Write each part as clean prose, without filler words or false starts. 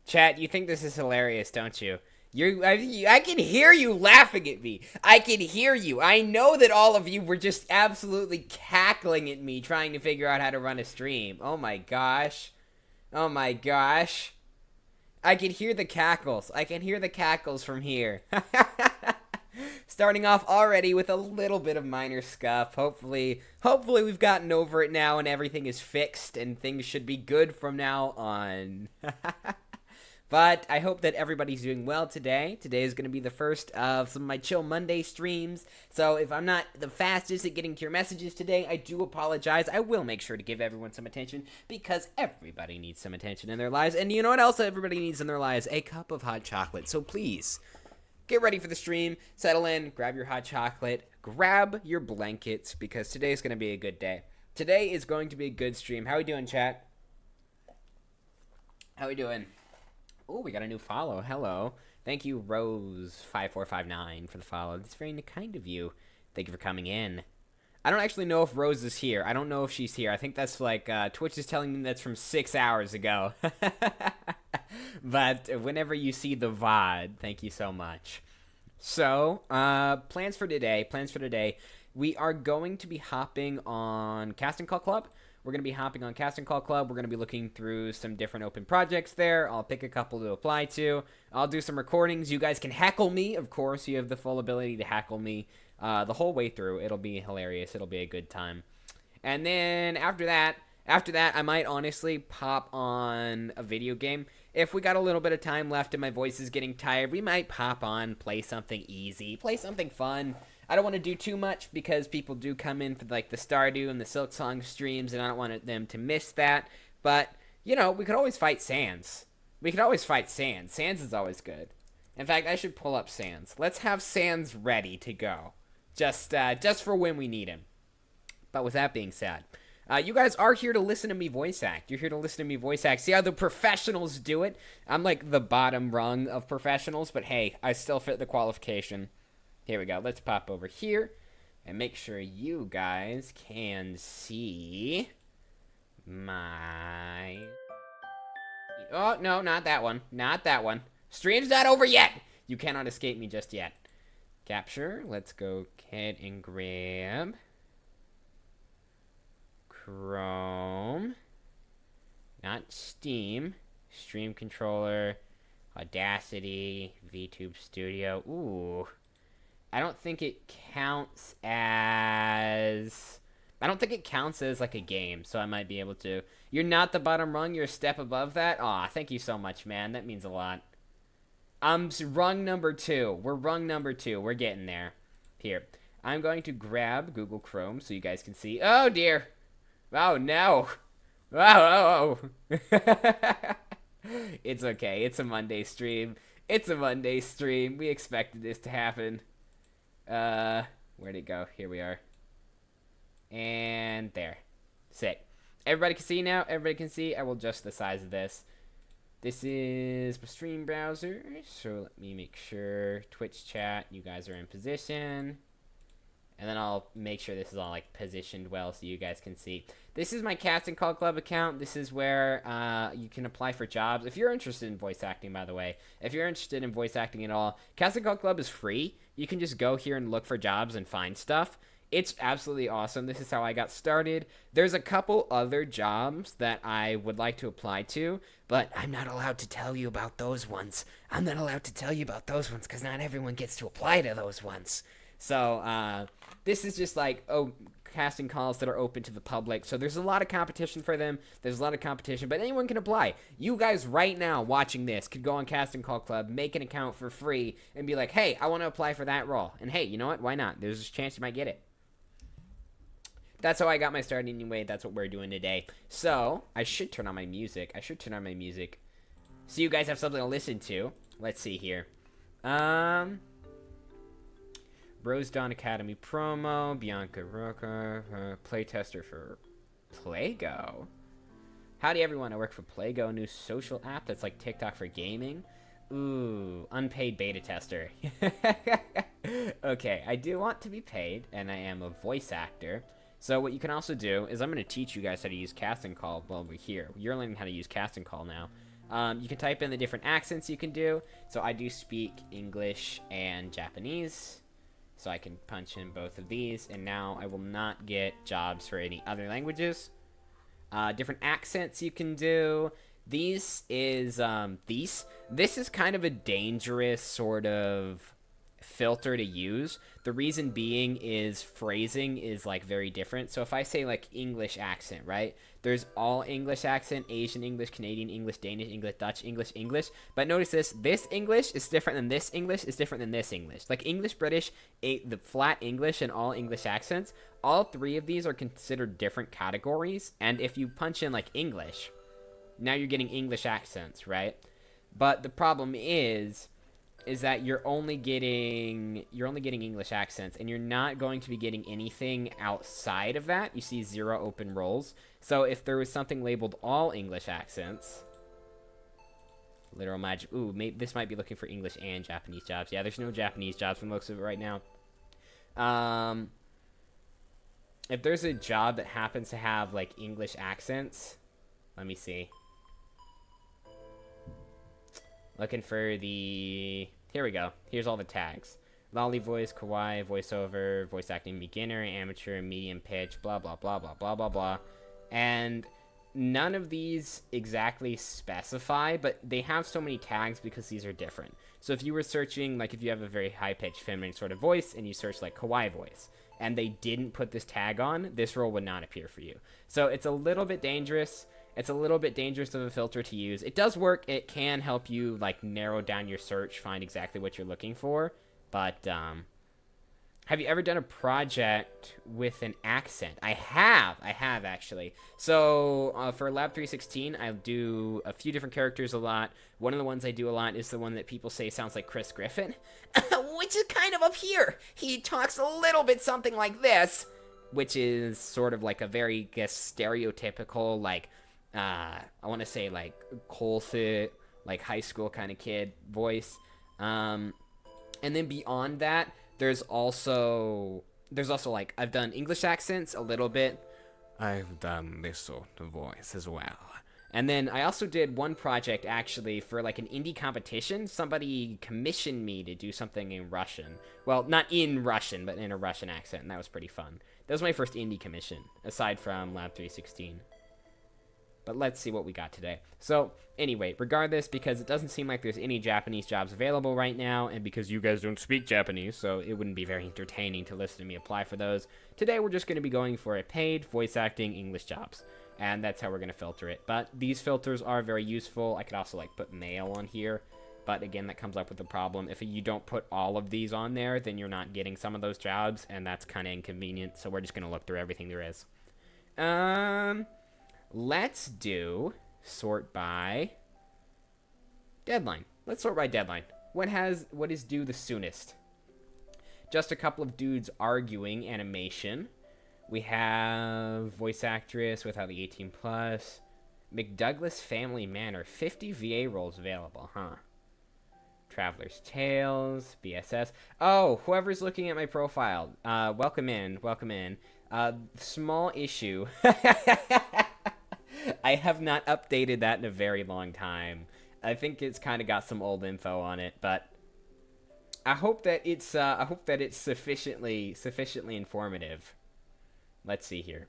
Chat, you think this is hilarious, don't you? I can hear you laughing at me. I can hear you. I know that all of you were just absolutely cackling at me trying to figure out how to run a stream. Oh my gosh. Oh my gosh. I can hear the cackles. I can hear the cackles from here. Starting off already with a little bit of minor scuff. Hopefully we've gotten over it now and everything is fixed and things should be good from now on. But I hope that everybody's doing well today. Today is going to be the first of some of my Chill Monday streams. So if I'm not the fastest at getting to your messages today, I do apologize. I will make sure to give everyone some attention because everybody needs some attention in their lives. And you know what else everybody needs in their lives? A cup of hot chocolate. So please, get ready for the stream, settle in, grab your hot chocolate, grab your blankets because today is going to be a good day. Today is going to be a good stream. How we doing, chat? How we doing? Oh, we got a new follow. Hello. Thank you, Rose5459, for the follow. That's very kind of you. Thank you for coming in. I don't actually know if Rose is here. I don't know if she's here. I think that's like, Twitch is telling me that's from 6 hours ago. But whenever you see the VOD, thank you so much. So, plans for today. We are going to be hopping on Casting Call Club. We're going to be hopping on Casting Call Club. We're going to be looking through some different open projects there. I'll pick a couple to apply to. I'll do some recordings. You guys can heckle me. Of course, you have the full ability to heckle me the whole way through. It'll be hilarious. It'll be a good time. And then after that, I might honestly pop on a video game. If we got a little bit of time left and my voice is getting tired, we might pop on, play something easy, play something fun. I don't want to do too much because people do come in for like the Stardew and the Silk Song streams, and I don't want them to miss that. But, you know, we could always fight Sans. Sans is always good. In fact, I should pull up Sans. Let's have Sans ready to go. Just for when we need him. But with that being said, you guys are here to listen to me voice act. You're here to listen to me voice act. See how the professionals do it? I'm like the bottom rung of professionals, but hey, I still fit the qualification. Here we go. Let's pop over here and make sure you guys can see my... Oh, no, not that one. Not that one. Stream's not over yet. You cannot escape me just yet. Capture. Let's go ahead and grab Chrome. Not Steam. Stream controller. Audacity. VTube Studio. Ooh. I don't think it counts as like a game, so I might be able to. You're not the bottom rung, you're a step above that? Aw, thank you so much, man. That means a lot. Rung number 2. We're rung number 2. We're getting there. Here. I'm going to grab Google Chrome so you guys can see. Oh, dear. Oh, no. Oh. It's okay. It's a Monday stream. We expected this to happen. Where'd it go? Here we are. And there. Sick. Everybody can see now? Everybody can see? I will adjust the size of this. This is my stream browser. So let me make sure Twitch chat, you guys are in position. And then I'll make sure this is all like positioned well so you guys can see. This is my Casting Call Club account. This is where you can apply for jobs. If you're interested in voice acting, by the way, if you're interested in voice acting at all, Casting Call Club is free. You can just go here and look for jobs and find stuff. It's absolutely awesome. This is how I got started. There's a couple other jobs that I would like to apply to, but I'm not allowed to tell you about those ones. Because not everyone gets to apply to those ones. So, this is just like, casting calls that are open to the public. So there's a lot of competition for them. But anyone can apply. You guys right now watching this could go on Casting Call Club, make an account for free, and be like, hey, I want to apply for that role. And hey, you know what? Why not? There's a chance you might get it. That's how I got my start anyway. That's what we're doing today. So, I should turn on my music. So you guys have something to listen to. Let's see here. Rose Dawn Academy promo, Bianca Roca, playtester for Playgo. Howdy everyone, I work for Playgo, a new social app that's like TikTok for gaming. Ooh, unpaid beta tester. Okay, I do want to be paid, and I am a voice actor. So what you can also do is I'm going to teach you guys how to use casting call while we're here. You're learning how to use casting call now. You can type in the different accents you can do. So I do speak English and Japanese. So I can punch in both of these. And now I will not get jobs for any other languages. Different accents you can do. This is kind of a dangerous sort of filter to use. The reason being is phrasing is like very different. So if I say like English accent, right? There's all English accent, Asian English, Canadian English, Danish English, Dutch English. But notice this English is different than this English is different than this English. Like English, British, the flat English, and all English accents, all three of these are considered different categories. And if you punch in like English, now you're getting English accents, right? But the problem is that you're only getting English accents, and you're not going to be getting anything outside of that. You see 0 open roles. So if there was something labeled all English accents, literal magic. Ooh, maybe this might be looking for English and Japanese jobs. Yeah, there's no Japanese jobs from the looks of it right now. If there's a job that happens to have like English accents, let me see. Looking for the... Here we go. Here's all the tags. Lolly voice, kawaii, voiceover, voice acting beginner, amateur, medium pitch, blah, blah, blah, blah, blah, blah, blah. And none of these exactly specify, but they have so many tags because these are different. So if you were searching, like if you have a very high-pitched feminine sort of voice and you search like kawaii voice, and they didn't put this tag on, this role would not appear for you. So it's a little bit dangerous. It's a little bit dangerous of a filter to use. It does work. It can help you like narrow down your search, find exactly what you're looking for. But have you ever done a project with an accent? I have actually. So for Lab 316, I do a few different characters a lot. One of the ones I do a lot is the one that people say sounds like Chris Griffin, which is kind of up here. He talks a little bit something like this, which is sort of like a very, I guess, stereotypical, like, I want to say like Colfit, like high school kind of kid voice. And then beyond that, there's also like, I've done English accents a little bit. I've done this sort of voice as well. And then I also did one project actually for like an indie competition. Somebody commissioned me to do something in Russian. Well, not in Russian, but in a Russian accent, and that was pretty fun. That was my first indie commission, aside from Lab 316. But let's see what we got today. So, anyway, regardless, because it doesn't seem like there's any Japanese jobs available right now, and because you guys don't speak Japanese, so it wouldn't be very entertaining to listen to me apply for those, today we're just going to be going for a paid voice acting English jobs. And that's how we're going to filter it. But these filters are very useful. I could also, like, put male on here. But, again, that comes up with the problem. If you don't put all of these on there, then you're not getting some of those jobs, and that's kind of inconvenient. So we're just going to look through everything there is. Let's do sort by deadline. Let's sort by deadline. What is due the soonest? Just a couple of dudes arguing animation. We have voice actress without the 18 plus. McDouglas Family Manor. 50 VA roles available, huh? Traveler's Tales. BSS. Oh, whoever's looking at my profile. Welcome in. Welcome in. Small issue. I have not updated that in a very long time. I think it's kind of got some old info on it, but I hope that it's sufficiently informative. Let's see here.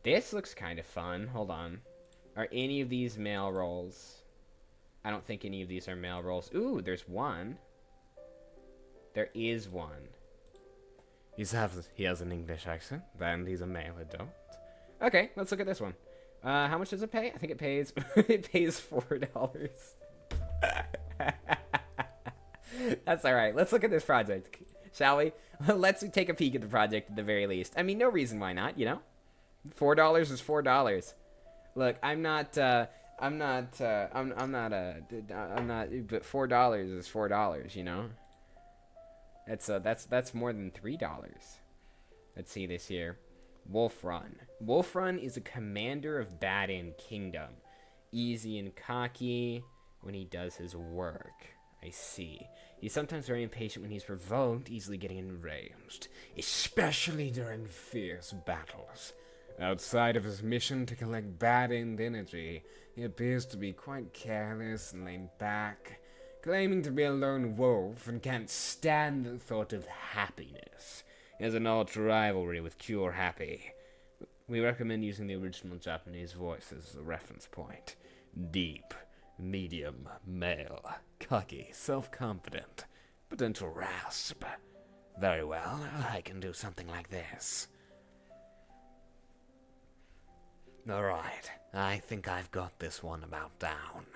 This looks kind of fun. Hold on. Are any of these male roles? I don't think any of these are male roles. Ooh, there's one. There is one. He has an English accent, and he's a male adult. Okay, let's look at this one. How much does it pay? I think it pays it pays $4. That's all right. Let's look at this project, shall we? Let's take a peek at the project at the very least. I mean, no reason why not, you know? $4 is $4. Look, but $4 is $4, you know? That's more than $3. Let's see this here. Wolf Run. Wolf Run is a commander of Baden Kingdom. Easy and cocky when he does his work. I see. He's sometimes very impatient when he's provoked, easily getting enraged, especially during fierce battles. Outside of his mission to collect bad end energy, he appears to be quite careless and laid back, claiming to be a lone wolf and can't stand the thought of happiness. He has an odd rivalry with Cure Happy. We recommend using the original Japanese voice as a reference point. Deep, medium, male, cocky, self-confident, potential rasp. Very well, I can do something like this. Alright, I think I've got this one about down.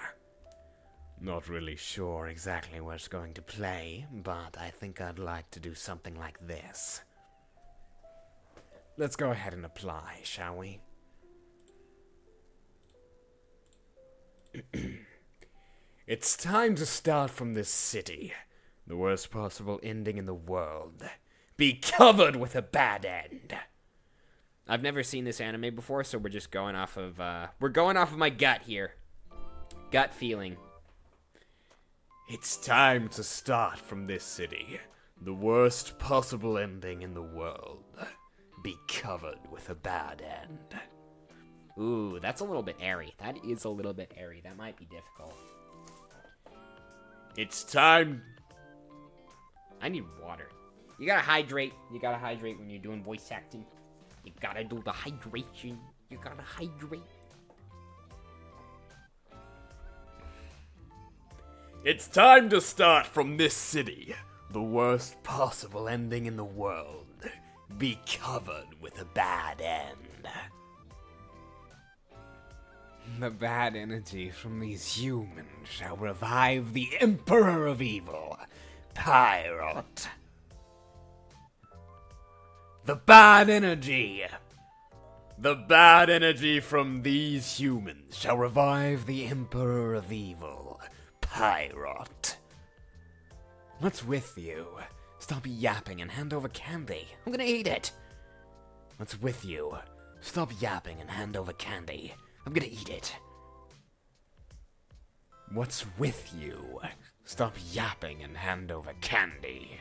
Not really sure exactly where it's going to play, but I think I'd like to do something like this. Let's go ahead and apply, shall we? It's time to start from this city. The worst possible ending in the world. Be covered with a bad end. I've never seen this anime before, so we're just going off of, my gut here. Gut feeling. It's time to start from this city. The worst possible ending in the world. Be covered with a bad end. Ooh, that's a little bit airy. That is a little bit airy. That might be difficult. It's time. I need water. You gotta hydrate. You gotta hydrate when you're doing voice acting. You gotta do the hydration. You gotta hydrate. It's time to start from this city. The worst possible ending in the world. Be covered with a bad end. The bad energy from these humans shall revive the Emperor of Evil, Pirate. The bad energy from these humans shall revive the Emperor of Evil, Pirate. What's with you? Stop yapping and hand over candy. I'm gonna eat it. What's with you? Stop yapping and hand over candy. I'm gonna eat it. What's with you? Stop yapping and hand over candy.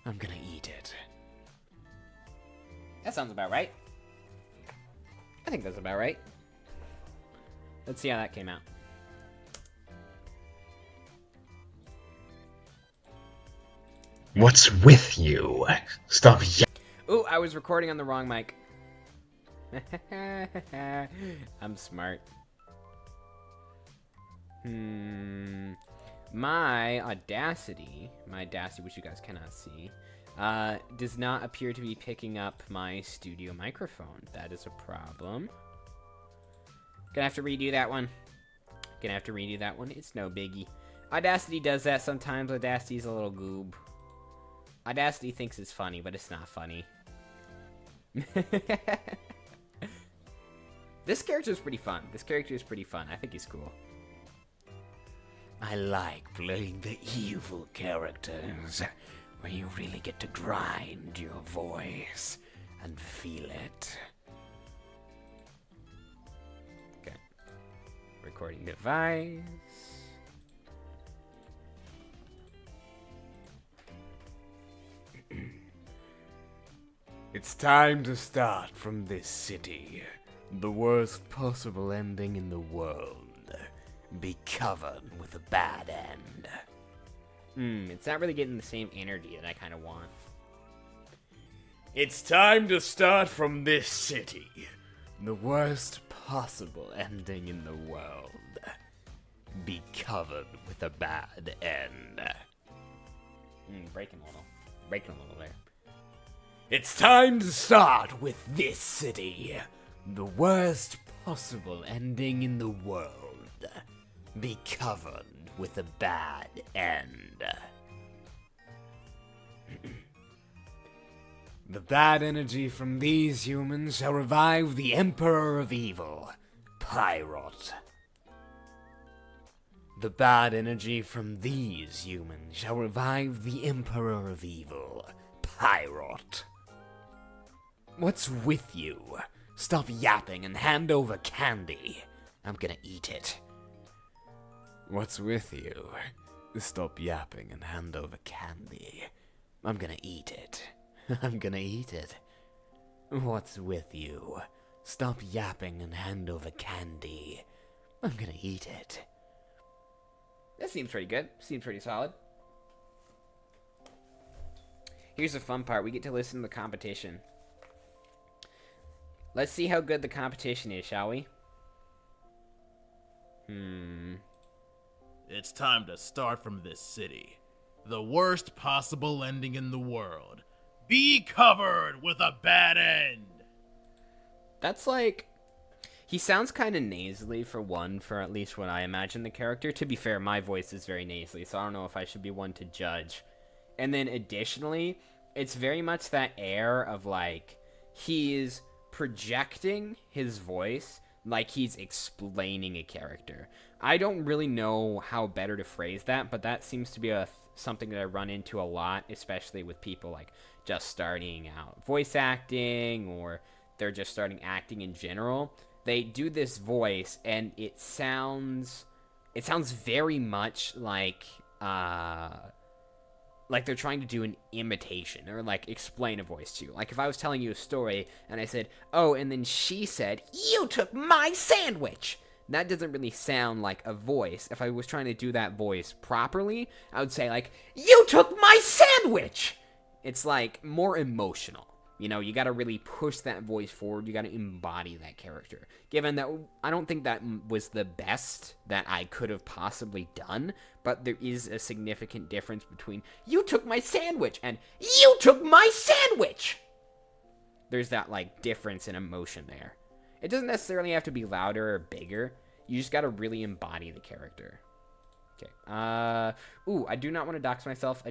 I'm gonna eat it. That sounds about right. I think that's about right. Let's see how that came out. What's with you? Stop Ooh, I was recording on the wrong mic. I'm smart. My Audacity, which you guys cannot see, does not appear to be picking up my studio microphone. That is a problem. Gonna have to redo that one. It's no biggie. Audacity does that sometimes. Audacity's a little goob. Audacity thinks it's funny, but it's not funny. This character is pretty fun. I think he's cool. I like playing the evil characters, where you really get to grind your voice and feel it. Okay. Recording device. It's time to start from this city. The worst possible ending in the world. Be covered with a bad end. It's not really getting the same energy that I kind of want. It's time to start from this city. The worst possible ending in the world. Be covered with a bad end. Breaking a little there. It's time to start with this city. The worst possible ending in the world. Be covered with a bad end. The bad energy from these humans shall revive the Emperor of Evil, Pirate. The bad energy from these humans shall revive the Emperor of Evil, Pirate. What's with you? Stop yapping and hand over candy. I'm gonna eat it. What's with you? Stop yapping and hand over candy. I'm gonna eat it. I'm gonna eat it. What's with you? Stop yapping and hand over candy. I'm gonna eat it. That seems pretty good. Seems pretty solid. Here's the fun part. We get to listen to the competition. Let's see how good the competition is, shall we? It's time to start from this city. The worst possible ending in the world. Be covered with a bad end. That's like... He sounds kind of nasally for at least what I imagine the character. To be fair, my voice is very nasally, so I don't know if I should be one to judge. And then additionally, it's very much that air of like, he's projecting his voice like he's explaining a character. I don't really know how better to phrase that, but that seems to be something that I run into a lot, especially with people like just starting out voice acting, or they're just starting acting in general. They do this voice and it sounds very much like they're trying to do an imitation or like explain a voice to you. Like if I was telling you a story and I said, "Oh, and then she said, 'You took my sandwich.'" That doesn't really sound like a voice. If I was trying to do that voice properly, I would say like, "You took my sandwich." It's like more emotional. You know, you got to really push that voice forward. You got to embody that character. Given that I don't think that was the best that I could have possibly done, but there is a significant difference between "you took my sandwich" and "you took my sandwich." There's that like difference in emotion there. It doesn't necessarily have to be louder or bigger. You just got to really embody the character. Okay. I do not want to dox myself.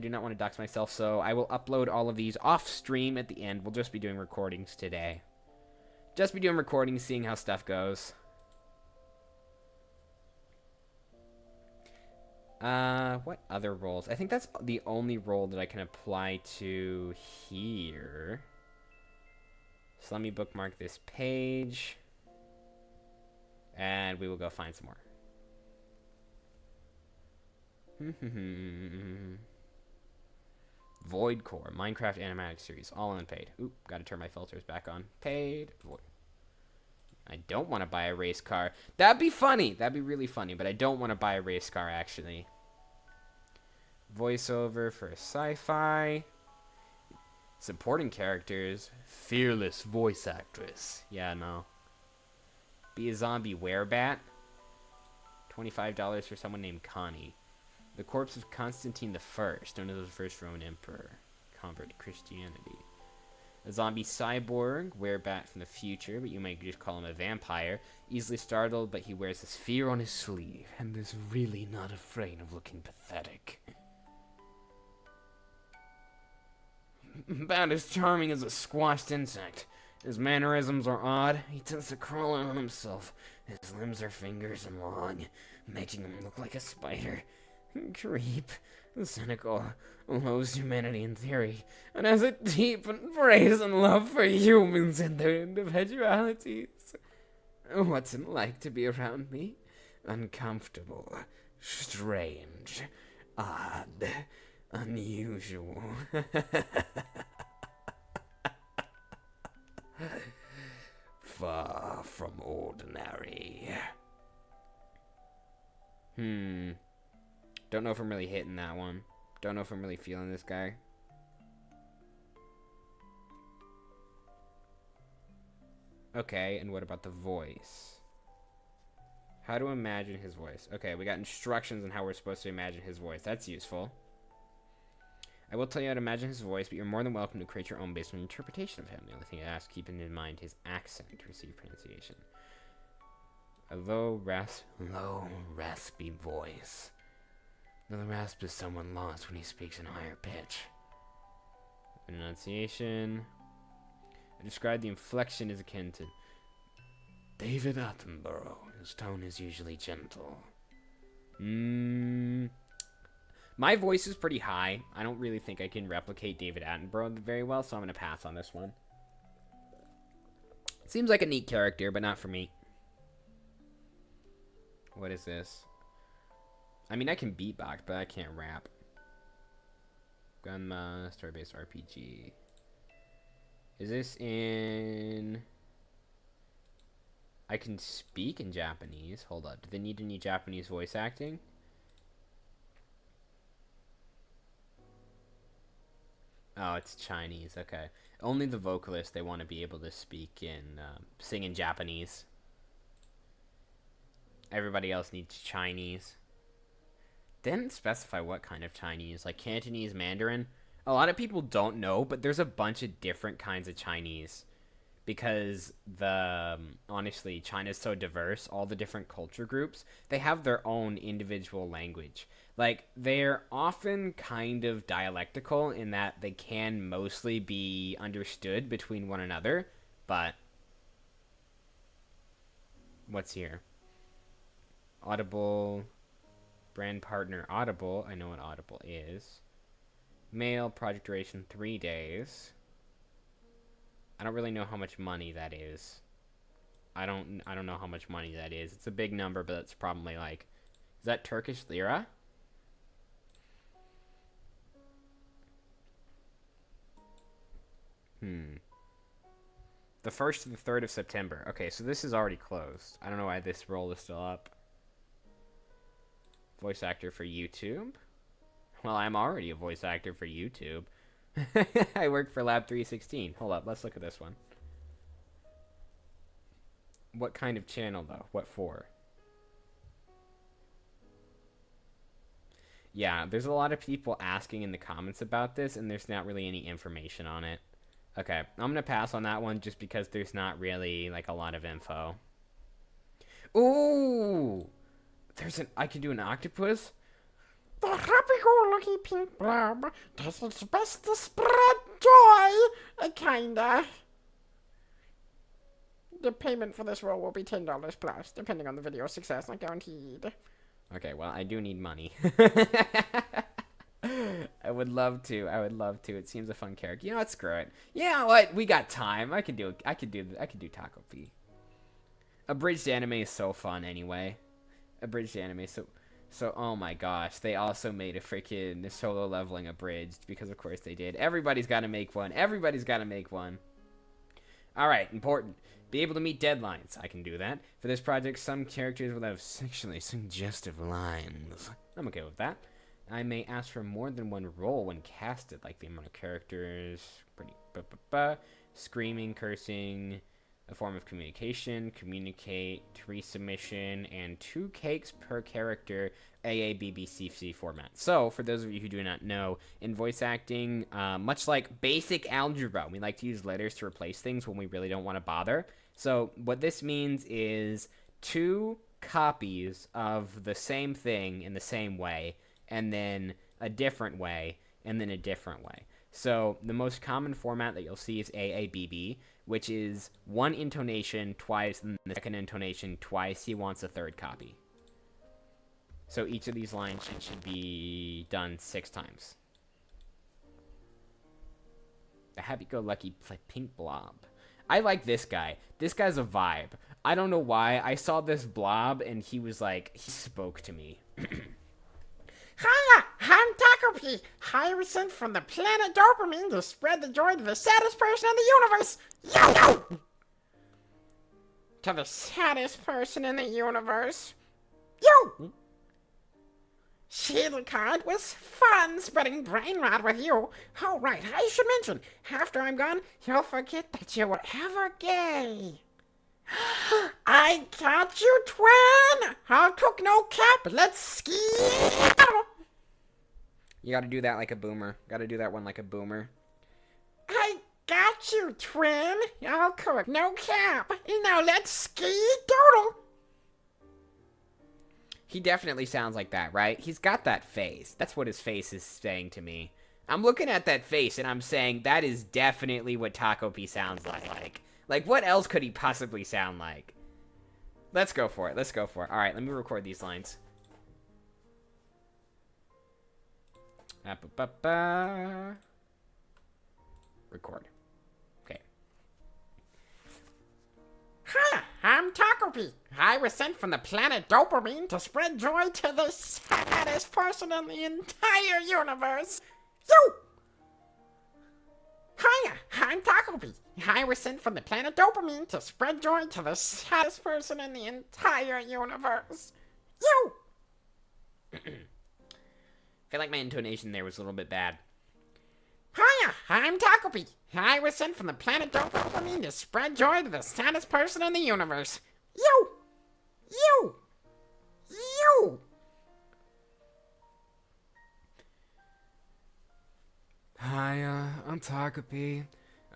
So I will upload all of these off stream at the end. We'll just be doing recordings today. Just be doing recordings, seeing how stuff goes. What other roles? I think that's the only role that I can apply to here. So let me bookmark this page. And we will go find some more. Void Core, Minecraft animatic series, all unpaid. Oop, gotta turn my filters back on. Paid. Void. I don't want to buy a race car. That'd be funny. That'd be really funny, but I don't want to buy a race car, actually. Voiceover for sci-fi. Supporting characters. Fearless voice actress. Yeah, no. Be a zombie werebat. $25 for someone named Connie. The corpse of Constantine I, known as the first Roman emperor, convert to Christianity. A zombie cyborg, werebat from the future, but you might just call him a vampire. Easily startled, but he wears his fear on his sleeve, and is really not afraid of looking pathetic. About as charming as a squashed insect. His mannerisms are odd. He tends to crawl on himself. His limbs are fingers and long, making him look like a spider. Creep, cynical, loathes humanity in theory, and has a deep and brazen love for humans and their individualities. What's it like to be around me? Uncomfortable, strange, odd, unusual. Far from ordinary. Don't know if I'm really hitting that one. Don't know if I'm really feeling this guy. Okay, and what about the voice? How to imagine his voice. Okay, we got instructions on how we're supposed to imagine his voice. That's useful. I will tell you how to imagine his voice, but you're more than welcome to create your own based on interpretation of him. The only thing I ask, keeping in mind his accent to receive pronunciation. A low, raspy voice. Now the rasp is someone lost when he speaks in a higher pitch. Enunciation. I describe the inflection as akin to David Attenborough. His tone is usually gentle. My voice is pretty high. I don't really think I can replicate David Attenborough very well, so I'm going to pass on this one. Seems like a neat character, but not for me. What is this? I mean, I can beatbox, but I can't rap. Gunma, story-based RPG. Is this in... I can speak in Japanese. Hold up. Do they need any Japanese voice acting? Oh, it's Chinese. Okay. Only the vocalist, they want to be able to speak in, sing in Japanese. Everybody else needs Chinese. Didn't specify what kind of Chinese, like Cantonese, Mandarin. A lot of people don't know, but there's a bunch of different kinds of Chinese. Because honestly, China's so diverse, all the different culture groups, they have their own individual language. Like, they're often kind of dialectical in that they can mostly be understood between one another, but... What's here? Audible, brand partner Audible, I know what Audible is. Mail, project duration 3 days. I don't really know how much money that is. I don't know how much money that is. It's a big number, but it's probably like... Is that Turkish lira? The 1st to the 3rd of September. Okay, so this is already closed. I don't know why this role is still up. Voice actor for YouTube? Well, I'm already a voice actor for YouTube. I work for Lab 316. Hold up, let's look at this one. What kind of channel, though? What for? Yeah, there's a lot of people asking in the comments about this, and there's not really any information on it. Okay, I'm gonna pass on that one just because there's not really, like, a lot of info. Ooh! I can do an octopus? The happy-go-lucky pink blob does its best to spread joy, kinda. The payment for this role will be $10 plus, depending on the video's success, not guaranteed. Okay, well, I do need money. I would love to. It seems a fun character. You know what? Screw it. You know what? We got time. I could do Taco P. Abridged anime is so fun anyway. Abridged anime so oh my gosh, they also made a freaking solo leveling abridged because of course they did. Everybody's got to make one. All right, important. Be able to meet deadlines. I can do that. For this project, some characters will have sexually suggestive lines. I'm okay with that. I may ask for more than one role when casted, like the amount of characters, screaming, cursing, a form of communication, communicate, resubmission, and 2 cakes per character, AABBCC format. So, for those of you who do not know, in voice acting, much like basic algebra, we like to use letters to replace things when we really don't want to bother. So, what this means is 2 copies of the same thing in the same way, and then a different way, and then a different way. So, the most common format that you'll see is AABB, which is 1 intonation twice, and the second intonation twice. He wants a 3rd copy. So each of these lines should be done 6 times. The happy-go-lucky pink blob. I like this guy. This guy's a vibe. I don't know why. I saw this blob, and he was like, he spoke to me. Hiya, I'm Taco P. I was sent from the planet Dopamine to spread the joy to the saddest person in the universe. Yo! To the saddest person in the universe. Yo! Shield card was fun spreading brain rot with you. Oh, right, I should mention, after I'm gone, you'll forget that you were ever gay. I got you, twin! I'll cook no cap, let's ski! You gotta do that like a boomer. Gotta do that one like a boomer. I got you, twin! I'll cook no cap. Now let's ski doodle! He definitely sounds like that, right? He's got that face. That's what his face is saying to me. I'm looking at that face and I'm saying that is definitely what Taco P sounds like. Like, what else could he possibly sound like? Let's go for it. All right, let me record these lines. Record. Okay. Hi, I'm Taco Tacopi. I was sent from the planet Dopamine to spread joy to the saddest person in the entire universe. You! Hiya, I'm Tacopi. I was sent from the planet Dopamine to spread joy to the saddest person in the entire universe. You! I feel like my intonation there was a little bit bad. Hiya, I'm Tacopi. I was sent from the planet Dopamine to spread joy to the saddest person in the universe. You! You! You! Hi, I'm Takapi.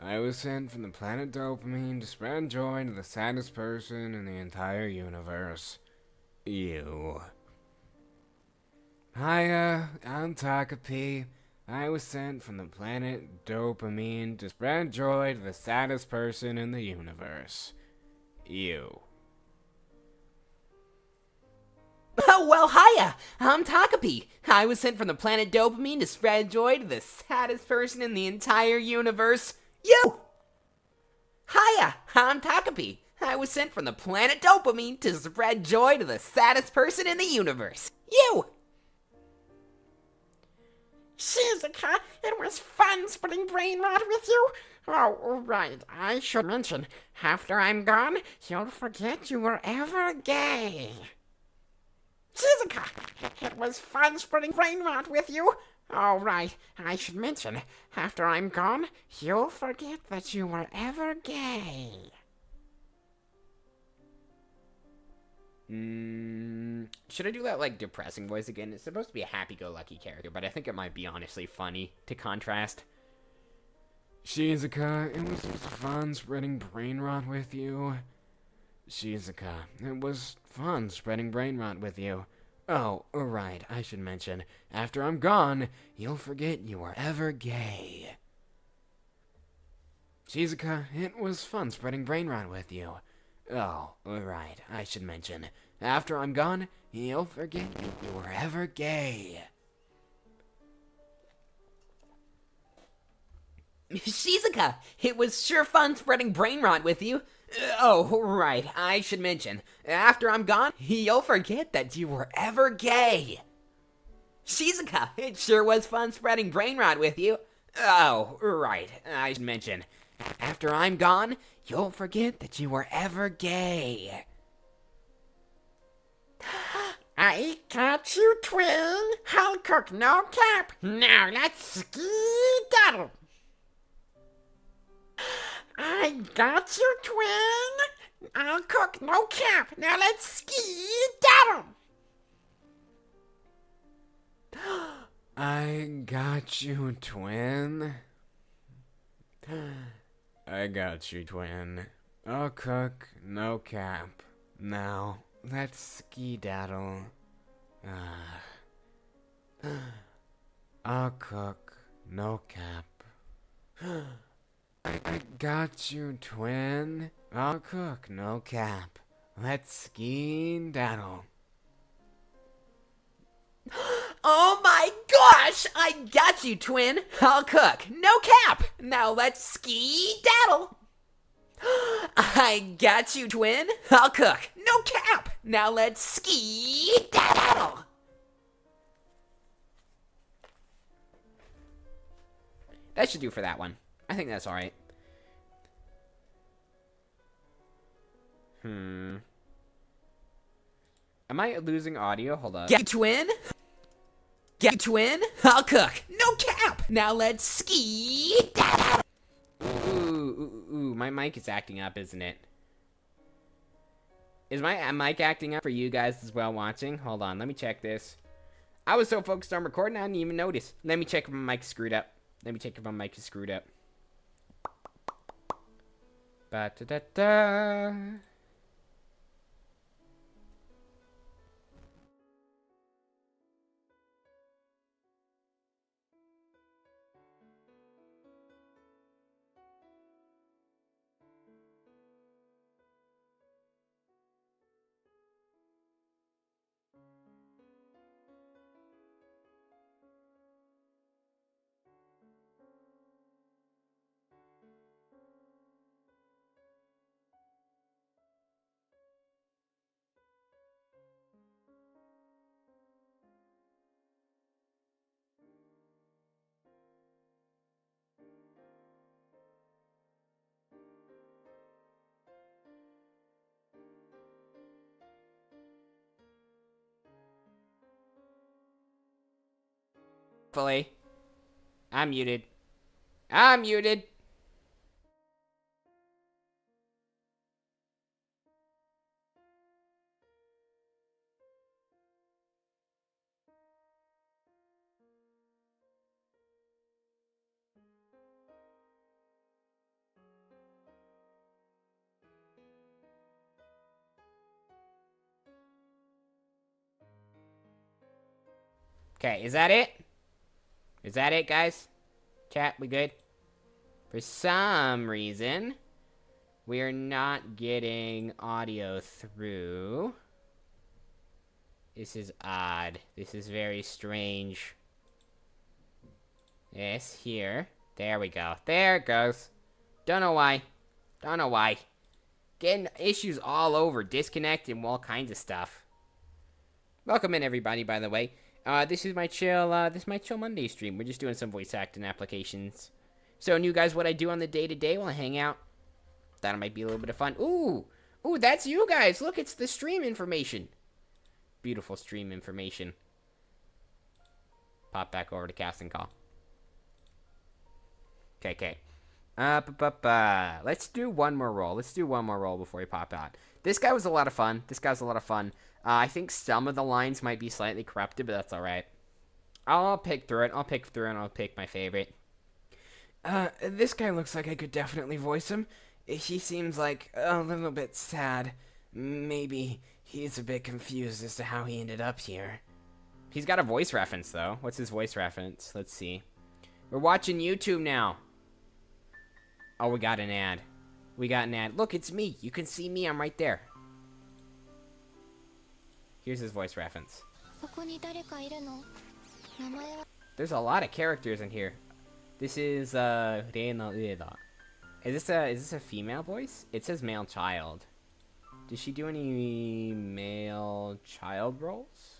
I was sent from the planet Dopamine to spread joy to the saddest person in the entire universe. You. Hi, I'm Takapi. I was sent from the planet Dopamine to spread joy to the saddest person in the universe. You. Oh, well, hiya! I'm Takapi. I was sent from the planet Dopamine to spread joy to the saddest person in the entire universe. You! Hiya! I'm Takapi. I was sent from the planet Dopamine to spread joy to the saddest person in the universe. You! Shizuka, it was fun splitting brain rot with you. Oh, right, I should mention, after I'm gone, you'll forget you were ever gay. Shizuka, it was fun splitting brain rot with you. Oh, right, I should mention, after I'm gone, you'll forget that you were ever gay. Should I do that, like, depressing voice again? It's supposed to be a happy-go-lucky character, but I think it might be honestly funny to contrast. Shizuka, it was fun spreading brain rot with you. Shizuka, it was fun spreading brain rot with you. Oh, right, I should mention, after I'm gone, you'll forget you were ever gay. Shizuka, it was fun spreading brain rot with you. Oh, right, I should mention, after I'm gone, you'll forget you were ever gay. Shizuka, it was sure fun spreading brain rot with you. Oh, right, I should mention, after I'm gone, you'll forget that you were ever gay. Shizuka, it sure was fun spreading brain rot with you. Oh, right, I should mention, after I'm gone, you'll forget that you were ever gay. I got you, twin. I'll cook no cap. Now let's ski-daddle. I got you, twin. I'll cook no cap. Now let's ski-daddle. I got you, twin. I got you, twin. I'll cook, no cap. Now, let's ski-daddle. I'll cook, no cap. I got you, twin. I'll cook, no cap. Let's ski-daddle. Oh my gosh! I got you, twin! I'll cook, no cap! Now let's ski-daddle! I got you, twin! I'll cook, no cap! Now let's ski-daddle! That should do for that one. I think that's alright. Am I losing audio? Hold up. Get you, twin! Get you, twin! I'll cook, no cap! Now let's ski-daddle! Ooh, my mic is acting up, isn't it? Is my mic acting up for you guys as well watching? Hold on, let me check this. I was so focused on recording, I didn't even notice. Let me check if my mic's screwed up. Let me check if my mic is screwed up. Ba-da-da-da. Fully. I'm muted. I'm muted. Okay, is that it? Is that it, guys? Chat, we good? For some reason, we are not getting audio through. This is odd. This is very strange. Yes, here. There we go. There it goes. Don't know why. Don't know why. Getting issues all over. Disconnect and all kinds of stuff. Welcome in, everybody, by the way. This is my chill Monday stream. We're just doing some voice acting applications. So, you guys, what I do on the day-to-day while I hang out, that might be a little bit of fun. Ooh, that's you guys. Look, it's the stream information. Beautiful stream information. Pop back over to casting call. Okay. Let's do one more roll. Before we pop out. This guy was a lot of fun. I think some of the lines might be slightly corrupted, but that's alright. I'll pick through it. I'll pick my favorite. This guy looks like I could definitely voice him. He seems like a little bit sad. Maybe he's a bit confused as to how he ended up here. He's got a voice reference, though. What's his voice reference? Let's see. We're watching YouTube now. Oh, we got an ad. Look, it's me. You can see me. I'm right there. Here's his voice reference. There's a lot of characters in here. This is Reina Ueda. Is this a female voice? It says male child. Does she do any male child roles?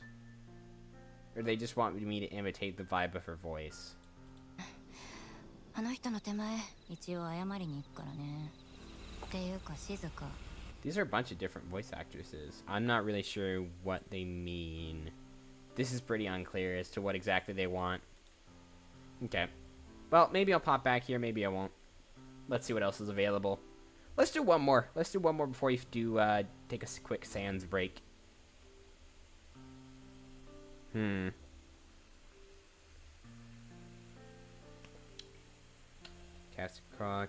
Or they just want me to imitate the vibe of her voice? These are a bunch of different voice actresses. I'm not really sure what they mean. This is pretty unclear as to what exactly they want. Okay. Well, maybe I'll pop back here, maybe I won't. Let's see what else is available. Let's do one more. Before you do take a quick sans break.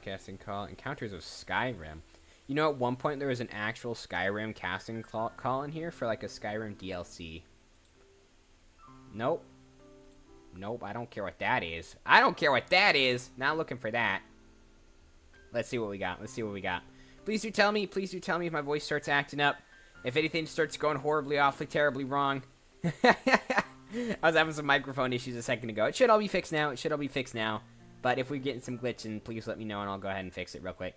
Casting call. Encounters of Skyrim. You know, at one point there was an actual Skyrim casting call in here for like a Skyrim DLC. Nope, I don't care what that is. Not looking for that. Let's see what we got. Please do tell me if my voice starts acting up. If anything starts going horribly, awfully, terribly wrong. I was having some microphone issues a second ago. It should all be fixed now. But if we're getting some glitching, please let me know and I'll go ahead and fix it real quick.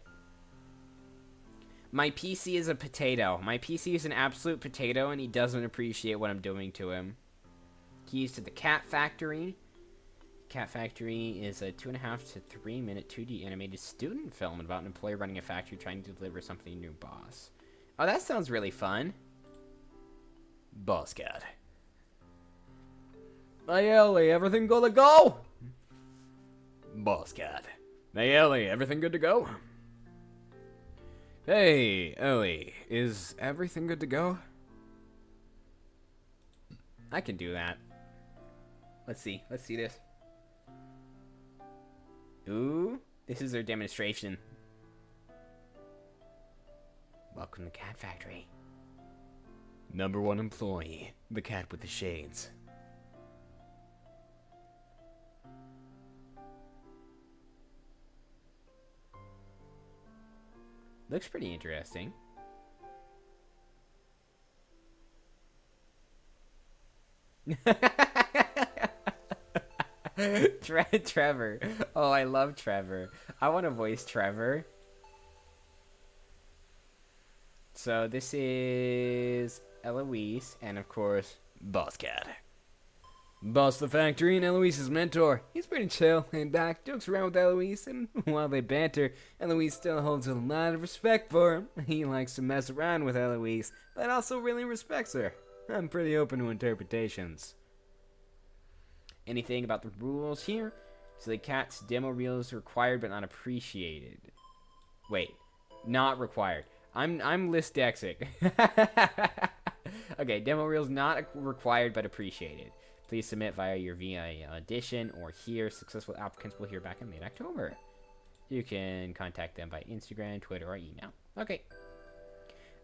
My PC is a potato. My PC is an absolute potato and he doesn't appreciate what I'm doing to him. Keys to the Cat Factory. Cat Factory is a 2.5 to 3 minute 2D animated student film about an employee running a factory trying to deliver something to a new boss. Oh, that sounds really fun. Boss Cat. Hey Ellie, everything good to go? Boss Cat. Hey Ellie, everything good to go? Hey Ellie, is everything good to go? I can do that. Let's see this. Ooh, this is their demonstration. Welcome to Cat Factory. Number 1 employee, the cat with the shades. Looks pretty interesting. Trevor. Oh, I love Trevor. I want to voice Trevor. So this is Eloise, and of course, Boss Cat. Boss the factory and Eloise's mentor. He's pretty chill and back, jokes around with Eloise, and while they banter, Eloise still holds a lot of respect for him. He likes to mess around with Eloise, but also really respects her. I'm pretty open to interpretations. Anything about the rules here? Silly Cats, demo reels required but not appreciated. Wait, not required. I'm dyslexic. Okay, demo reels not required but appreciated. Please submit via your VIA audition or here. Successful applicants will hear back in late October. You can contact them by Instagram, Twitter, or email. Okay.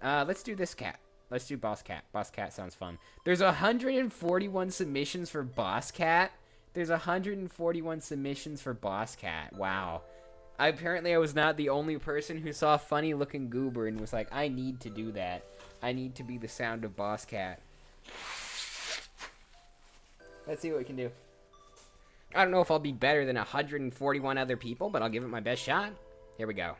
Let's do this cat. Let's do Boss Cat. Boss Cat sounds fun. There's 141 submissions for Boss Cat. There's 141 submissions for Boss Cat. Wow. Apparently I was not the only person who saw funny looking goober and was like, I need to do that. I need to be the sound of Boss Cat. Let's see what we can do. I don't know if I'll be better than 141 other people, but I'll give it my best shot. Here we go.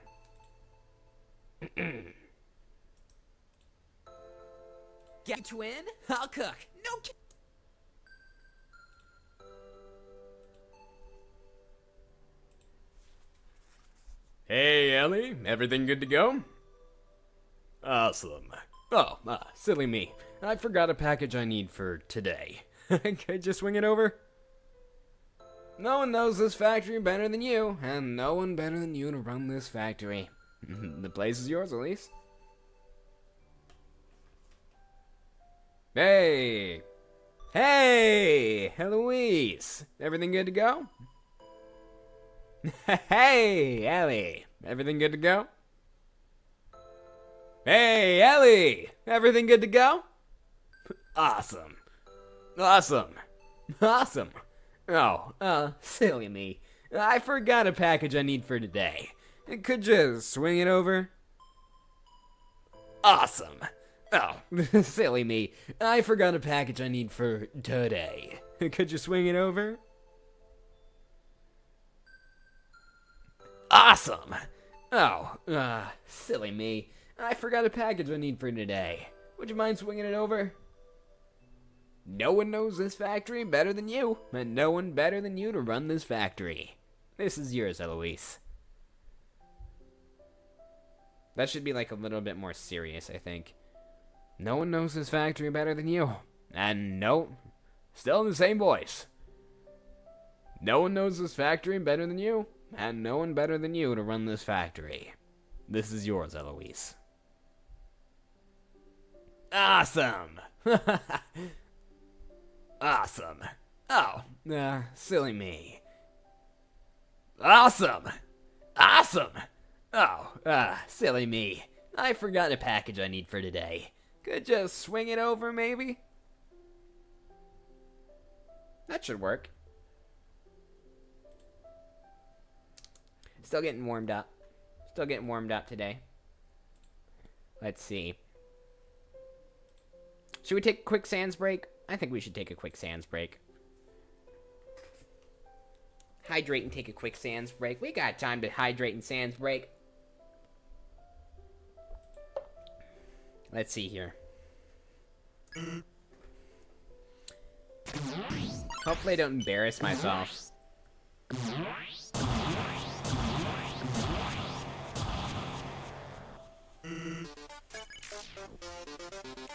Get to win? I'll cook. No ki- Hey, Ellie. Everything good to go? Awesome. Oh, silly me. I forgot a package I need for today. Could you swing it over? No one knows this factory better than you, and no one better than you to run this factory. The place is yours, Elise. Hey! Hey! Eloise! Everything good to go? Hey, Ellie! Everything good to go? Hey, Ellie! Everything good to go? Awesome. Awesome. Awesome. Oh, silly me. I forgot a package I need for today. Could you swing it over? Awesome. Oh, silly me. I forgot a package I need for today. Could you swing it over? Awesome. Oh, silly me. I forgot a package I need for today. Would you mind swinging it over? No one knows this factory better than you, and no one better than you to run this factory. This is yours, Eloise. That should be like a little bit more serious, I think. No one knows this factory better than you. And no, still in the same voice. No one knows this factory better than you, and no one better than you to run this factory. This is yours, Eloise. Awesome! Awesome. Oh, silly me. Awesome! Awesome! Oh, silly me. I forgot a package I need for today. Could you swing it over, maybe? That should work. Still getting warmed up. Still getting warmed up today. Let's see. Should we take a quick sans break? I think we should take a quick sans break. Hydrate and take a quick sans break. We got time to hydrate and sans break. Let's see here. Hopefully I don't embarrass myself.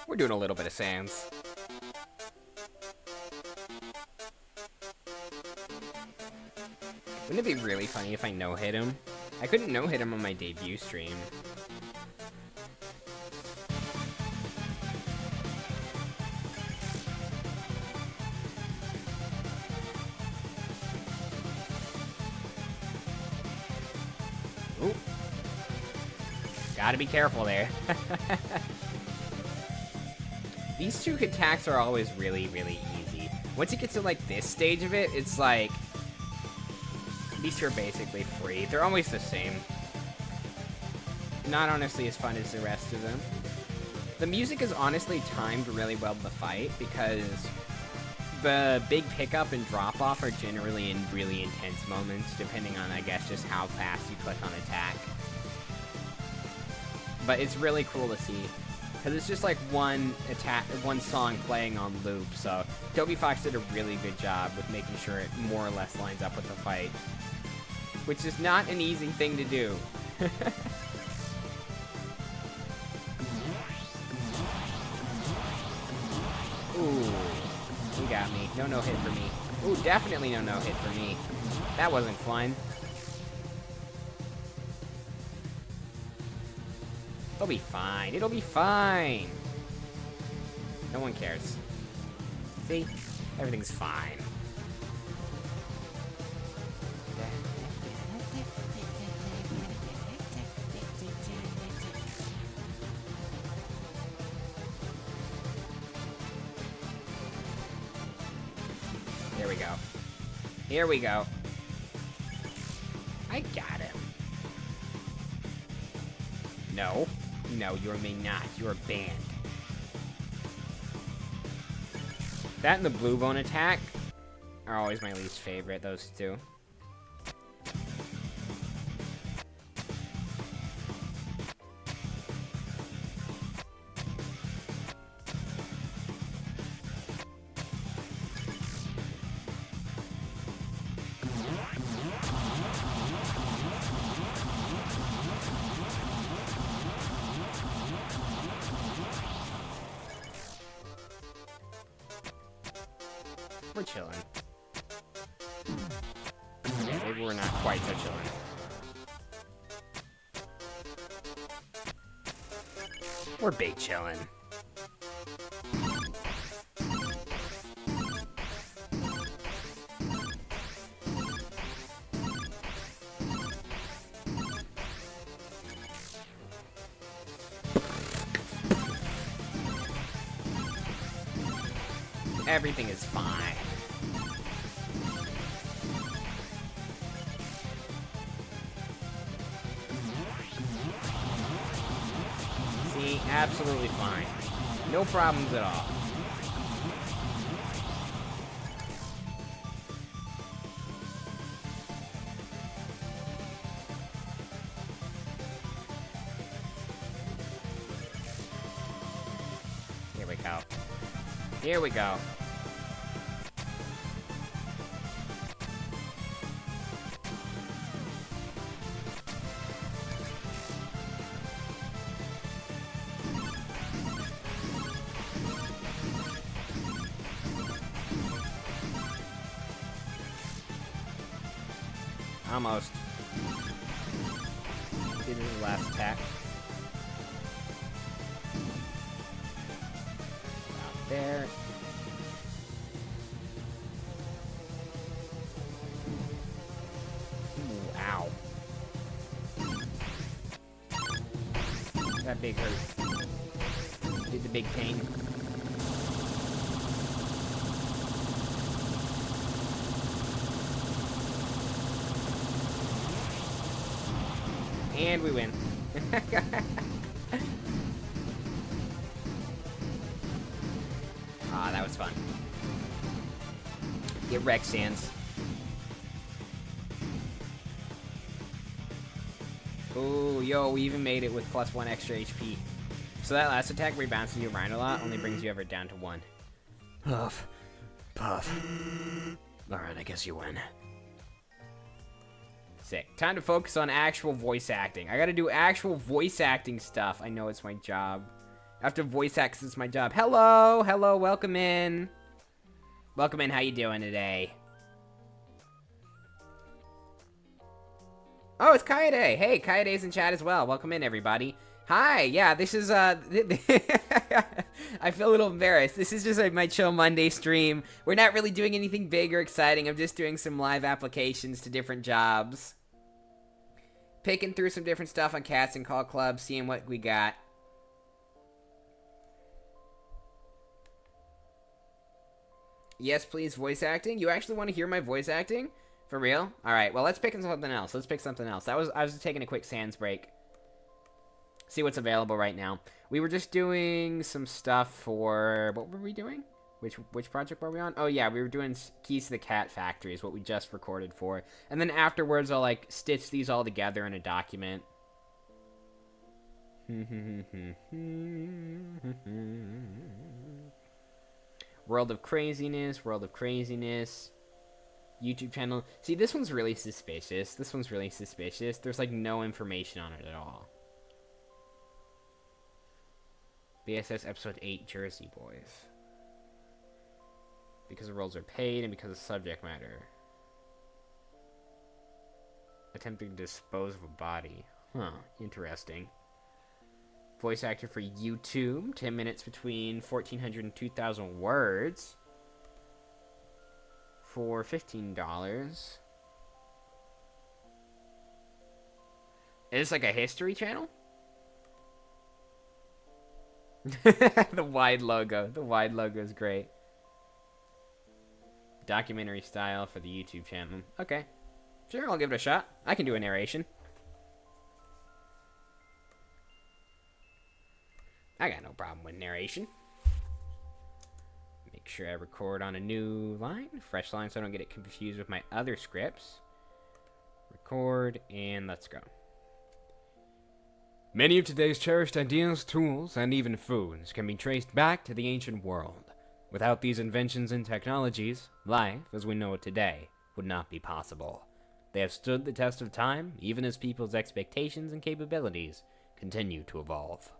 We're doing a little bit of sans. Wouldn't it be really funny if I no-hit him? I couldn't no-hit him on my debut stream. Ooh. Gotta be careful there. These two attacks are always really, really easy. Once you get to, like, this stage of it, it's like... These two are basically free. They're always the same. Not honestly as fun as the rest of them. The music is honestly timed really well to the fight because the big pickup and drop-off are generally in really intense moments, depending on, I guess, just how fast you click on attack. But it's really cool to see. Because it's just like one song playing on loop, so Toby Fox did a really good job with making sure it more or less lines up with the fight. Which is not an easy thing to do. Ooh, he got me. No hit for me. Ooh, definitely no no-hit for me. That wasn't fun. It'll be fine. It'll be fine. No one cares. See? Everything's fine. Here we go. Here we go. I got him. No. No, you may not. You are banned. That and the blue bone attack are always my least favorite, those two. We're chilling. Maybe we're not quite so chilling. We're big chilling. Everything is fine. See, absolutely fine. No problems at all. Here we go. Here we go. Almost. See, this is the last attack. Out there. Ooh, ow. That big hurt. Did the big pain. And we win. Ah, that was fun. Get wrecked, Sans. Ooh, yo, we even made it with +1 extra HP. So that last attack rebounds you around a lot, only brings you ever down to 1. Puff. Puff. Alright, I guess you win. Sick. Time to focus on actual voice acting. I gotta do actual voice acting stuff. I know it's my job. I have to voice act 'cause it's my job. Hello! Hello, welcome in. Welcome in, how you doing today? Oh, it's Kaede. Hey, Kaede's in chat as well. Welcome in, everybody. Hi, yeah, this is, I feel a little embarrassed. This is just like my Chill Monday stream. We're not really doing anything big or exciting. I'm just doing some live applications to different jobs. Picking through some different stuff on Casting Call Club, seeing what we got. Yes, please, voice acting. You actually want to hear my voice acting? For real? Alright, well, let's pick something else. Let's pick something else. I was taking a quick Sans break. See what's available right now. We were just doing some stuff for... What were we doing? Which project were we on? Oh, yeah, we were doing Keys to the Cat Factory is what we just recorded for. And then afterwards, I'll, like, stitch these all together in a document. World of Craziness, World of Craziness. YouTube channel. See, this one's really suspicious. This one's really suspicious. There's, like, no information on it at all. BSS Episode 8, Jersey Boys. Because the roles are paid and because of subject matter. Attempting to dispose of a body. Huh, interesting. Voice actor for YouTube, 10 minutes between 1,400 and 2,000 words. For $15. Is this like a history channel? The wide logo. The wide logo is great. Documentary style for the YouTube channel. Okay. Sure, I'll give it a shot. I can do a narration. I got no problem with narration. Make sure I record on a new line. Fresh line so I don't get it confused with my other scripts. Record, and let's go. Many of today's cherished ideas, tools, and even foods can be traced back to the ancient world. Without these inventions and technologies, life, as we know it today, would not be possible. They have stood the test of time, even as people's expectations and capabilities continue to evolve.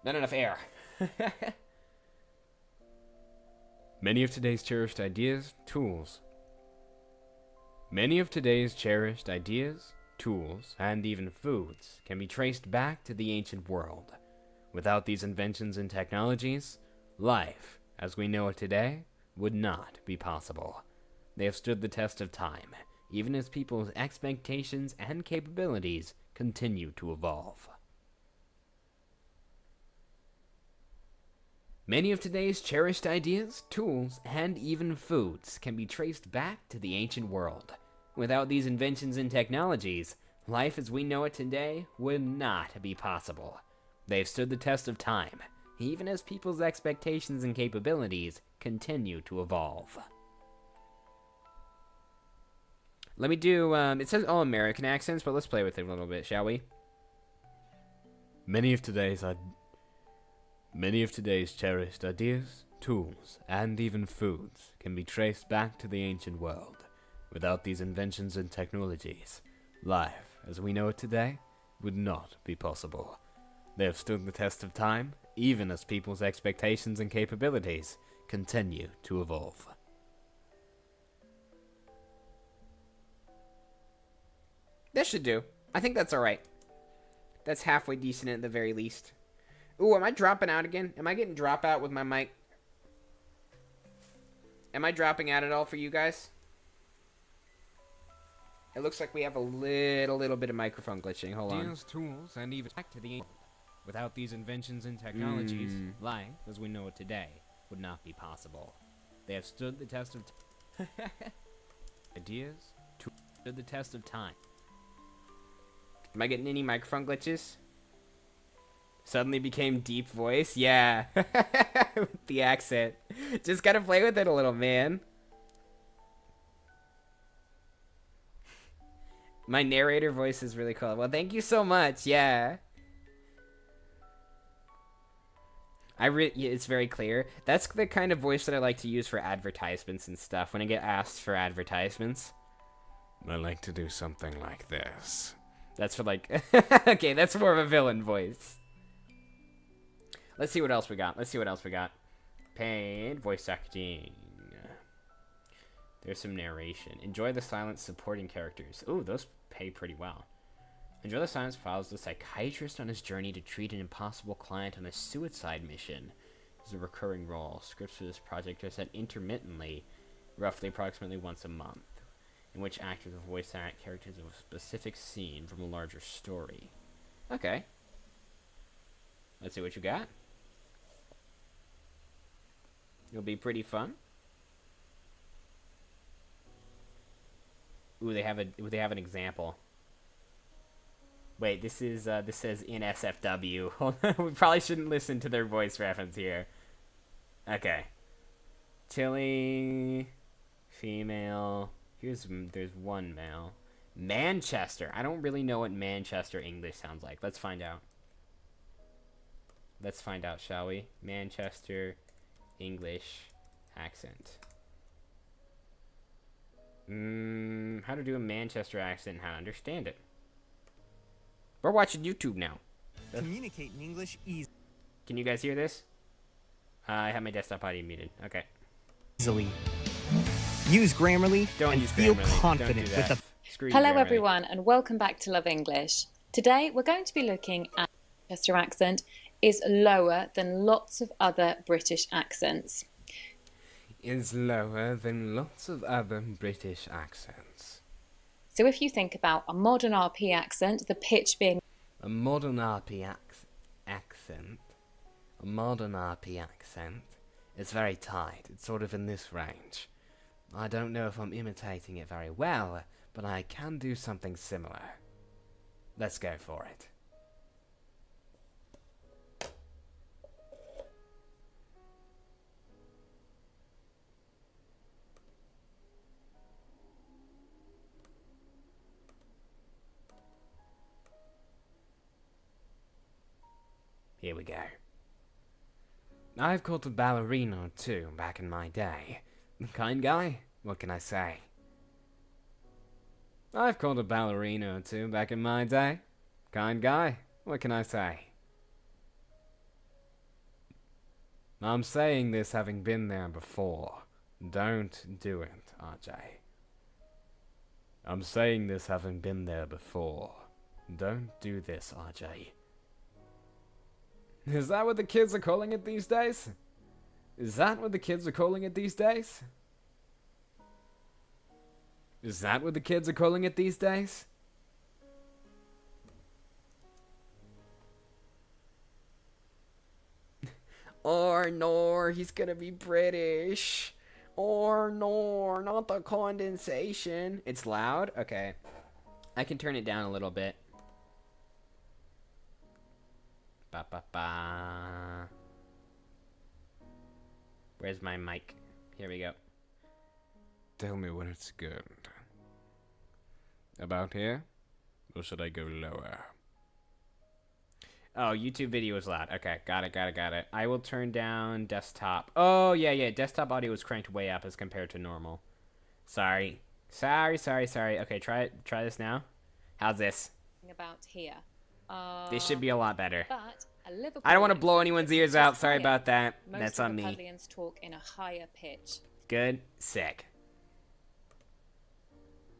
Not enough air. Many of today's cherished ideas, tools. Many of today's cherished ideas, tools, and even foods can be traced back to the ancient world. Without these inventions and technologies, life, as we know it today, would not be possible. They have stood the test of time, even as people's expectations and capabilities continue to evolve. Many of today's cherished ideas, tools, and even foods can be traced back to the ancient world. Without these inventions and technologies, life as we know it today would not be possible. They have stood the test of time, even as people's expectations and capabilities continue to evolve. Let me do, it says all American accents, but let's play with it a little bit, shall we? Many of today's cherished ideas, tools, and even foods can be traced back to the ancient world. Without these inventions and technologies, life, as we know it today, would not be possible. They have stood the test of time, even as people's expectations and capabilities continue to evolve. That should do. I think that's alright. That's halfway decent at the very least. Ooh, am I dropping out again? Am I getting drop out with my mic? Am I dropping out at all for you guys? It looks like we have a little bit of microphone glitching. Hold on. Tools, and even back to the without these inventions and technologies, life as we know it today would not be possible. They have stood the test of ideas, stood the test of time. Am I getting any microphone glitches? Suddenly became deep voice? Yeah. With the accent. Just gotta play with it a little, man. My narrator voice is really cool. Well, thank you so much. Yeah. It's very clear. That's the kind of voice that I like to use for advertisements and stuff. When I get asked for advertisements. I like to do something like this. That's for like... Okay, that's more of a villain voice. Let's see what else we got. Paid voice acting. There's some narration. Enjoy the silence supporting characters. Ooh, those pay pretty well. Enjoy the Silence follows the psychiatrist on his journey to treat an impossible client on a suicide mission. This is a recurring role. Scripts for this project are set intermittently, approximately once a month, in which actors will voice act characters of a specific scene from a larger story. Okay. Let's see what you got. It'll be pretty fun. Ooh, they have an example. Wait, this says in SFW. Hold on, we probably shouldn't listen to their voice reference here. Okay. Tilly, female. There's one male. Manchester. I don't really know what Manchester English sounds like. Let's find out. Let's find out, shall we? Manchester English accent. How to do a Manchester accent and how to understand it. We're watching YouTube now. Communicate in English easy. Can you guys hear this? I have my desktop audio muted. Okay. Easily. Use Grammarly Don't and use feel Grammarly. Don't confident do with that. the Screw you, Hello Grammarly. everyone and welcome back to Love English. Today we're going to be looking at Manchester accent is lower than lots of other British accents. Is lower than lots of other British accents. So if you think about a modern RP accent, the pitch being A modern RP accent. A modern RP accent. It's very tight. It's sort of in this range. I don't know if I'm imitating it very well, but I can do something similar. Let's go for it. Here we go. I've caught a ballerina or two back in my day. Kind guy? What can I say? I've caught a ballerina or two back in my day. Kind guy? What can I say? I'm saying this having been there before. Don't do it, RJ. I'm saying this having been there before. Don't do this, RJ. Is that what the kids are calling it these days? Is that what the kids are calling it these days? Is that what the kids are calling it these days? Or nor, he's gonna be British. Or nor, not the condensation. It's loud? Okay. I can turn it down a little bit. Ba ba ba. Where's my mic? Here we go. Tell me when it's good. About here? Or should I go lower? Oh, YouTube video is loud. Okay, got it. I will turn down desktop. Oh, yeah. Desktop audio is cranked way up as compared to normal. Sorry. Okay, try this now. How's this? about here. This should be a lot better. But a Liverpool I don't want to accent blow anyone's ears is out. Sorry higher. about that. Most That's on me. Liverpudlians talk in a higher pitch. Good. Sick.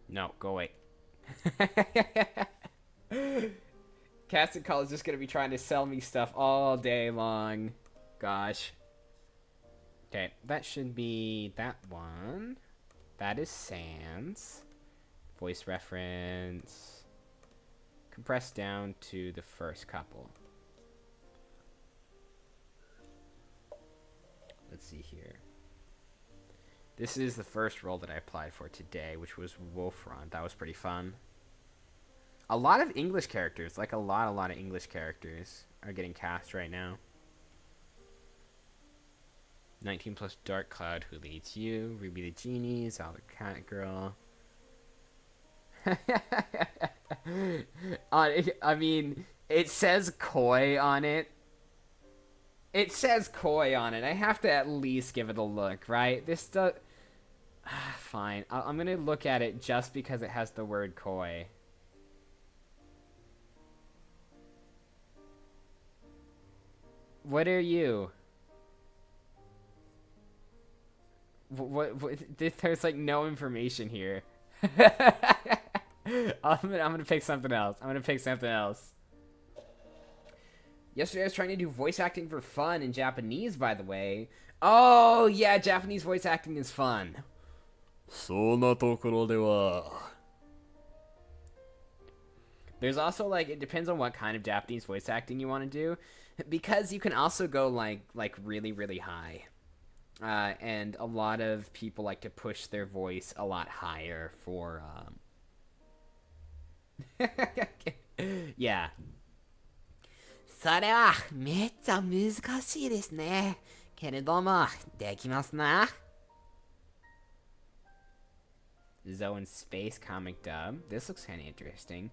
No, go away. Casting Call is just going to be trying to sell me stuff all day long. Gosh. Okay, that should be that one. That is Sans. Voice reference. Compressed down to the first couple. Let's see here. This is the first role that I applied for today, which was Wolfront. That was pretty fun. A lot of English characters, like a lot of English characters are getting cast right now. 19 plus Dark Cloud, Who Leads You, Ruby the Genie, Zal the Cat Girl. I mean, it says Koi on it. It says Koi on it. I have to at least give it a look, right? This does... Fine. I'm gonna look at it just because it has the word Koi. What are you? What there's like no information here. I'm gonna pick something else. Yesterday I was trying to do voice acting for fun in Japanese, by the way. Oh, yeah, Japanese voice acting is fun. そんなところでは. There's also, like, it depends on what kind of Japanese voice acting you want to do. Because you can also go, like really, really high. And a lot of people like to push their voice a lot higher for, yeah. それはめっちゃ難しいですね。けれども、できますな。Zoe in Space comic dub. This looks kind of interesting.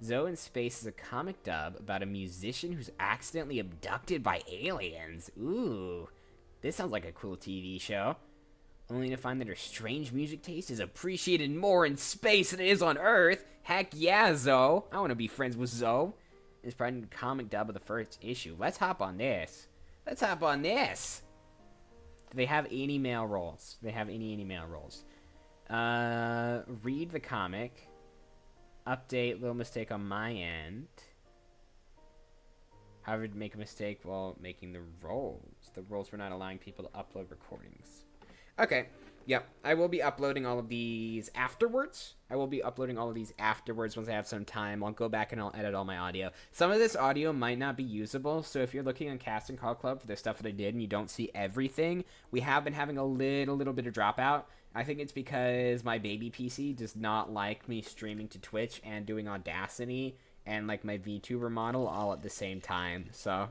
Zoe in Space is a comic dub about a musician who's accidentally abducted by aliens. Ooh, this sounds like a cool TV show. Only to find that her strange music taste is appreciated more in space than it is on Earth. Heck yeah, Zoe. I want to be friends with Zoe. It's probably a comic dub of the first issue. Let's hop on this. Do they have any male roles? Do they have any male roles? Read the comic. Update, little mistake on my end. However, to make a mistake while making the roles. The roles were not allowing people to upload recordings. Okay. Yep. I will be uploading all of these afterwards. Once I have some time. I'll go back and I'll edit all my audio. Some of this audio might not be usable, so if you're looking on Casting Call Club for the stuff that I did and you don't see everything, we have been having a little bit of dropout. I think it's because my baby PC does not like me streaming to Twitch and doing Audacity and like my VTuber model all at the same time. So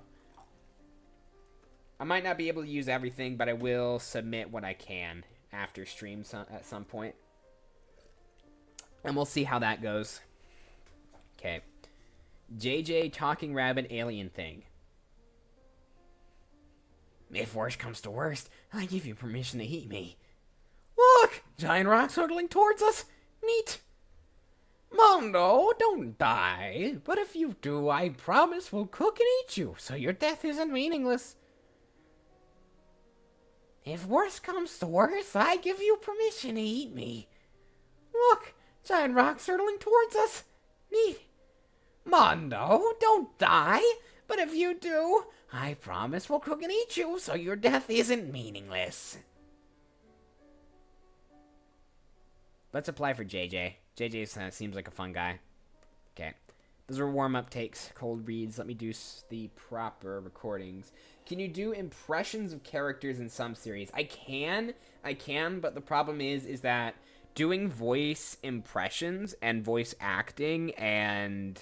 I might not be able to use everything, but I will submit what I can after streams at some point. And we'll see how that goes. Okay. JJ Talking Rabbit Alien Thing. If worst comes to worst, I give you permission to eat me. Look! Giant rocks hurtling towards us! Neat! Mondo, don't die. But if you do, I promise we'll cook and eat you, so your death isn't meaningless. If worst comes to worst, I give you permission to eat me. Look! Giant rocks hurtling towards us! Neat! Mondo, don't die. But if you do, I promise we'll cook and eat you, so your death isn't meaningless. Let's apply for JJ. JJ seems like a fun guy. Okay. Those are warm-up takes, cold reads. Let me do the proper recordings. Can you do impressions of characters in some series? I can, but the problem is that doing voice impressions and voice acting and,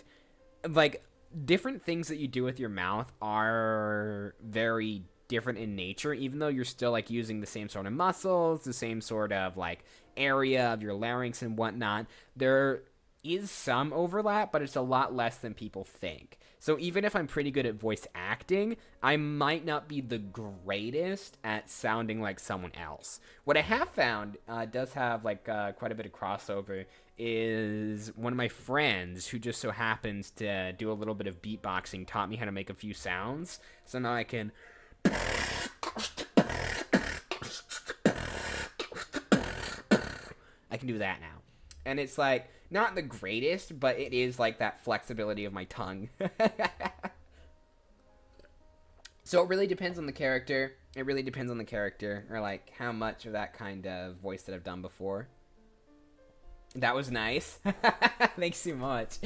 like, different things that you do with your mouth are very different in nature, even though you're still, like, using the same sort of muscles, the same sort of, like, area of your larynx and whatnot. There is some overlap, but it's a lot less than people think. So even if I'm pretty good at voice acting, I might not be the greatest at sounding like someone else. What I have found does have like quite a bit of crossover is one of my friends who just so happens to do a little bit of beatboxing taught me how to make a few sounds. So now I can... I can do that now. And it's like, not the greatest, but it is like that flexibility of my tongue. So it really depends on the character. Or like how much of that kind of voice that I've done before. That was nice. Thanks so much.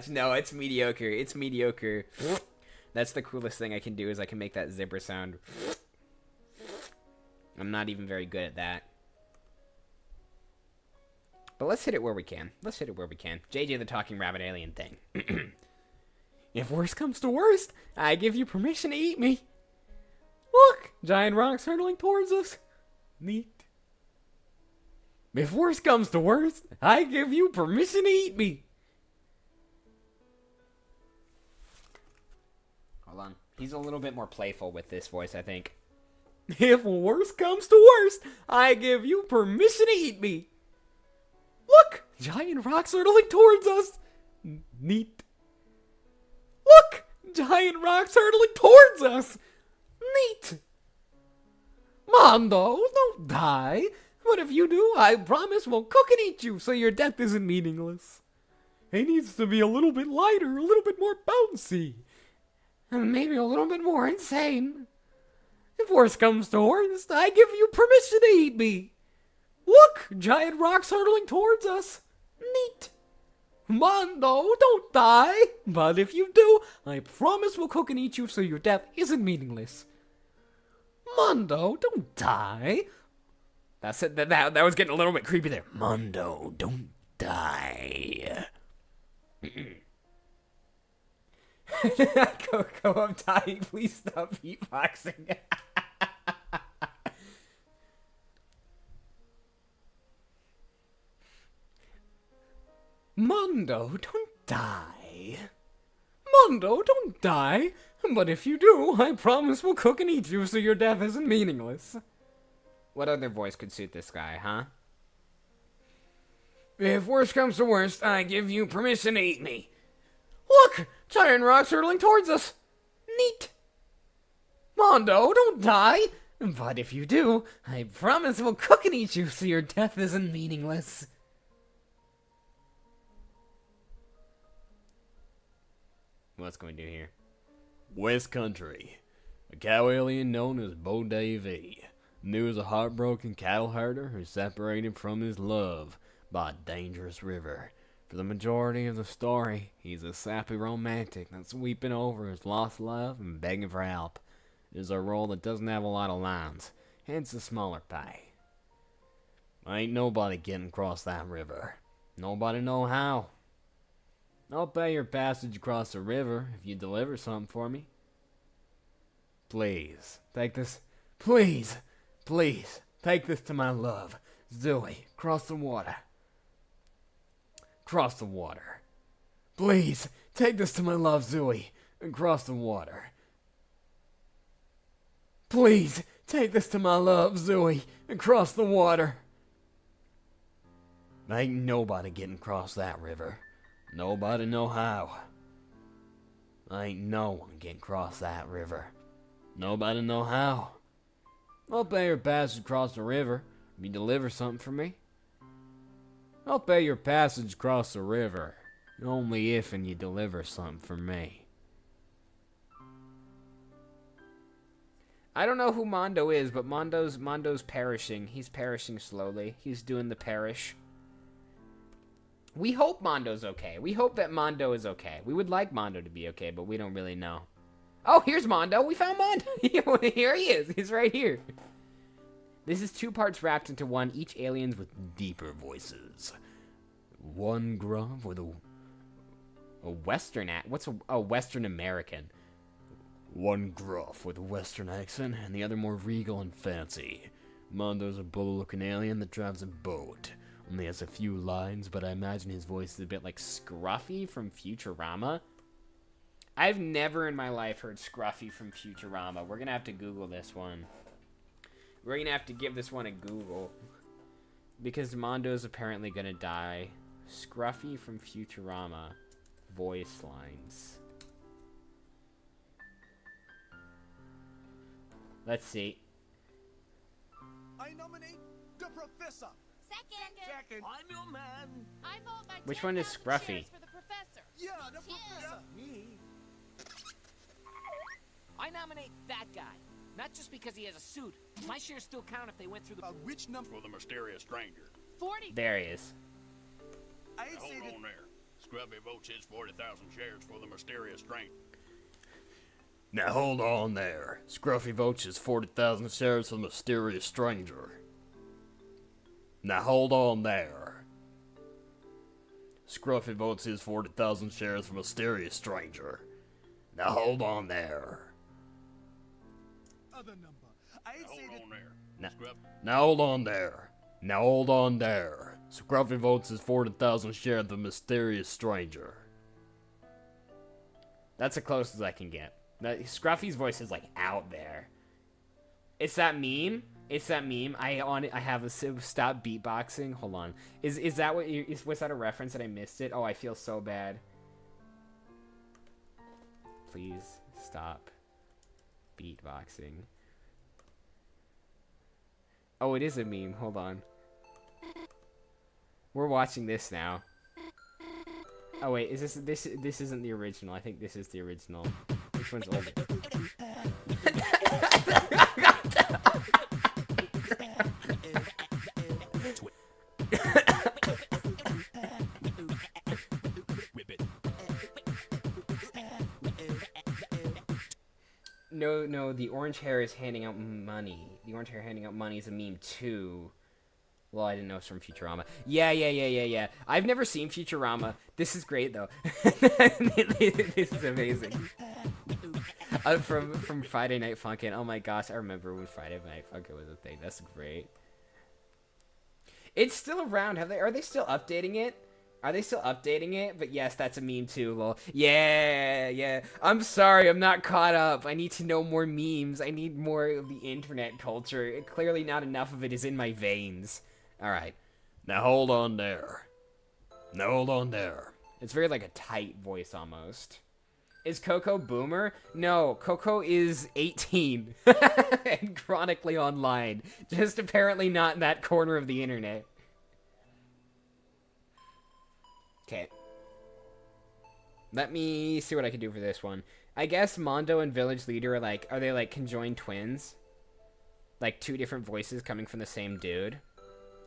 No, it's mediocre. That's the coolest thing I can do is I can make that zipper sound. I'm not even very good at that. But let's hit it where we can. JJ the Talking Rabbit Alien Thing. If worst comes to worst, I give you permission to eat me. Look! Giant rocks hurtling towards us. Neat. If worst comes to worst, I give you permission to eat me. Hold on. He's a little bit more playful with this voice, I think. If worst comes to worst, I give you permission to eat me. Look! Giant rocks hurtling towards us! Neat. Look! Giant rocks hurtling towards us! Neat. Mondo, don't die. But if you do, I promise we'll cook and eat you so your death isn't meaningless. It needs to be a little bit lighter, a little bit more bouncy. And maybe a little bit more insane. If worst comes to worst, I give you permission to eat me. Look! Giant rocks hurtling towards us. Neat. Mondo, don't die. But if you do, I promise we'll cook and eat you so your death isn't meaningless. Mondo, don't die. That's it. That was getting a little bit creepy there. Mondo, don't die. Go, I'm dying. Please stop beatboxing. Mondo, don't die. Mondo, don't die. But if you do, I promise we'll cook and eat you so your death isn't meaningless. What other voice could suit this guy, huh? If worst comes to worst, I give you permission to eat me. Look! Giant rocks hurtling towards us. Neat. Mondo, don't die. But if you do, I promise we'll cook and eat you so your death isn't meaningless. What's going to do here? West Country. A cow alien known as Bo Davy knew as a heartbroken cattle herder who separated from his love by a dangerous river. For the majority of the story, he's a sappy romantic that's weeping over his lost love and begging for help. It is a role that doesn't have a lot of lines, hence the smaller pay. Ain't nobody getting across that river. Nobody know how. I'll pay your passage across the river if you deliver something for me. Please, take this. Please, take this to my love, Zoe. Cross the water. Cross the water. Please, take this to my love, Zoe, and cross the water. Please, take this to my love, Zoe, and cross the water. Ain't nobody getting across that river. Nobody know how. Ain't no one getting across that river. Nobody know how. I'll pay your passage across the river if you deliver something for me. I'll pay your passage across the river, only if and you deliver something for me. I don't know who Mondo is, but Mondo's perishing. He's perishing slowly. He's doing the perish. We hope Mondo's okay. We hope that Mondo is okay. We would like Mondo to be okay, but we don't really know. Oh, here's Mondo. We found Mondo. Here he is. He's right here. This is 2 parts wrapped into one, each aliens with deeper voices. One gruff with a Western what's a Western American? One gruff with a Western accent, and the other more regal and fancy. Mondo's a bull-looking alien that drives a boat. Only has a few lines, but I imagine his voice is a bit like Scruffy from Futurama. I've never in my life heard Scruffy from Futurama. We're gonna have to Google this one. We're gonna have to give this one a Google. Because Mondo's apparently gonna die. Scruffy from Futurama. Voice lines. Let's see. I nominate the professor. Second. I'm your man. I vote my Which one is 10,000 Scruffy? shares for the professor. Yeah, the professor. Me. I nominate that guy. Not just because he has a suit. My shares still count if they went through the... Which number? For the mysterious stranger. 40. There he is. I'd say Hold that on there. Scruffy votes his 40,000 shares for the mysterious stranger. Now hold on there. Scruffy votes his 40,000 shares for the mysterious stranger. Now hold on there. Scruffy votes his 40,000 shares for mysterious stranger. Now hold on there. other number. I'd say that... Hold on there. Now, Scruff. now hold on there. Now hold on there. Scruffy votes his 40,000 share of the mysterious stranger. That's the closest I can get. Scruffy's voice is like out there. It's that meme. It's that meme. I have a stop beatboxing. Hold on. Is that what? Was that a reference that I missed it? Oh, I feel so bad. Please stop beatboxing. Oh, it is a meme. Hold on. We're watching this now. Oh wait, is this isn't the original? I think this is the original. Which one's older? No, the orange hair is handing out money. The orange hair handing out money is a meme too. Well, I didn't know it's from Futurama. Yeah. I've never seen Futurama. This is great though. This is amazing. From Friday Night Funkin'. Oh my gosh, I remember when Friday Night Funkin' was a thing. That's great. It's still around. Are they still updating it? Are they still updating it? But yes, that's a meme too, lol. Yeah. I'm sorry, I'm not caught up. I need to know more memes. I need more of the internet culture. Clearly not enough of it is in my veins. Alright. Now hold on there. Now hold on there. It's very like a tight voice almost. Is Coco boomer? No, Coco is 18 and chronically online. Just apparently not in that corner of the internet. Okay. Let me see what I can do for this one. I guess Mondo and Village Leader are they like conjoined twins? Like two different voices coming from the same dude?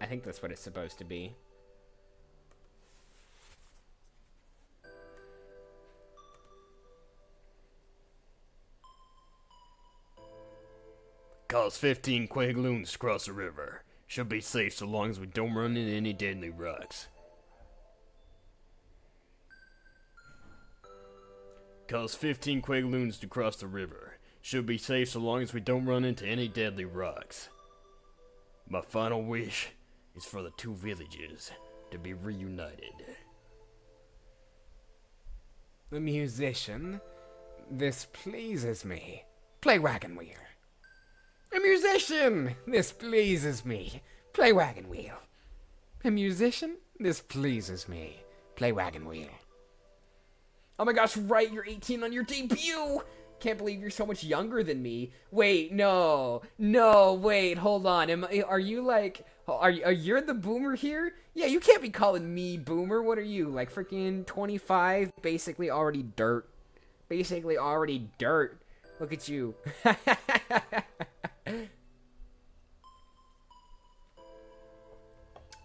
I think that's what it's supposed to be. Cause 15 Quagloons to cross the river. Should be safe so long as we don't run into any deadly rocks. Cause 15 Quagloons to cross the river. Should be safe so long as we don't run into any deadly rocks. My final wish is for the two villages to be reunited. The musician? This pleases me. Play wagon wheel. A musician! This pleases me. Play wagon wheel. A musician? This pleases me. Play wagon wheel. Oh my gosh, right, you're 18 on your debut! Can't believe you're so much younger than me. Wait, no, wait, hold on. Are you the boomer here? Yeah, you can't be calling me boomer. What are you, like freaking 25? Basically already dirt. Look at you.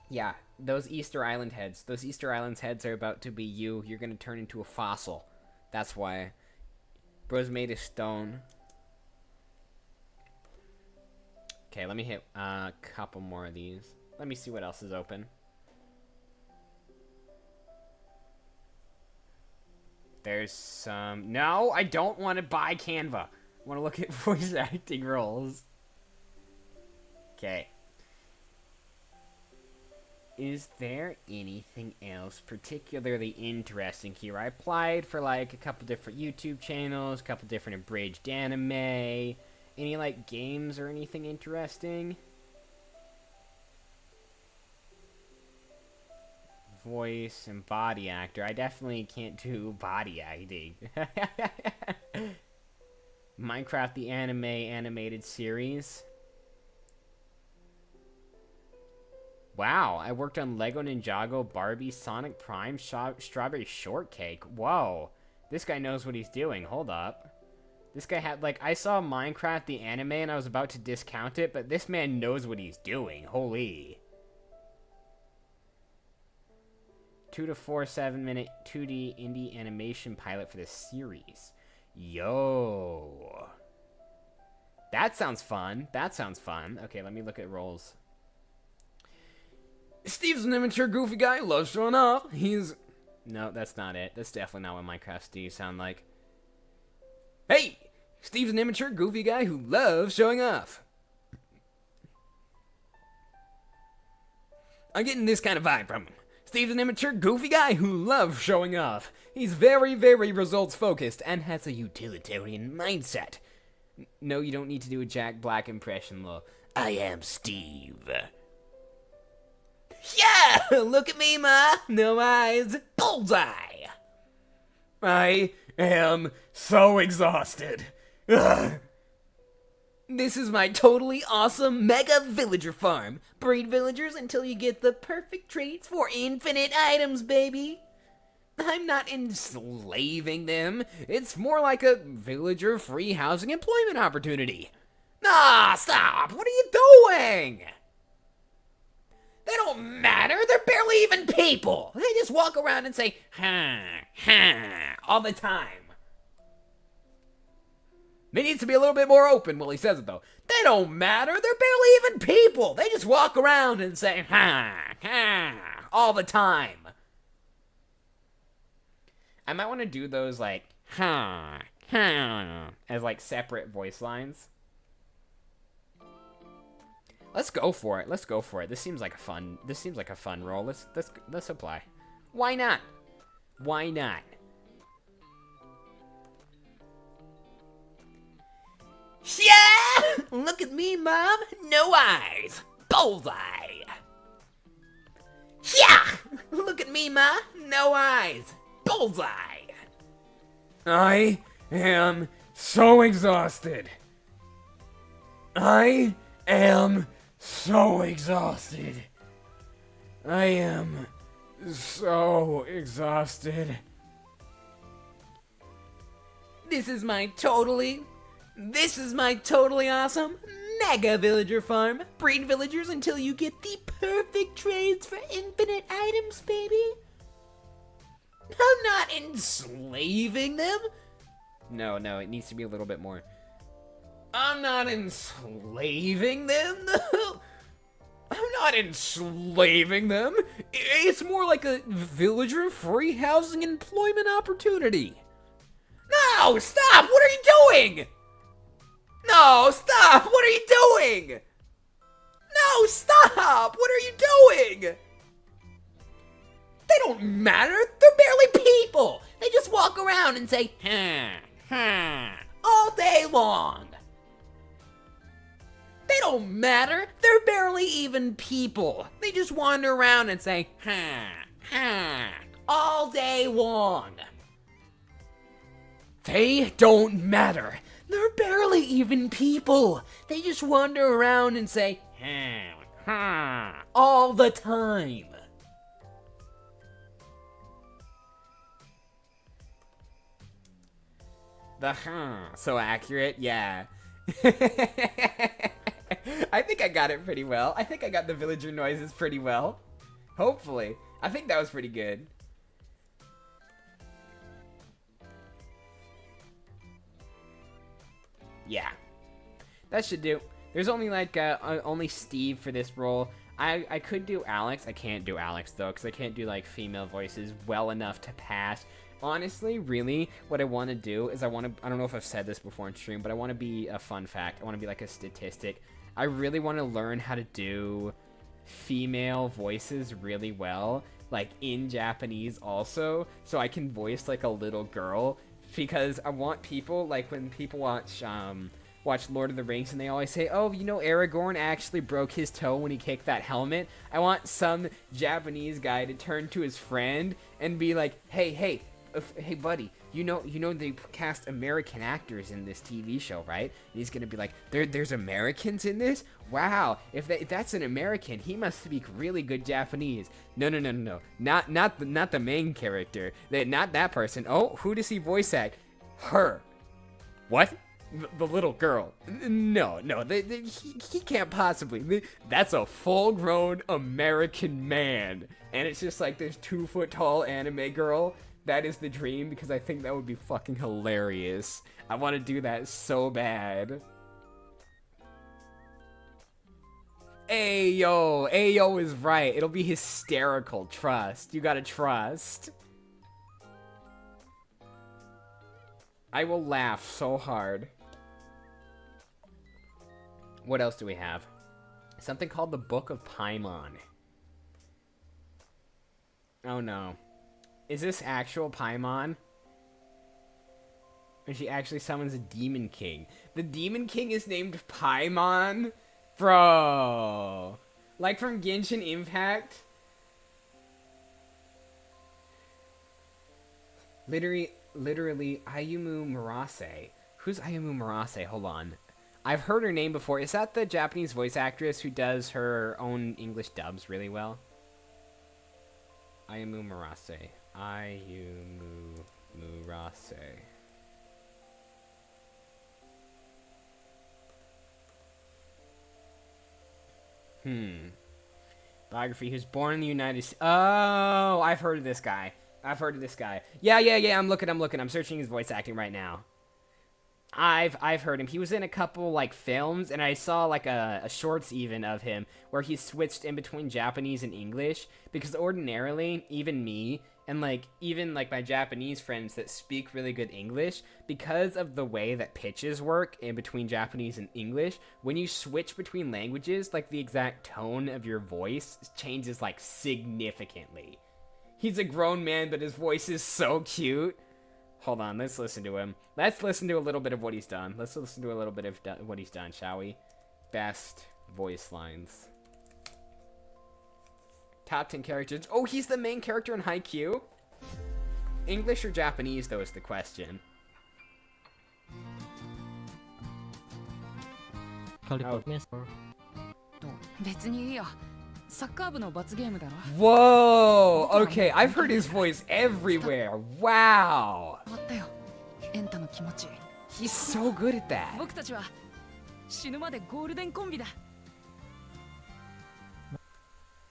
Yeah, those Easter Island heads. Those Easter Island heads are about to be you. You're gonna turn into a fossil. That's why. Bro's made of stone. Okay, let me hit a couple more of these. Let me see what else is open. There's some... No, I don't want to buy Canva. I want to look at voice acting roles. Okay. Is there anything else particularly interesting here? I applied for like a couple different YouTube channels, a couple different abridged anime. Any like games or anything interesting? Voice and body actor. I definitely can't do body acting. Minecraft the anime animated series. Wow, I worked on Lego Ninjago, Barbie, Sonic Prime, Strawberry Shortcake. Whoa, this guy knows what he's doing. Hold up. This guy had, like, I saw Minecraft the anime and I was about to discount it, but this man knows what he's doing. Holy. 2 to 4 7-minute 2D indie animation pilot for this series. Yo. That sounds fun. Okay, let me look at roles. Steve's an immature, goofy guy who loves showing off. No, that's not it. That's definitely not what Minecraft Steve sound like. Hey! Steve's an immature, goofy guy who loves showing off. I'm getting this kind of vibe from him. Steve's an immature, goofy guy who loves showing off. He's very, very results-focused and has a utilitarian mindset. No, you don't need to do a Jack Black impression, though. I am Steve. Yeah! Look at me, ma! No eyes. Bullseye! I am so exhausted. Ugh. This is my totally awesome mega villager farm. Breed villagers until you get the perfect traits for infinite items, baby. I'm not enslaving them. It's more like a villager free housing employment opportunity. Ah, stop! What are you doing? They don't matter. They're barely even people. They just walk around and say, all the time. He needs to be a little bit more open while he says it, though. They don't matter. They're barely even people. They just walk around and say, all the time. I might want to do those, like, as, like, separate voice lines. Let's go for it. This seems like a fun role. Let's apply. Why not? Yeah! Look at me, Mom. No eyes. Bullseye. Yeah! Look at me, Ma. No eyes. Bullseye. I am so exhausted. I am so exhausted. I am so exhausted. This is my totally awesome mega villager farm. Breed villagers until you get the perfect trades for infinite items, baby. I'm not enslaving them. No, it needs to be a little bit more. I'm not enslaving them. I'm not enslaving them. It's more like a villager free housing and employment opportunity. No, stop! What are you doing? No, stop! What are you doing? No, stop! What are you doing? They don't matter. They're barely people. They just walk around and say, all day long. They don't matter. They're barely even people. They just wander around and say, all day long. They don't matter. They're barely even people. They just wander around and say, all the time. The so accurate, yeah. I think I got it pretty well. I think I got the villager noises pretty well. Hopefully. I think that was pretty good. Yeah. That should do. There's only like only Steve for this role. I could do Alex. I can't do Alex though, because I can't do like female voices well enough to pass. Honestly, really, what I want to do is I don't know if I've said this before in stream, but I want to be a fun fact. I want to be like a statistic. I really want to learn how to do female voices really well, like in Japanese also, so I can voice like a little girl, because I want people, like when people watch Lord of the Rings and they always say, oh, you know, Aragorn actually broke his toe when he kicked that helmet. I want some Japanese guy to turn to his friend and be like, hey buddy, you know they cast American actors in this TV show, right? And he's gonna be like, there's Americans in this? Wow, if that's an American, he must speak really good Japanese. No, not the main character, not that person. Oh, who does he voice act? Her. What? The little girl. No, he can't possibly. That's a full-grown American man, and it's just like this 2-foot-tall anime girl. That is the dream, because I think that would be fucking hilarious. I want to do that so bad. Ayo is right. It'll be hysterical. Trust. You gotta trust. I will laugh so hard. What else do we have? Something called the Book of Paimon. Oh no. Is this actual Paimon? Or she actually summons a Demon King. The Demon King is named Paimon? Bro. Like from Genshin Impact? Literally, Ayumu Murase. Who's Ayumu Murase? Hold on. I've heard her name before. Is that the Japanese voice actress who does her own English dubs really well? Ayumu Murase. Ayumu Murase. Biography. He was born in the United States. Oh, I've heard of this guy. Yeah, I'm looking. I'm searching his voice acting right now. I've heard him. He was in a couple like films, and I saw like a shorts even of him where he switched in between Japanese and English, because ordinarily even me and like even like my Japanese friends that speak really good English, because of the way that pitches work in between Japanese and English, when you switch between languages, like the exact tone of your voice changes like significantly. He's a grown man, but his voice is so cute. Hold on, let's listen to him. Let's listen to a little bit of what he's done. Let's listen to a little bit of what he's done, shall we? Best voice lines. Top 10 characters. Oh, he's the main character in Haikyuu? English or Japanese, though, is the question. 別にいいや。サッカー部の罰ゲームだろ。 Whoa! Okay, I've heard his voice everywhere. Wow! あったよ。エンタの気持ち。 He's so good at that. 僕たちは死ぬまでゴールデンコンビだ。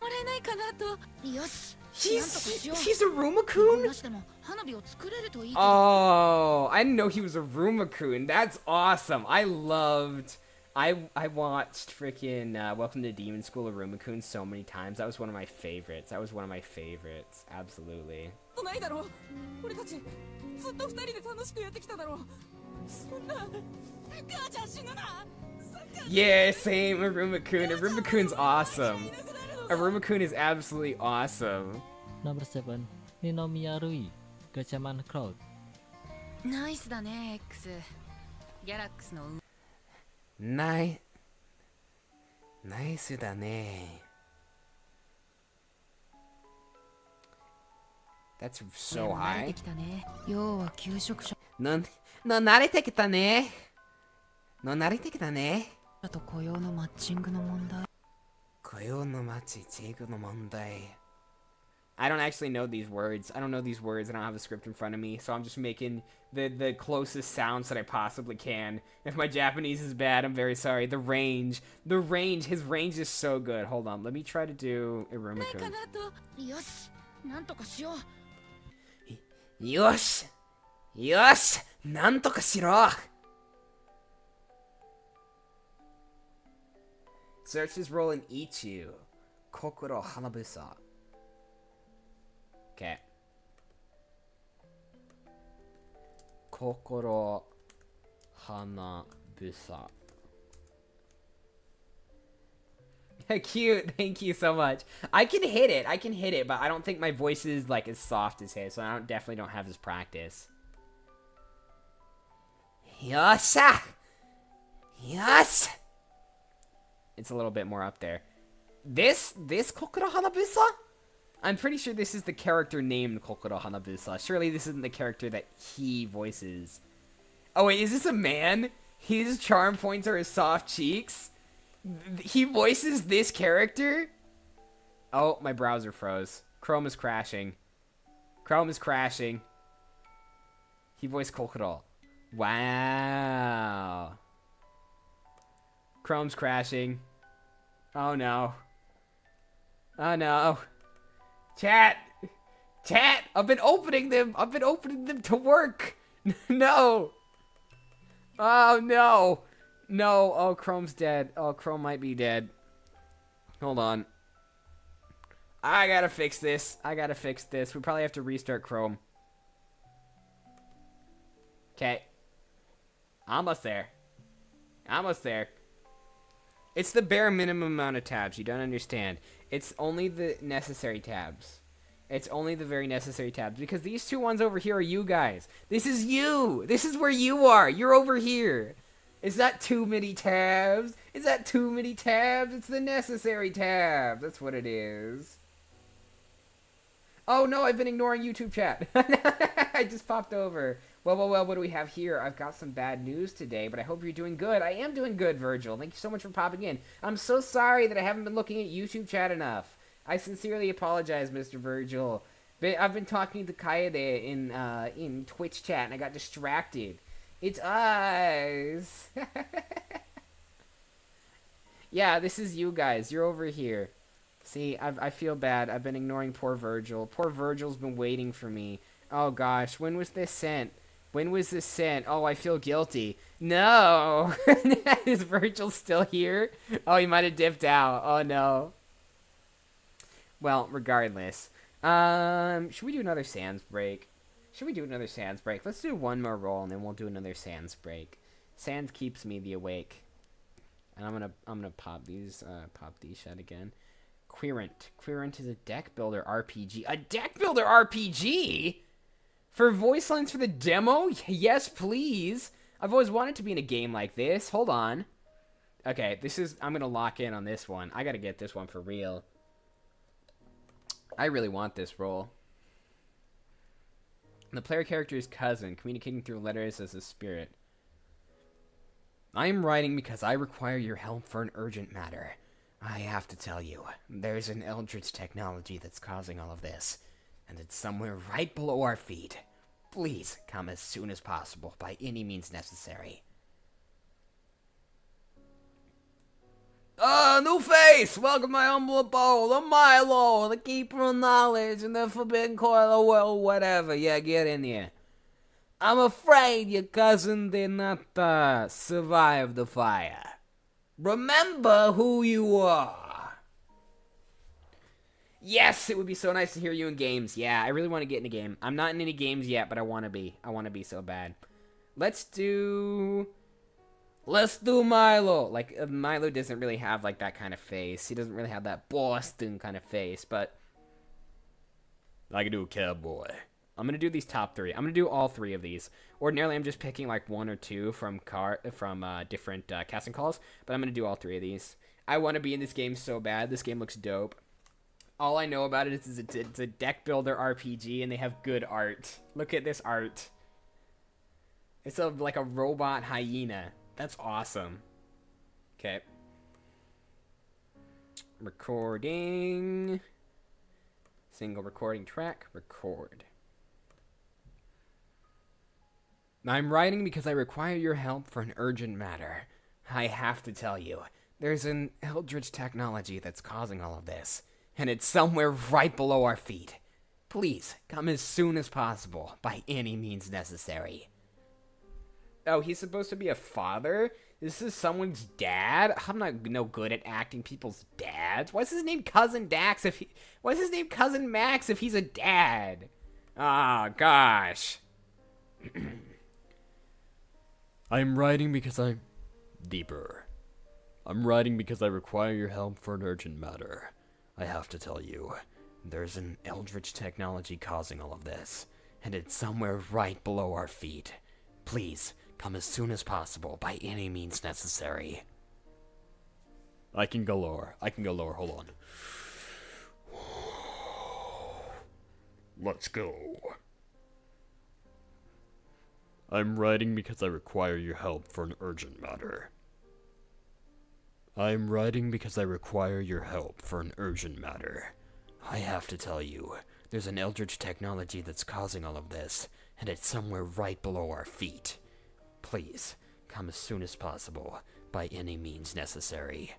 もらえないかなと。よし。He's a Rumakun? 花火を作れるといい。 Oh, I didn't know he was a Rumakun. That's awesome. I watched freaking Welcome to Demon School of Rumakun so many times. That was one of my favorites. Absolutely. ないだろう。俺たちずっと二人で楽しくやってきただろう。そんな母ちゃん死ぬな。 Yeah, same. Arumakun. Arumakun's awesome. Arumakun is absolutely awesome. Number 7, Ninomiya Rui, Gatchaman Crowd. ナイスだね X。ギャラックスの Nice だね. That's so high. 要は給食者慣れてきたね. 慣れてきたね. と雇用のマッチングの問題。 I don't actually know these words. I don't know these words. I don't have a script in front of me, so I'm just making the closest sounds that I possibly can. If my Japanese is bad, I'm very sorry. The range, his range is so good. Hold on, let me try to do Irumakun. よし、なんとかしよう。 Yosh! Yosh! なんとかしろ! Search his role in Ichu. Kokoro Hanabusa. Okay. Kokoro Hanabusa. Cute. Thank you so much. I can hit it, but I don't think my voice is like as soft as his, so I definitely don't have his practice. Yosha! Yes! It's a little bit more up there. This Kokoro Hanabusa? I'm pretty sure this is the character named Kokoro Hanabusa. Surely this isn't the character that he voices. Oh wait, is this a man? His charm points are his soft cheeks? He voices this character? Oh, my browser froze. Chrome is crashing. He voiced Kokoro. Wow. Chrome's crashing. Oh no. Oh no. Chat! I've been opening them to work! No! Oh no! No, oh, Chrome's dead. Oh, Chrome might be dead. Hold on. I gotta fix this. We probably have to restart Chrome. Okay. Almost there. It's the bare minimum amount of tabs. You don't understand. It's only the necessary tabs. It's only the very necessary tabs. Because these two ones over here are you guys. This is you. This is where you are. You're over here. Is that too many tabs? It's the necessary tabs. That's what it is. Oh no, I've been ignoring YouTube chat. I just popped over. Well, what do we have here? I've got some bad news today, but I hope you're doing good. I am doing good, Virgil. Thank you so much for popping in. I'm so sorry that I haven't been looking at YouTube chat enough. I sincerely apologize, Mr. Virgil. But I've been talking to Kaede in Twitch chat, and I got distracted. It's us. Yeah, this is you guys. You're over here. See, I feel bad. I've been ignoring poor Virgil. Poor Virgil's been waiting for me. Oh gosh, when was this sent? Oh, I feel guilty. No! Is Virgil still here? Oh, he might have dipped out. Oh no. Well, regardless. Should we do another Sans break? Let's do one more roll and then we'll do another Sans break. Sans keeps me awake. And I'm gonna pop these shut again. Querent is a deck builder RPG. A deck builder RPG? For voice lines for the demo? Yes, please. I've always wanted to be in a game like this. Hold on. Okay, I'm gonna lock in on this one. I gotta get this one for real. I really want this role. The player character is cousin, communicating through letters as a spirit. I am writing because I require your help for an urgent matter. I have to tell you, there's an eldritch technology that's causing all of this, and it's somewhere right below our feet. Please come as soon as possible, by any means necessary. New face! Welcome to my humble abode, the Milo, the keeper of knowledge, and the forbidden coil of will, whatever. Yeah, get in here. I'm afraid your cousin did not, survive the fire. Remember who you are. Yes, it would be so nice to hear you in games. Yeah, I really want to get in a game. I'm not in any games yet, but I want to be. I want to be so bad. Let's do Milo. Like, Milo doesn't really have, like, that kind of face. He doesn't really have that Boston kind of face, but I can do a cowboy. I'm going to do these top three. I'm going to do all three of these. Ordinarily, I'm just picking, like, one or two from different casting calls, but I'm going to do all three of these. I want to be in this game so bad. This game looks dope. All I know about it is it's a deck builder RPG, and they have good art. Look at this art. It's like a robot hyena. That's awesome. Okay. Recording. Single recording track. Record. I'm writing because I require your help for an urgent matter. I have to tell you, there's an eldritch technology that's causing all of this, and it's somewhere right below our feet. Please, come as soon as possible, by any means necessary. Oh, he's supposed to be a father? This is someone's dad? I'm not no good at acting people's dads. What's his name Cousin Dax if he... What's his name Cousin Max if he's a dad? Ah, gosh. I'm writing because I'm... Deeper. I'm writing because I require your help for an urgent matter. I have to tell you, there's an eldritch technology causing all of this, and it's somewhere right below our feet. Please, come as soon as possible, by any means necessary. I can go lower. Hold on. Let's go. I'm writing because I require your help for an urgent matter. I'm writing because I require your help for an urgent matter. I have to tell you, there's an eldritch technology that's causing all of this, and it's somewhere right below our feet. Please, come as soon as possible, by any means necessary.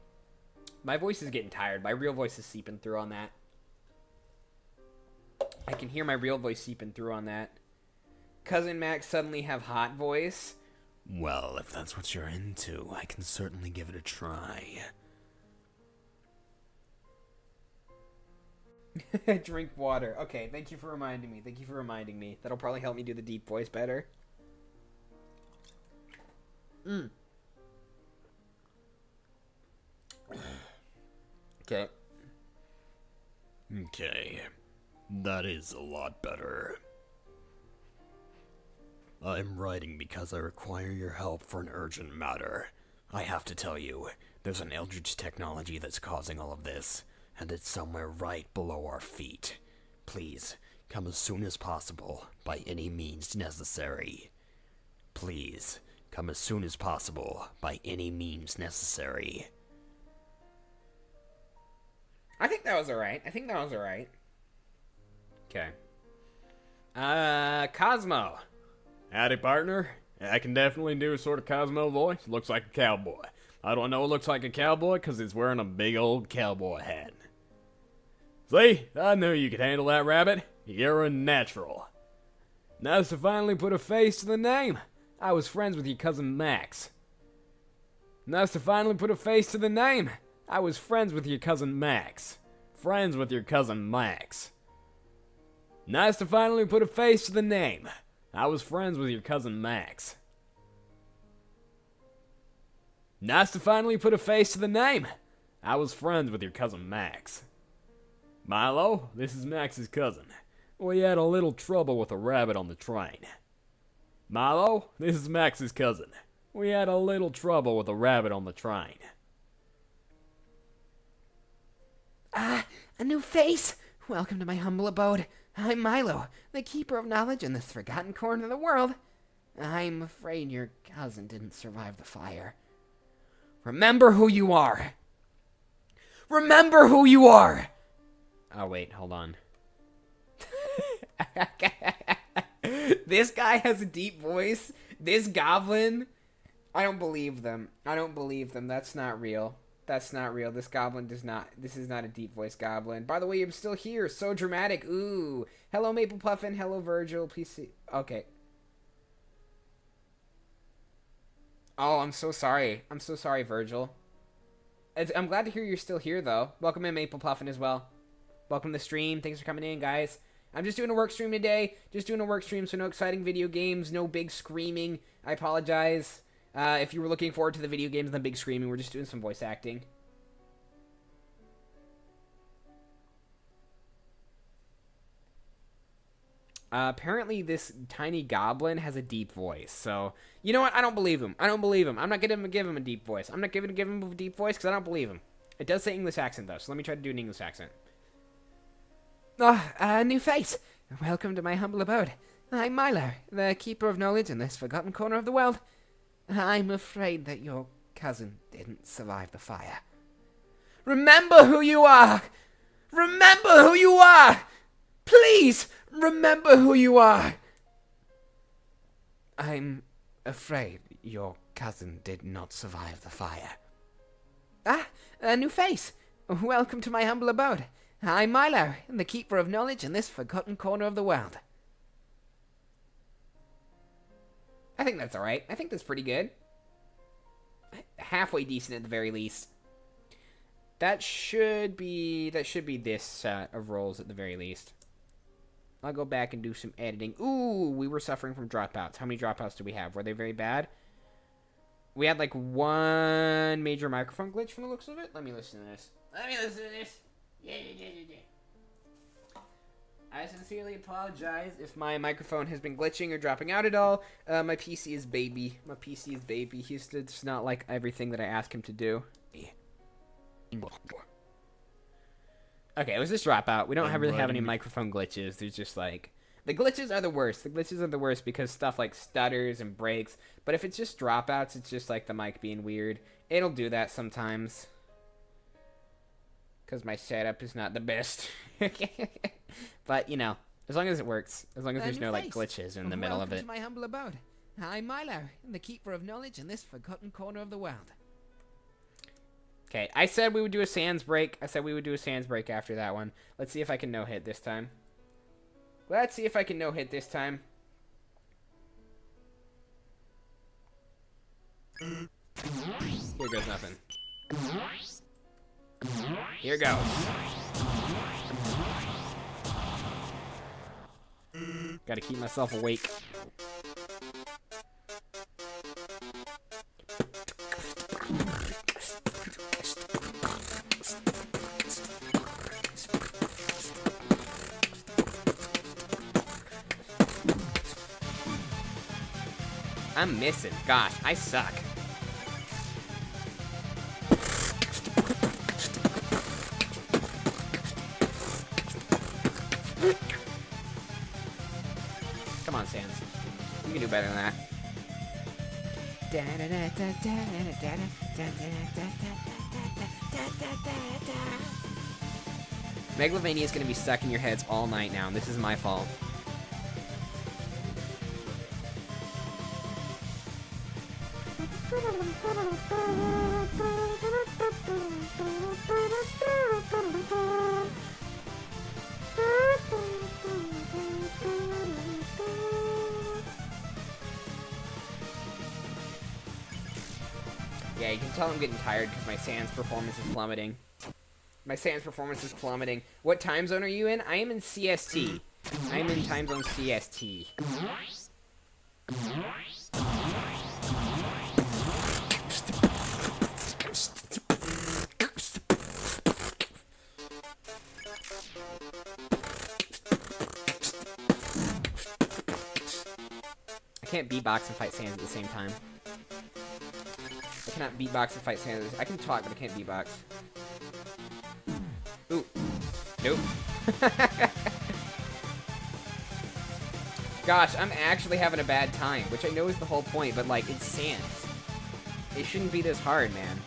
My voice is getting tired. My real voice is seeping through on that. I can hear my real voice seeping through on that. Cousin Max suddenly have hot voice. Well, if that's what you're into, I can certainly give it a try. Drink water. Okay, thank you for reminding me. That'll probably help me do the deep voice better. Okay. Okay. That is a lot better. I'm writing because I require your help for an urgent matter. I have to tell you, there's an eldritch technology that's causing all of this, and it's somewhere right below our feet. Please, come as soon as possible, by any means necessary. Please, come as soon as possible, by any means necessary. I think that was alright. Okay. Cosmo. Howdy, partner. I can definitely do a sort of Cosmo voice. Looks like a cowboy. I don't know it looks like a cowboy because he's wearing a big old cowboy hat. See? I knew you could handle that, rabbit. You're a natural. Nice to finally put a face to the name. I was friends with your cousin Max. Nice to finally put a face to the name. I was friends with your cousin Max. Friends with your cousin Max. Nice to finally put a face to the name. I was friends with your cousin Max. Nice to finally put a face to the name. I was friends with your cousin Max. Milo, this is Max's cousin. We had a little trouble with a rabbit on the train. Milo, this is Max's cousin. We had a little trouble with a rabbit on the train. A new face? Welcome to my humble abode. I'm Milo, the keeper of knowledge in this forgotten corner of the world. I'm afraid your cousin didn't survive the fire. Remember who you are. Remember who you are. Oh, wait, hold on. This guy has a deep voice. This goblin. I don't believe them. I don't believe them. That's not real. That's not real. This goblin does not. This is not a deep voice goblin. By the way, I'm still here. So dramatic. Ooh. Hello, Maple Puffin. Hello, Virgil. Please see. Okay. Oh, I'm so sorry. I'm so sorry, Virgil. I'm glad to hear you're still here, though. Welcome in, Maple Puffin, as well. Welcome to the stream. Thanks for coming in, guys. I'm just doing a work stream today. Just doing a work stream, so no exciting video games, no big screaming. I apologize. If you were looking forward to the video games and the big screaming, we're just doing some voice acting. Apparently this tiny goblin has a deep voice. So, you know what? I don't believe him. I don't believe him. I'm not going to give him a deep voice. I'm not going to give him a deep voice because I don't believe him. It does say English accent, though, so let me try to do an English accent. New face. Welcome to my humble abode. I'm Milo, the keeper of knowledge in this forgotten corner of the world. I'm afraid that your cousin didn't survive the fire. Remember who you are! Remember who you are! Please, remember who you are! I'm afraid your cousin did not survive the fire. A new face. Welcome to my humble abode. I'm Milo, the keeper of knowledge in this forgotten corner of the world. I think that's alright. I think that's pretty good. Halfway decent at the very least. That should be this set of rolls at the very least. I'll go back and do some editing. Ooh, we were suffering from dropouts. How many dropouts do we have? Were they very bad? We had like one major microphone glitch from the looks of it. Let me listen to this. Yeah. I sincerely apologize if my microphone has been glitching or dropping out at all. My PC is baby. My PC is baby. He's just not like everything that I ask him to do. Okay, it was this dropout. We don't really have any microphone glitches. There's just like... The glitches are the worst. The glitches are the worst because stuff like stutters and breaks. But if it's just dropouts, it's just like the mic being weird. It'll do that sometimes. Because my setup is not the best. But, you know, as long as it works. As long as there's no, like, glitches in the middle of it. Welcome to my humble abode. I'm Milo, the keeper of knowledge in this forgotten corner of the world. Okay, I said we would do a Sans break. I said we would do a Sans break after that one. Let's see if I can no-hit this time. Let's see if I can no-hit this time. Here goes nothing. Here goes. Gotta keep myself awake. I'm missing. Gosh, I suck. Come on, Sans. You can do better than that. Megalovania is going to be stuck in your heads all night now, and this is my fault. Yeah, you can tell I'm getting tired because my Sans performance is plummeting. My Sans performance is plummeting. What time zone are you in? I am in CST. I am in time zone CST. I can't beatbox and fight Sans at the same time. I cannot beatbox and fight Sans. I can talk, but I can't beatbox. Ooh. Nope. Gosh, I'm actually having a bad time, which I know is the whole point, but like, it's Sans. It shouldn't be this hard, man.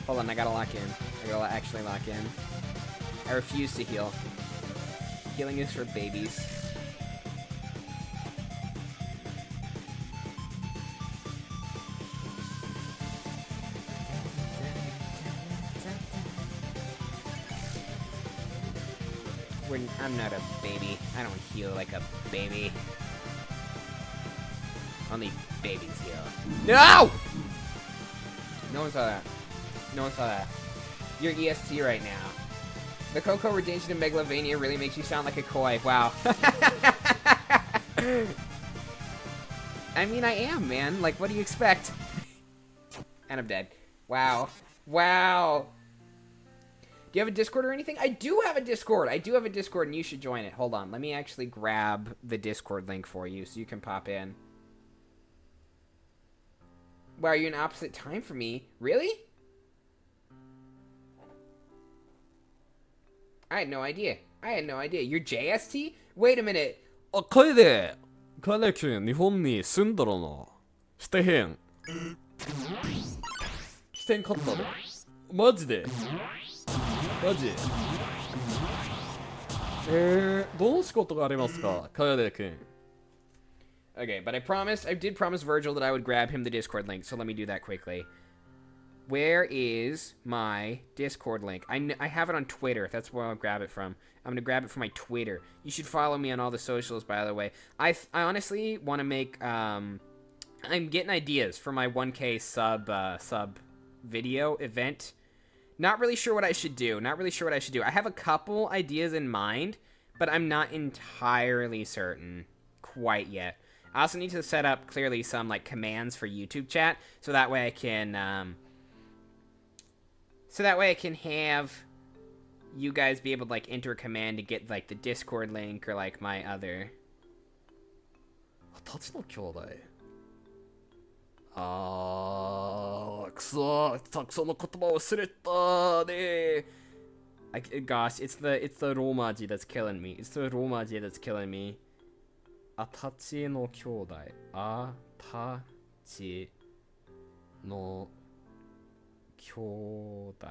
Hold on, I gotta lock in. I gotta actually lock in. I refuse to heal. Healing is for babies. I'm not a baby. I don't heal like a baby. Only babies heal. No! No one saw that. No one saw that. You're EST right now. The Coco Redemption in Megalovania really makes you sound like a koi. Wow. I mean, I am, man. Like, what do you expect? And I'm dead. Wow. Wow. Do you have a Discord or anything? I do have a Discord. I do have a Discord, and you should join it. Hold on. Let me actually grab the Discord link for you so you can pop in. Wow, you're in opposite time for me. Really? I had no idea. I had no idea. You're JST? Wait a minute. あ、楓君、日本に住んどるのしてへん。してんかったのマジでマジどう仕事がありますか楓君。Okay, but I did promise Virgil that I would grab him the Discord link, so let me do that quickly. Where is my Discord link? I have it on Twitter. That's where I'll grab it from. I'm going to grab it from my Twitter. You should follow me on all the socials, by the way. I honestly want to make... I'm getting ideas for my 1K sub video event. Not really sure what I should do. I have a couple ideas in mind, but I'm not entirely certain quite yet. I also need to set up, clearly, some, like, commands for YouTube chat, so that way I can, have you guys be able to, like, enter a command to get, like, the Discord link or, like, my other... 二つの兄弟くそたくさんの言葉を忘れたね Gosh, it's the Romaji that's killing me. It's the Romaji that's killing me. あたちの兄弟あたちの兄弟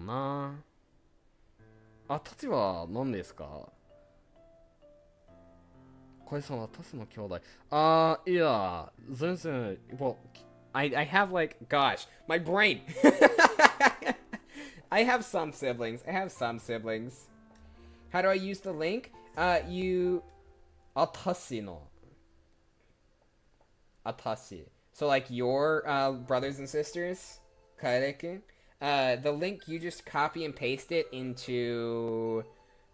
なあたちは何ですか小江さんはたちの兄弟いや全然 Well, I have, like, gosh, my brain. I have some siblings. How do I use the link? You... Atashi no. Atashi. So, like, your brothers and sisters, Kaede-kun, the link, you just copy and paste it into...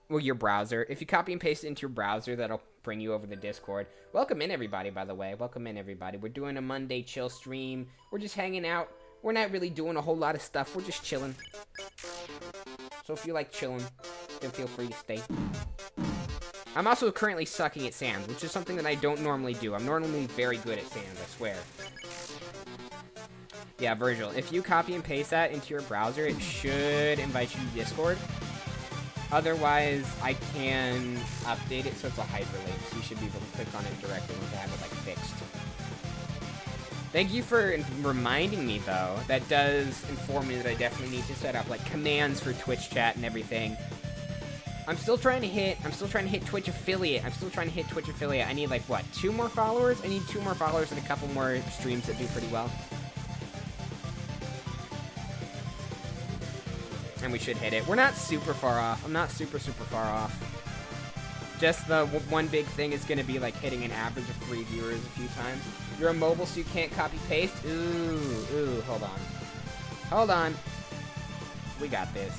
Well, your browser. If you copy and paste it into your browser, that'll bring you over to Discord. Welcome in, everybody, by the way. Welcome in, everybody. We're doing a Monday chill stream. We're just hanging out. We're not really doing a whole lot of stuff. We're just chilling. So if you like chilling, then feel free to stay. I'm also currently sucking at sands, which is something that I don't normally do. I'm normally very good at sands, I swear. Yeah, Virgil, if you copy and paste that into your browser, it should invite you to Discord. Otherwise, I can update it so it's a hyperlink, so you should be able to click on it directly once I have it, like, fixed. Thank you for reminding me, though. That does inform me that I definitely need to set up, like, commands for Twitch chat and everything. I'm still trying to hit Twitch affiliate. I need, like, what, 2 more followers? I need 2 more followers and a couple more streams that do pretty well. And we should hit it. We're not super far off. I'm not super far off. Just the one big thing is going to be, like, hitting an average of 3 viewers a few times. You're a mobile, so you can't copy-paste? Ooh, hold on. We got this.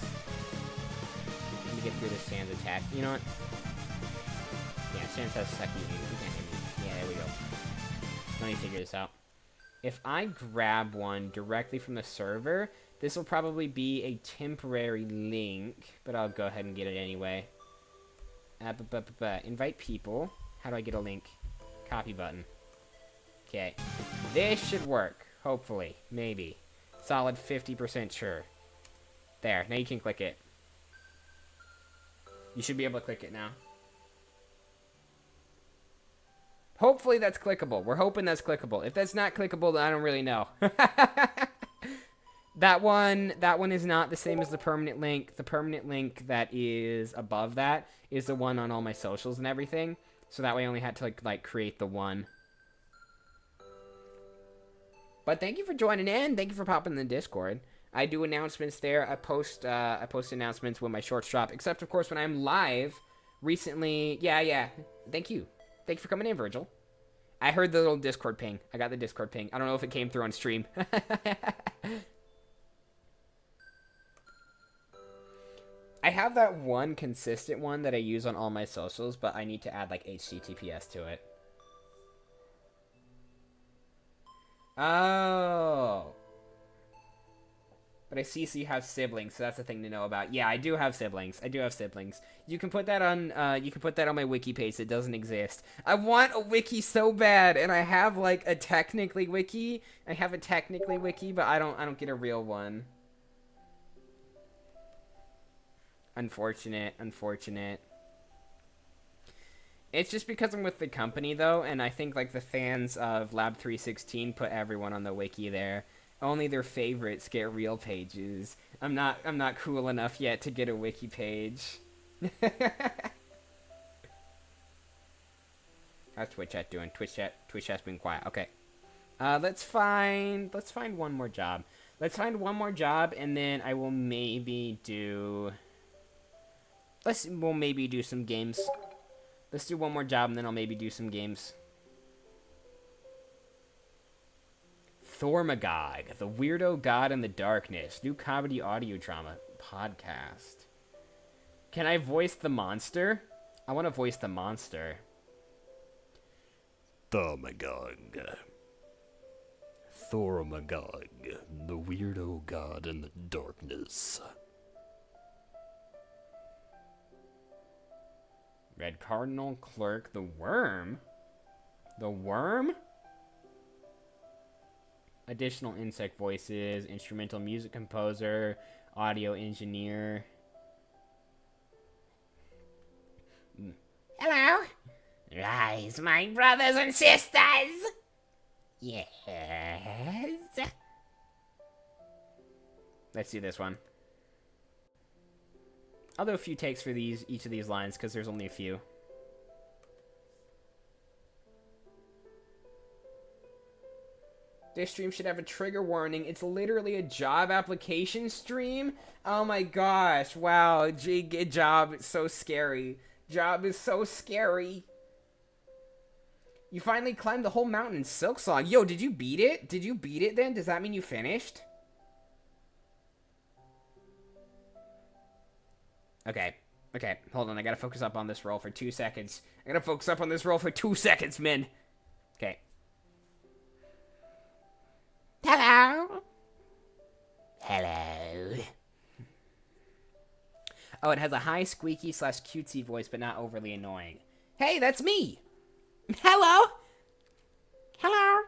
Let me get through this Sans attack. You know what? Yeah, Sans has second unit. We can't hit me. Yeah, there we go. Let me figure this out. If I grab one directly from the server, this will probably be a temporary link, but I'll go ahead and get it anyway. Invite people. How do I get a link? Copy button. Okay. This should work. Hopefully. Maybe. Solid 50% sure. There. Now you can click it. You should be able to click it now. Hopefully that's clickable. We're hoping that's clickable. If that's not clickable, then I don't really know. That one is not the same as the permanent link. The permanent link that is above that is the one on all my socials and everything. So that way I only had to like create the one. But thank you for joining in. Thank you for popping in the Discord. I do announcements there. I post announcements when my shorts drop, except of course when I'm live. Recently, yeah. Thank you for coming in, Virgil. I heard the little Discord ping. I got the Discord ping. I don't know if it came through on stream. I have that one consistent one that I use on all my socials, but I need to add like HTTPS to it. Oh. But I see so you have siblings, so that's the thing to know about. Yeah, I do have siblings. You can put that on my wiki page that doesn't exist. I want a wiki so bad, and I have like a technically wiki. But I don't get a real one. Unfortunate. It's just because I'm with the company though, and I think like the fans of Lab 316 put everyone on the wiki there. Only their favorites get real pages. I'm not cool enough yet to get a wiki page. How's Twitch chat doing? Twitch chat's been quiet. Okay. Let's find one more job. And then I will maybe do some games. Let's do one more job and then I'll maybe do some games. Thormagog, the weirdo god in the darkness. New comedy audio drama podcast. Can I voice the monster? I want to voice the monster. Thormagog, the weirdo god in the darkness. Red Cardinal Clerk, the Worm? The Worm? Additional insect voices, instrumental music composer, audio engineer. Hello? Rise, my brothers and sisters! Yes? Let's do this one. I'll do a few takes for each of these lines, because there's only a few. This stream should have a trigger warning. It's literally a job application stream? Oh my gosh. Wow. Job is so scary. Job is so scary. You finally climbed the whole mountain in Silksong. Yo, did you beat it? Did you beat it then? Does that mean you finished? Okay. Hold on. I gotta focus up on this roll for 2 seconds. Men. Okay. Hello? Oh, it has a high squeaky / cutesy voice, but not overly annoying. Hey, that's me! Hello? Hello?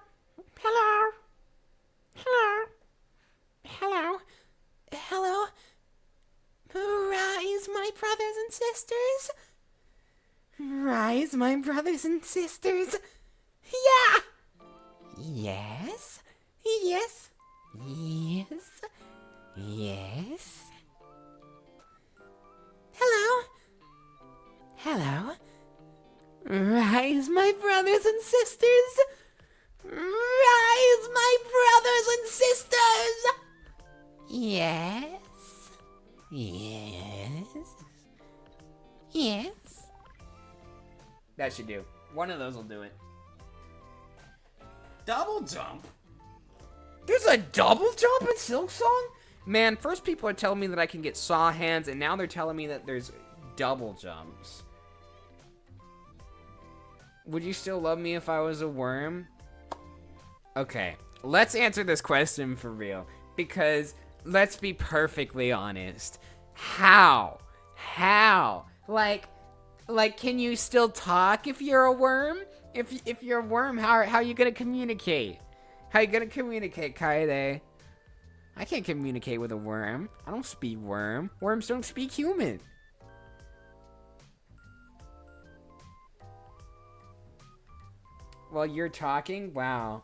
Rise, my brothers and sisters? Yeah! Yes? Hello? Rise, my brothers and sisters! Yes? That should do. One of those will do it. Double jump? There's a double jump in Silksong? Man, first people are telling me that I can get saw hands, and now they're telling me that there's double jumps. Would you still love me if I was a worm? Okay, let's answer this question for real. Because, let's be perfectly honest. How? Like, can you still talk if you're a worm? If you're a worm, how are you gonna communicate? How are you gonna communicate, Kaede? I can't communicate with a worm. I don't speak worm. Worms don't speak human. while you're talking? Wow.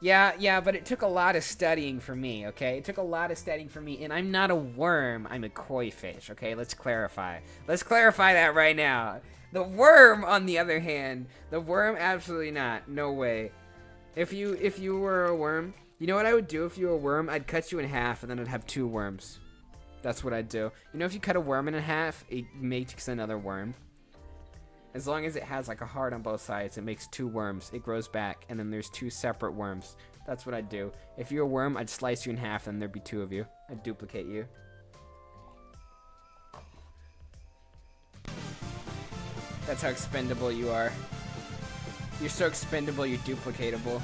Yeah, but it took a lot of studying for me, okay? It took a lot of studying for me, and I'm not a worm, I'm a koi fish, okay? Let's clarify. Let's clarify that right now. The worm, on the other hand, the worm, absolutely not. No way. If you were a worm, you know what I would do if you were a worm? I'd cut you in half, and then I'd have 2 worms. That's what I'd do. You know, if you cut a worm in half, it makes another worm. As long as it has like a heart on both sides, it makes 2 worms. It grows back, and then there's 2 separate worms. That's what I'd do. If you're a worm, I'd slice you in half, and there'd be 2 of you. I'd duplicate you. That's how expendable you are. You're so expendable, you're duplicatable.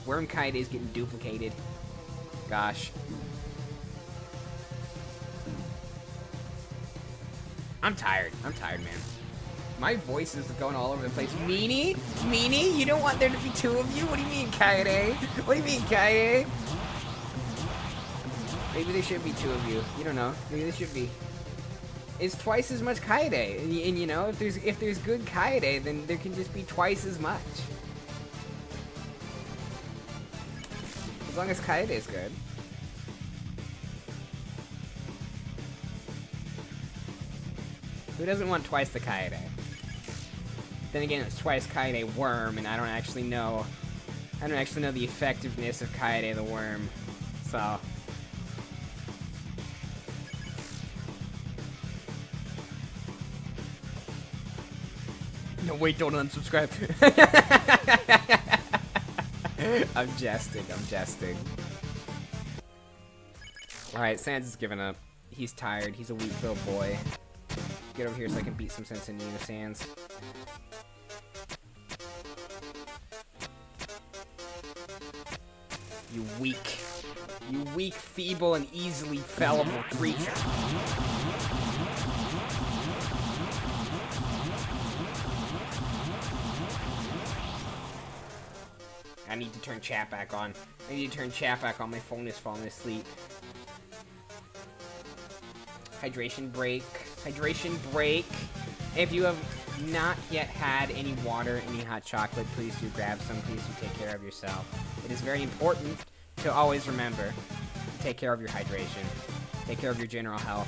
Worm Kite is getting duplicated. Gosh. I'm tired, man. My voice is going all over the place. Meanie? Meanie? You don't want there to be 2 of you? What do you mean, Kaede? What do you mean, Kaede? Maybe there should be 2 of you. You don't know. Maybe there should be. It's twice as much Kaede. And you know, if there's good Kaede, then there can just be twice as much. As long as Kaede is good. Who doesn't want twice the Kaede? Then again, it's twice Kaede worm, and I don't actually know the effectiveness of Kaede the worm. So no, wait, don't unsubscribe. I'm jesting. Alright, Sans is giving up. He's tired. He's a weak little boy. Get over here so I can beat some sense into you, Sans. You weak, feeble, and easily fallible creature. I need to turn chat back on. My phone is falling asleep. Hydration break. If you have not yet had any water, any hot chocolate, please do grab some. Please do take care of yourself. It is very important to always remember to take care of your hydration. Take care of your general health.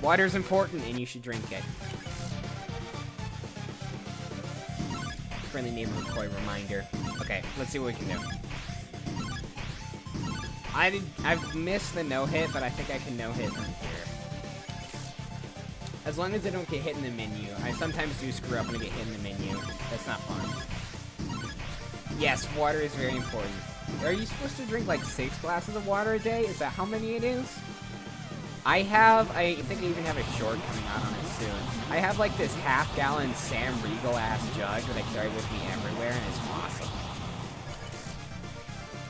Water is important and you should drink it. Friendly neighborhood koi reminder. Okay, let's see what we can do. I've missed the no-hit, but I think I can no-hit from here. As long as I don't get hit in the menu. I sometimes do screw up and I get hit in the menu. That's not fun. Yes, water is very important. Are you supposed to drink like 6 glasses of water a day? Is that how many it is? I think I even have a short coming out on it soon. I have like this half-gallon Sam Riegel ass jug that I carry with me everywhere, and it's awesome.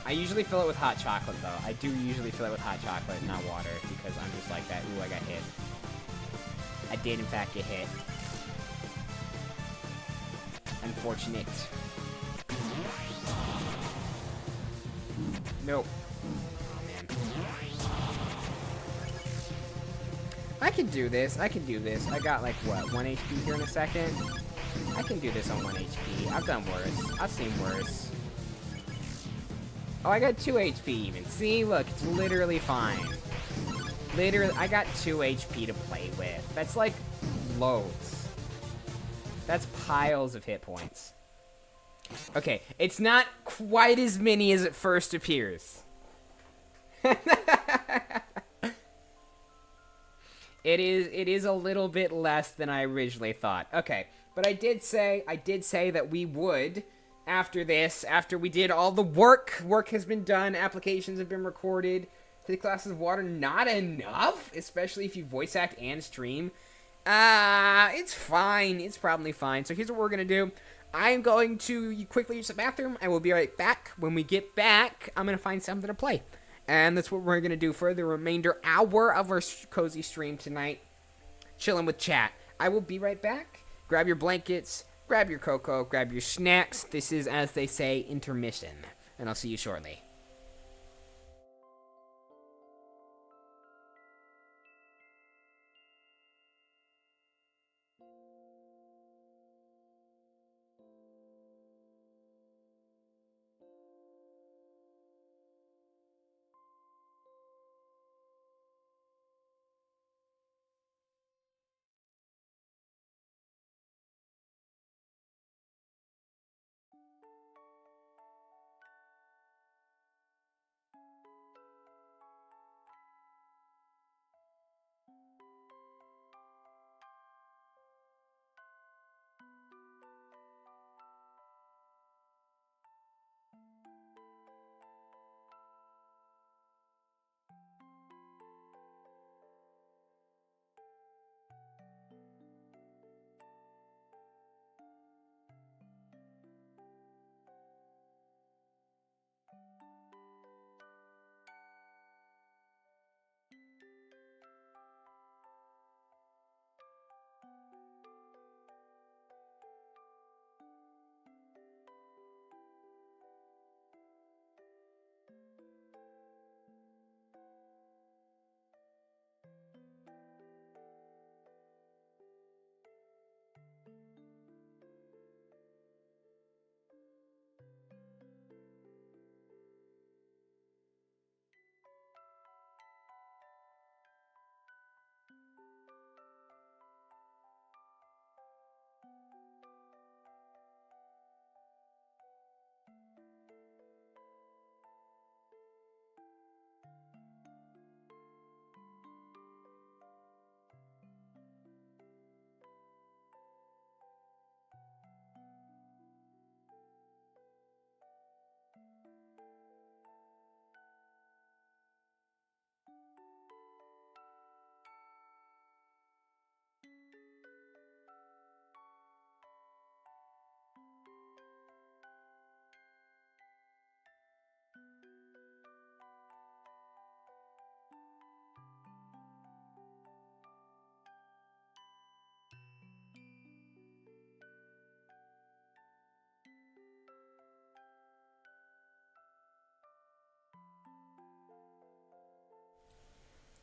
I usually fill it with hot chocolate though. I do usually fill it with hot chocolate, not water, because I'm just like that. Ooh, I got hit. I did in fact get hit. Unfortunate. Nope. Oh, man. I can do this. I got like, what, 1 HP here in a second? I can do this on 1 HP. I've done worse. I've seen worse. Oh, I got 2 HP even. See? Look, it's literally fine. Literally, I got 2 HP to play with. That's like loads. That's piles of hit points. Okay, it's not quite as many as it first appears. It is a little bit less than I originally thought. Okay, but I did say that we would, after this, after we did all the work has been done, applications have been recorded, 3 glasses of water, not enough, especially if you voice act and stream. It's fine. It's probably fine. So here's what we're gonna do. I'm going to quickly use the bathroom. I will be right back. When we get back, I'm gonna find something to play. And that's what we're gonna do for the remainder hour of our cozy stream tonight. Chilling with chat. I will be right back. Grab your blankets, grab your cocoa, grab your snacks. This is, as they say, intermission. And I'll see you shortly.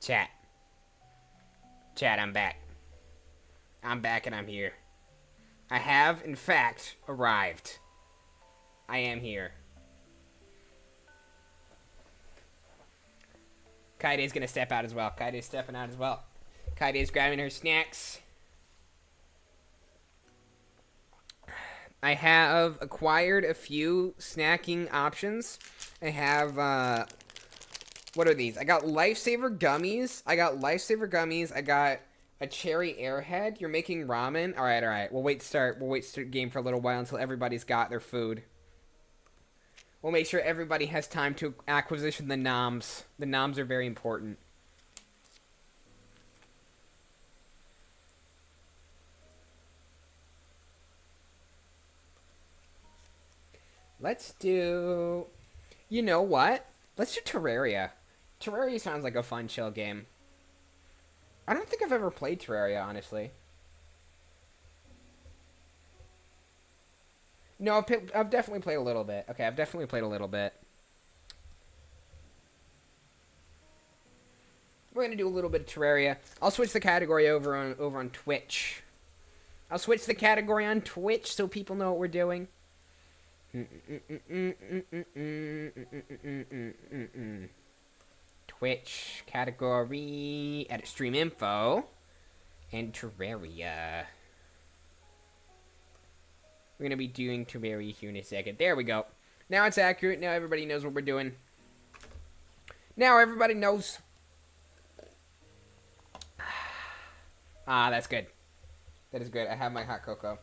Chat. Chat, I'm back. I'm back and I'm here. I have, in fact, arrived. I am here. Kaide's gonna step out as well. Kaide's stepping out as well. Kaide's grabbing her snacks. I have acquired a few snacking options. I have, what are these? I got Lifesaver Gummies. I got a cherry airhead. You're making ramen? Alright. We'll wait to start game for a little while until everybody's got their food. We'll make sure everybody has time to acquisition the noms. The noms are very important. Let's do... You know what? Let's do Terraria. Terraria sounds like a fun, chill game. I don't think I've ever played Terraria, honestly. No, I've definitely played a little bit. Okay, I've definitely played a little bit. We're gonna do a little bit of Terraria. I'll switch the category over on Twitch. I'll switch the category on Twitch so people know what we're doing. Twitch category, edit stream info, and Terraria. We're going to be doing Terraria here in a second. There we go. Now it's accurate. Now everybody knows what we're doing. Now everybody knows. Ah, that's good. That is good. I have my hot cocoa.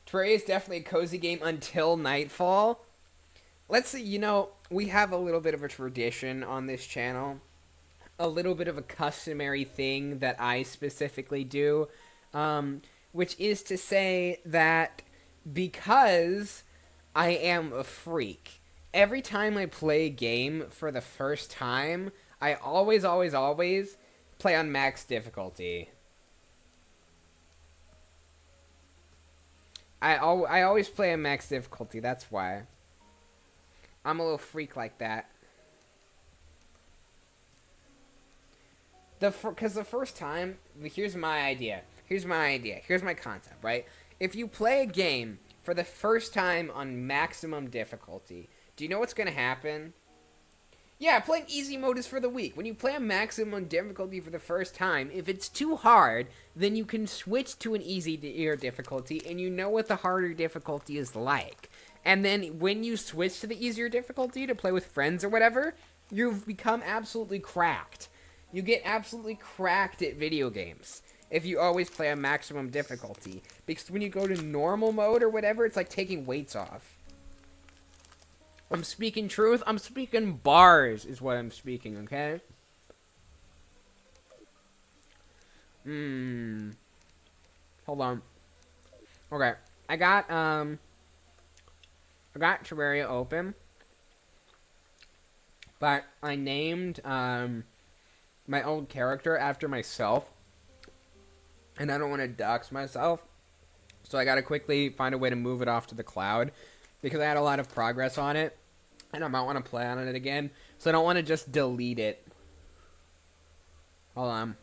Terraria is definitely a cozy game until nightfall. Let's see, you know, we have a little bit of a tradition on this channel. A little bit of a customary thing that I specifically do. Which is to say that because I am a freak, every time I play a game for the first time, I always play on max difficulty. I always play on max difficulty, that's why. I'm a little freak like that. Because the first time, here's my idea. Here's my concept, right? If you play a game for the first time on maximum difficulty, do you know what's going to happen? Yeah, playing easy mode is for the weak. When you play on maximum difficulty for the first time, if it's too hard, then you can switch to an easier difficulty, and you know what the harder difficulty is like. And then when you switch to the easier difficulty to play with friends or whatever, you've become absolutely cracked. You get absolutely cracked at video games if you always play on maximum difficulty. Because when you go to normal mode or whatever, it's like taking weights off. I'm speaking truth. I'm speaking bars is what I'm speaking, okay? Hold on. Okay. I got Terraria open. But I named, my old character after myself. And I don't want to dox myself. So I gotta quickly find a way to move it off to the cloud. Because I had a lot of progress on it. And I might want to play on it again. So I don't want to just delete it. Hold on.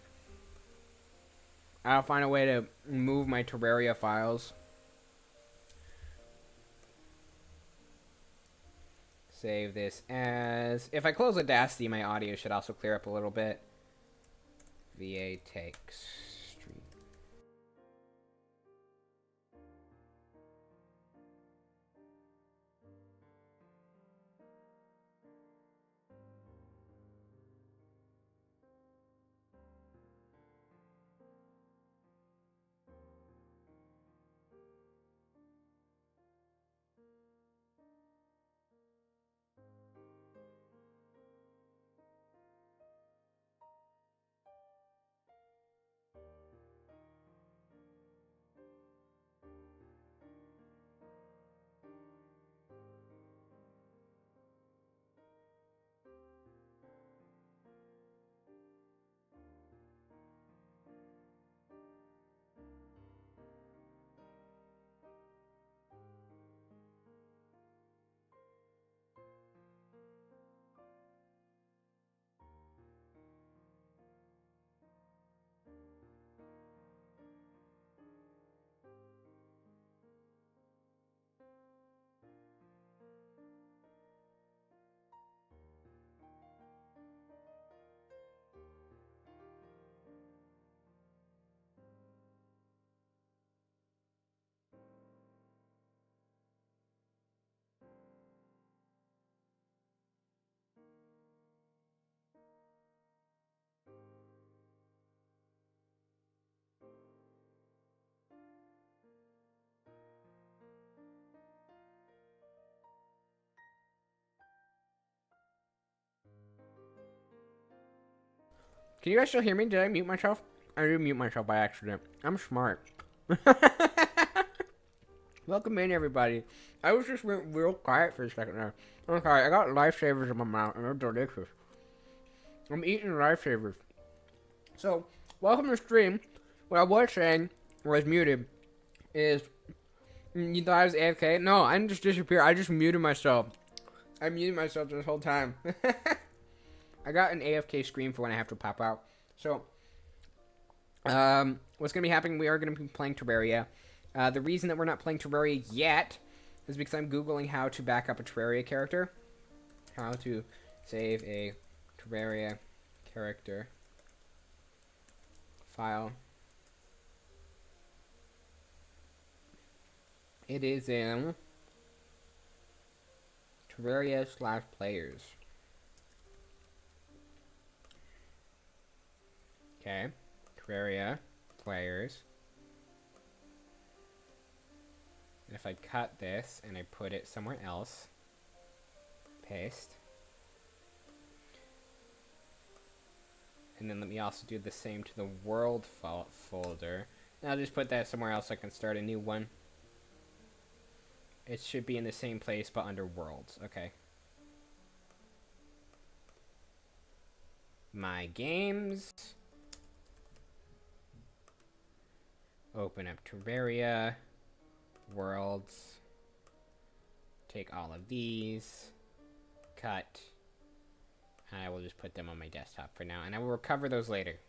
I'll find a way to move my Terraria files. Save this as... If I close Audacity, my audio should also clear up a little bit. VA takes... stream. Can you guys still hear me? Did I mute myself? I did mute myself by accident. I'm smart. Welcome in, everybody. I was just went real quiet for a second there. I'm sorry. I got lifesavers in my mouth, and they're delicious. I'm eating lifesavers. So, welcome to the stream. What I was saying, was muted, is... You thought I was AFK? No, I didn't just disappear. I just muted myself. I muted myself this whole time. I got an AFK screen for when I have to pop out. So, what's going to be happening, we are going to be playing Terraria. The reason that we're not playing Terraria yet is because I'm Googling how to back up a Terraria character. How to save a Terraria character file. It is in Terraria/players. Okay, Terraria players. And if I cut this and I put it somewhere else, paste. And then let me also do the same to the world folder. And I'll just put that somewhere else so I can start a new one. It should be in the same place, but under worlds. Okay. My games. Open up Terraria. Worlds. Take all of these. Cut. And I will just put them on my desktop for now. And I will recover those later.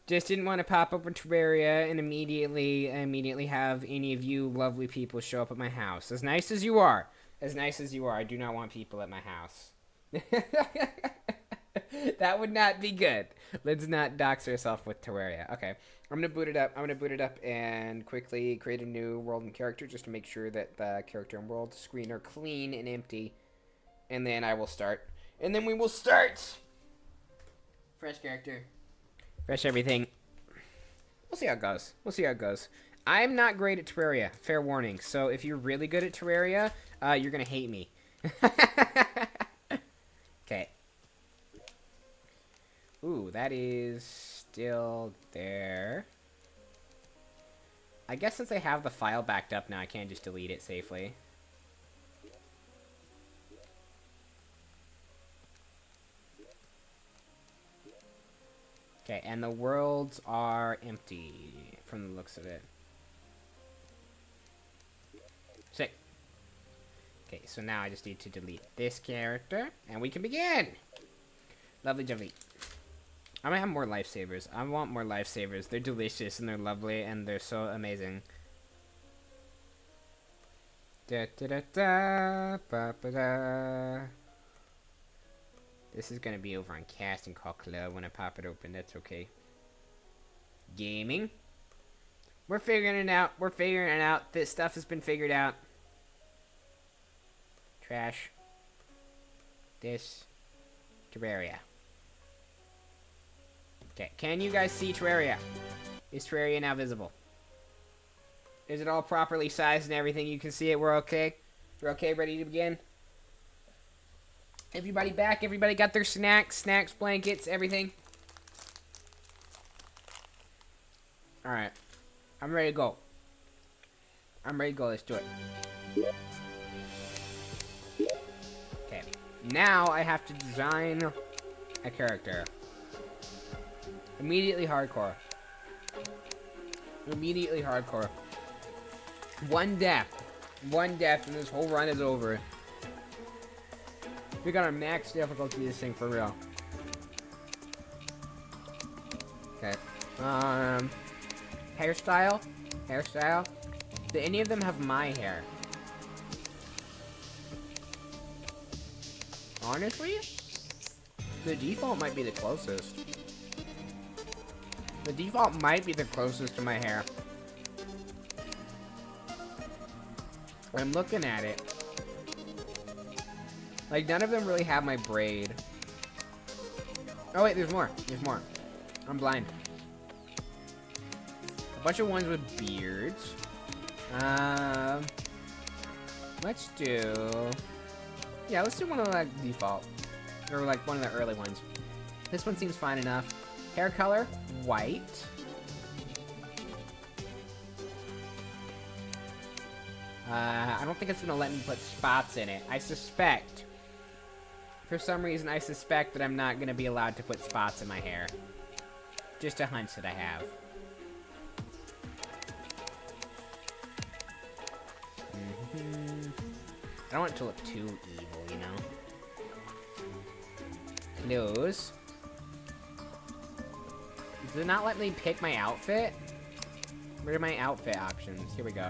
Just didn't want to pop up in Terraria and immediately have any of you lovely people show up at my house. As nice as you are, I do not want people at my house. That would not be good. Let's not dox ourselves with Terraria. Okay, I'm gonna boot it up and quickly create a new world and character just to make sure that the character and world screen are clean and empty. And then I will start. And then we will start. Fresh character. Fresh everything. We'll see how it goes. I'm not great at Terraria, fair warning. So if you're really good at Terraria, you're gonna hate me. Okay. Ooh, that is still there. I guess since I have the file backed up now, I can't just delete it safely. Okay, and the worlds are empty from the looks of it. Sick. Okay, so now I just need to delete this character, and we can begin! Lovely jubbly. I might have more lifesavers. I want more lifesavers. They're delicious, and they're lovely, and they're so amazing. Da da da da, ba ba da. This is gonna be over on Casting Call Club when I pop it open. That's okay. Gaming. We're figuring it out. This stuff has been figured out. Trash. This. Terraria. Okay, can you guys see Terraria? Is Terraria now visible? Is it all properly sized and everything? You can see it. We're okay? We're okay? Ready to begin? Everybody back? Everybody got their snacks, blankets, everything? Alright. I'm ready to go. Let's do it. Okay. Now I have to design a character. Immediately hardcore. One death and this whole run is over. We got our max difficulty this thing for real. Okay. Hairstyle. Do any of them have my hair? Honestly, the default might be the closest. To my hair. I'm looking at it. Like, none of them really have my braid. Oh, wait, there's more. I'm blind. A bunch of ones with beards. Let's do... Yeah, let's do one of like default. Or like one of the early ones. This one seems fine enough. Hair color, white. I don't think it's gonna let me put spots in it. I suspect, for some reason, I suspect that I'm not gonna be allowed to put spots in my hair. Just a hunch that I have. I don't want it to look too evil, you know? Nose. Does it not let me pick my outfit? Where are my outfit options? Here we go.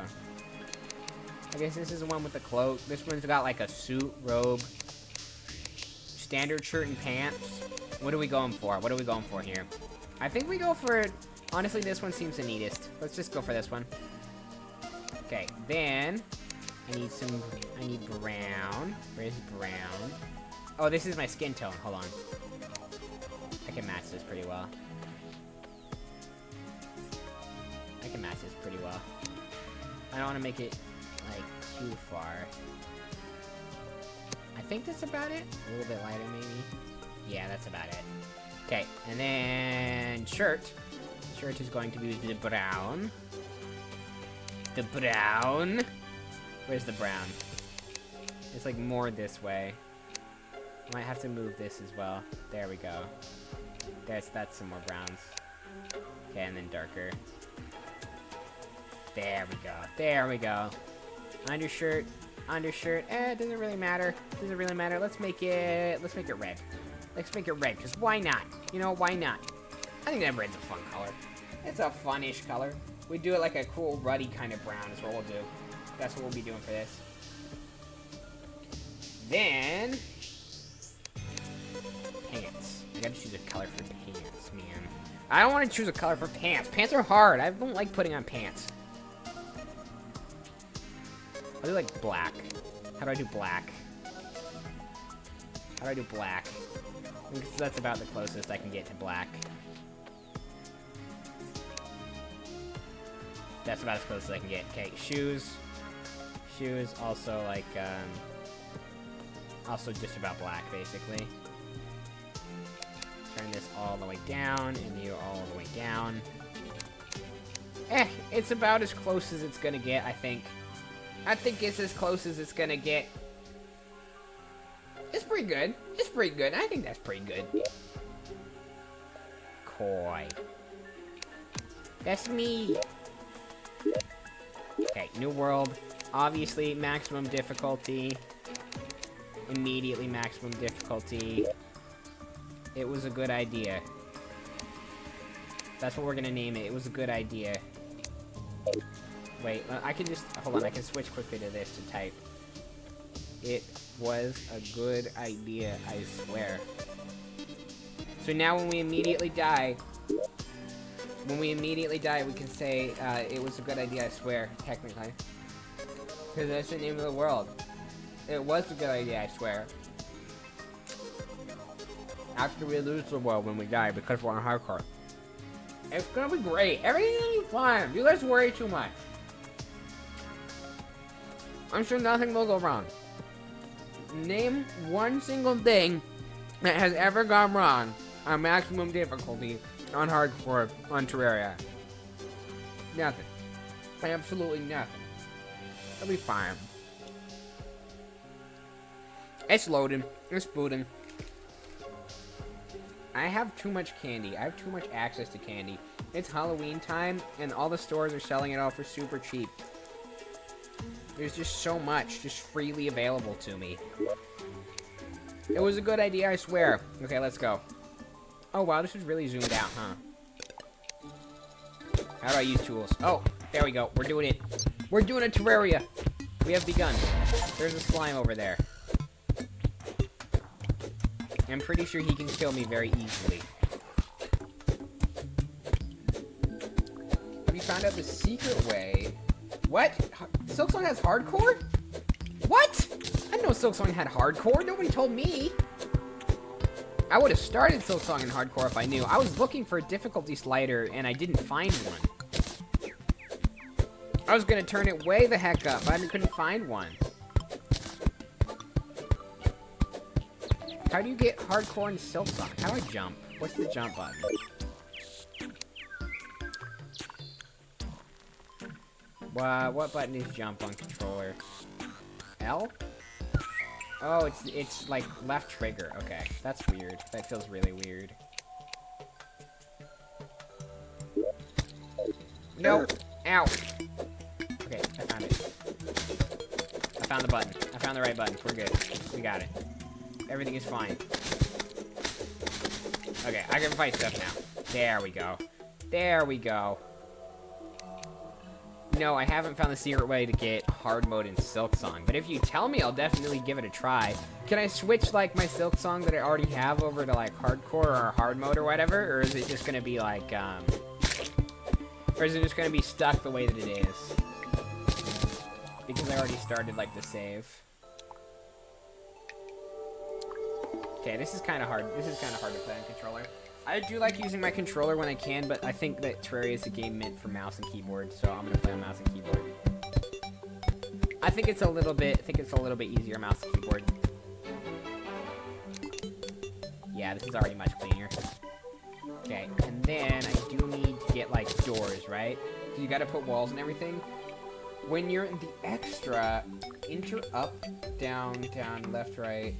I guess this is the one with the cloak. This one's got like a suit, robe, standard shirt and pants. What are we going for? What are we going for here? I think we go for, honestly, this one seems the neatest. Let's just go for this one. Okay, then I need brown. Where's brown? Oh, this is my skin tone. Hold on. I can match this pretty well. I can match this pretty well. I don't want to make it, like, too far. I think that's about it. A little bit lighter, maybe. Yeah, that's about it. Okay, and then shirt. Shirt is going to be the brown. The brown. Where's the brown? It's like more this way. I might have to move this as well. There we go. That's some more browns. Okay, and then darker. There we go. There we go. Undershirt. Undershirt. It doesn't really matter. Doesn't really matter. Let's make it red. Let's make it red, because why not? You know, why not? I think that red's a fun color. It's a fun-ish color. We do it like a cool, ruddy kind of brown is what we'll do. That's what we'll be doing for this. Then pants. I gotta choose a color for pants, man. I don't want to choose a color for pants. Pants are hard. I don't like putting on pants. I'll do like black. How do I do black? How do I do black? I think that's about the closest I can get to black. That's about as close as I can get. Okay, shoes. Shoes also like, also just about black, basically. Turn this all the way down, and you all the way down. It's about as close as it's gonna get, I think. I think it's as close as it's gonna get. It's pretty good. It's pretty good. I think that's pretty good. Koi. That's me. Okay, new world. Obviously, maximum difficulty. Immediately maximum difficulty. It was a good idea. That's what we're gonna name it. It was a good idea. Wait, I can just... Hold on, I can switch quickly to this to type. It was a good idea, I swear. So now when we immediately die... we can say, it was a good idea, I swear, technically. Because that's the name of the world. It was a good idea, I swear. After we lose the world when we die because we're on hardcore. It's gonna be great. Everything's gonna be fine. You guys worry too much. I'm sure nothing will go wrong. Name one single thing that has ever gone wrong on maximum difficulty on hardcore on Terraria. Nothing. Absolutely nothing. It'll be fine. It's loading. It's booting. I have too much candy. I have too much access to candy. It's Halloween time, and all the stores are selling it all for super cheap. There's just so much just freely available to me. It was a good idea, I swear. Okay, let's go. Oh, wow, this is really zoomed out, huh? How do I use tools? Oh, there we go. We're doing it. We're doing a Terraria. We have begun. There's a slime over there. I'm pretty sure he can kill me very easily. Have you found out the secret way? What? Silksong has hardcore? What? I didn't know Silksong had hardcore. Nobody told me. I would have started Silksong in hardcore if I knew. I was looking for a difficulty slider and I didn't find one. I was gonna turn it way the heck up, but I couldn't find one. How do you get hardcore and silk song? How do I jump? What's the jump button? What button is jump on controller? L? Oh, it's like left trigger. Okay, that's weird. That feels really weird. Nope. Ow. Okay, I found it. I found the button. I found the right button. We're good. We got it. Everything is fine. Okay, I can fight stuff now. There we go. There we go. No, I haven't found the secret way to get hard mode in Silk Song, but if you tell me, I'll definitely give it a try. Can I switch, like, my Silk Song that I already have over to, like, hardcore or hard mode or whatever, or is it just gonna be, like, or is it just gonna be stuck the way that it is? Because I already started, like, the save. Okay, this is kind of hard. This is kind of hard to play on controller. I do like using my controller when I can, but I think that Terraria is a game meant for mouse and keyboard, so I'm gonna play on mouse and keyboard. I think it's a little bit easier mouse and keyboard. Yeah, this is already much cleaner. Okay, and then I do need to get like doors, right? So you gotta put walls and everything. When you're in the extra, enter up, down, left, right,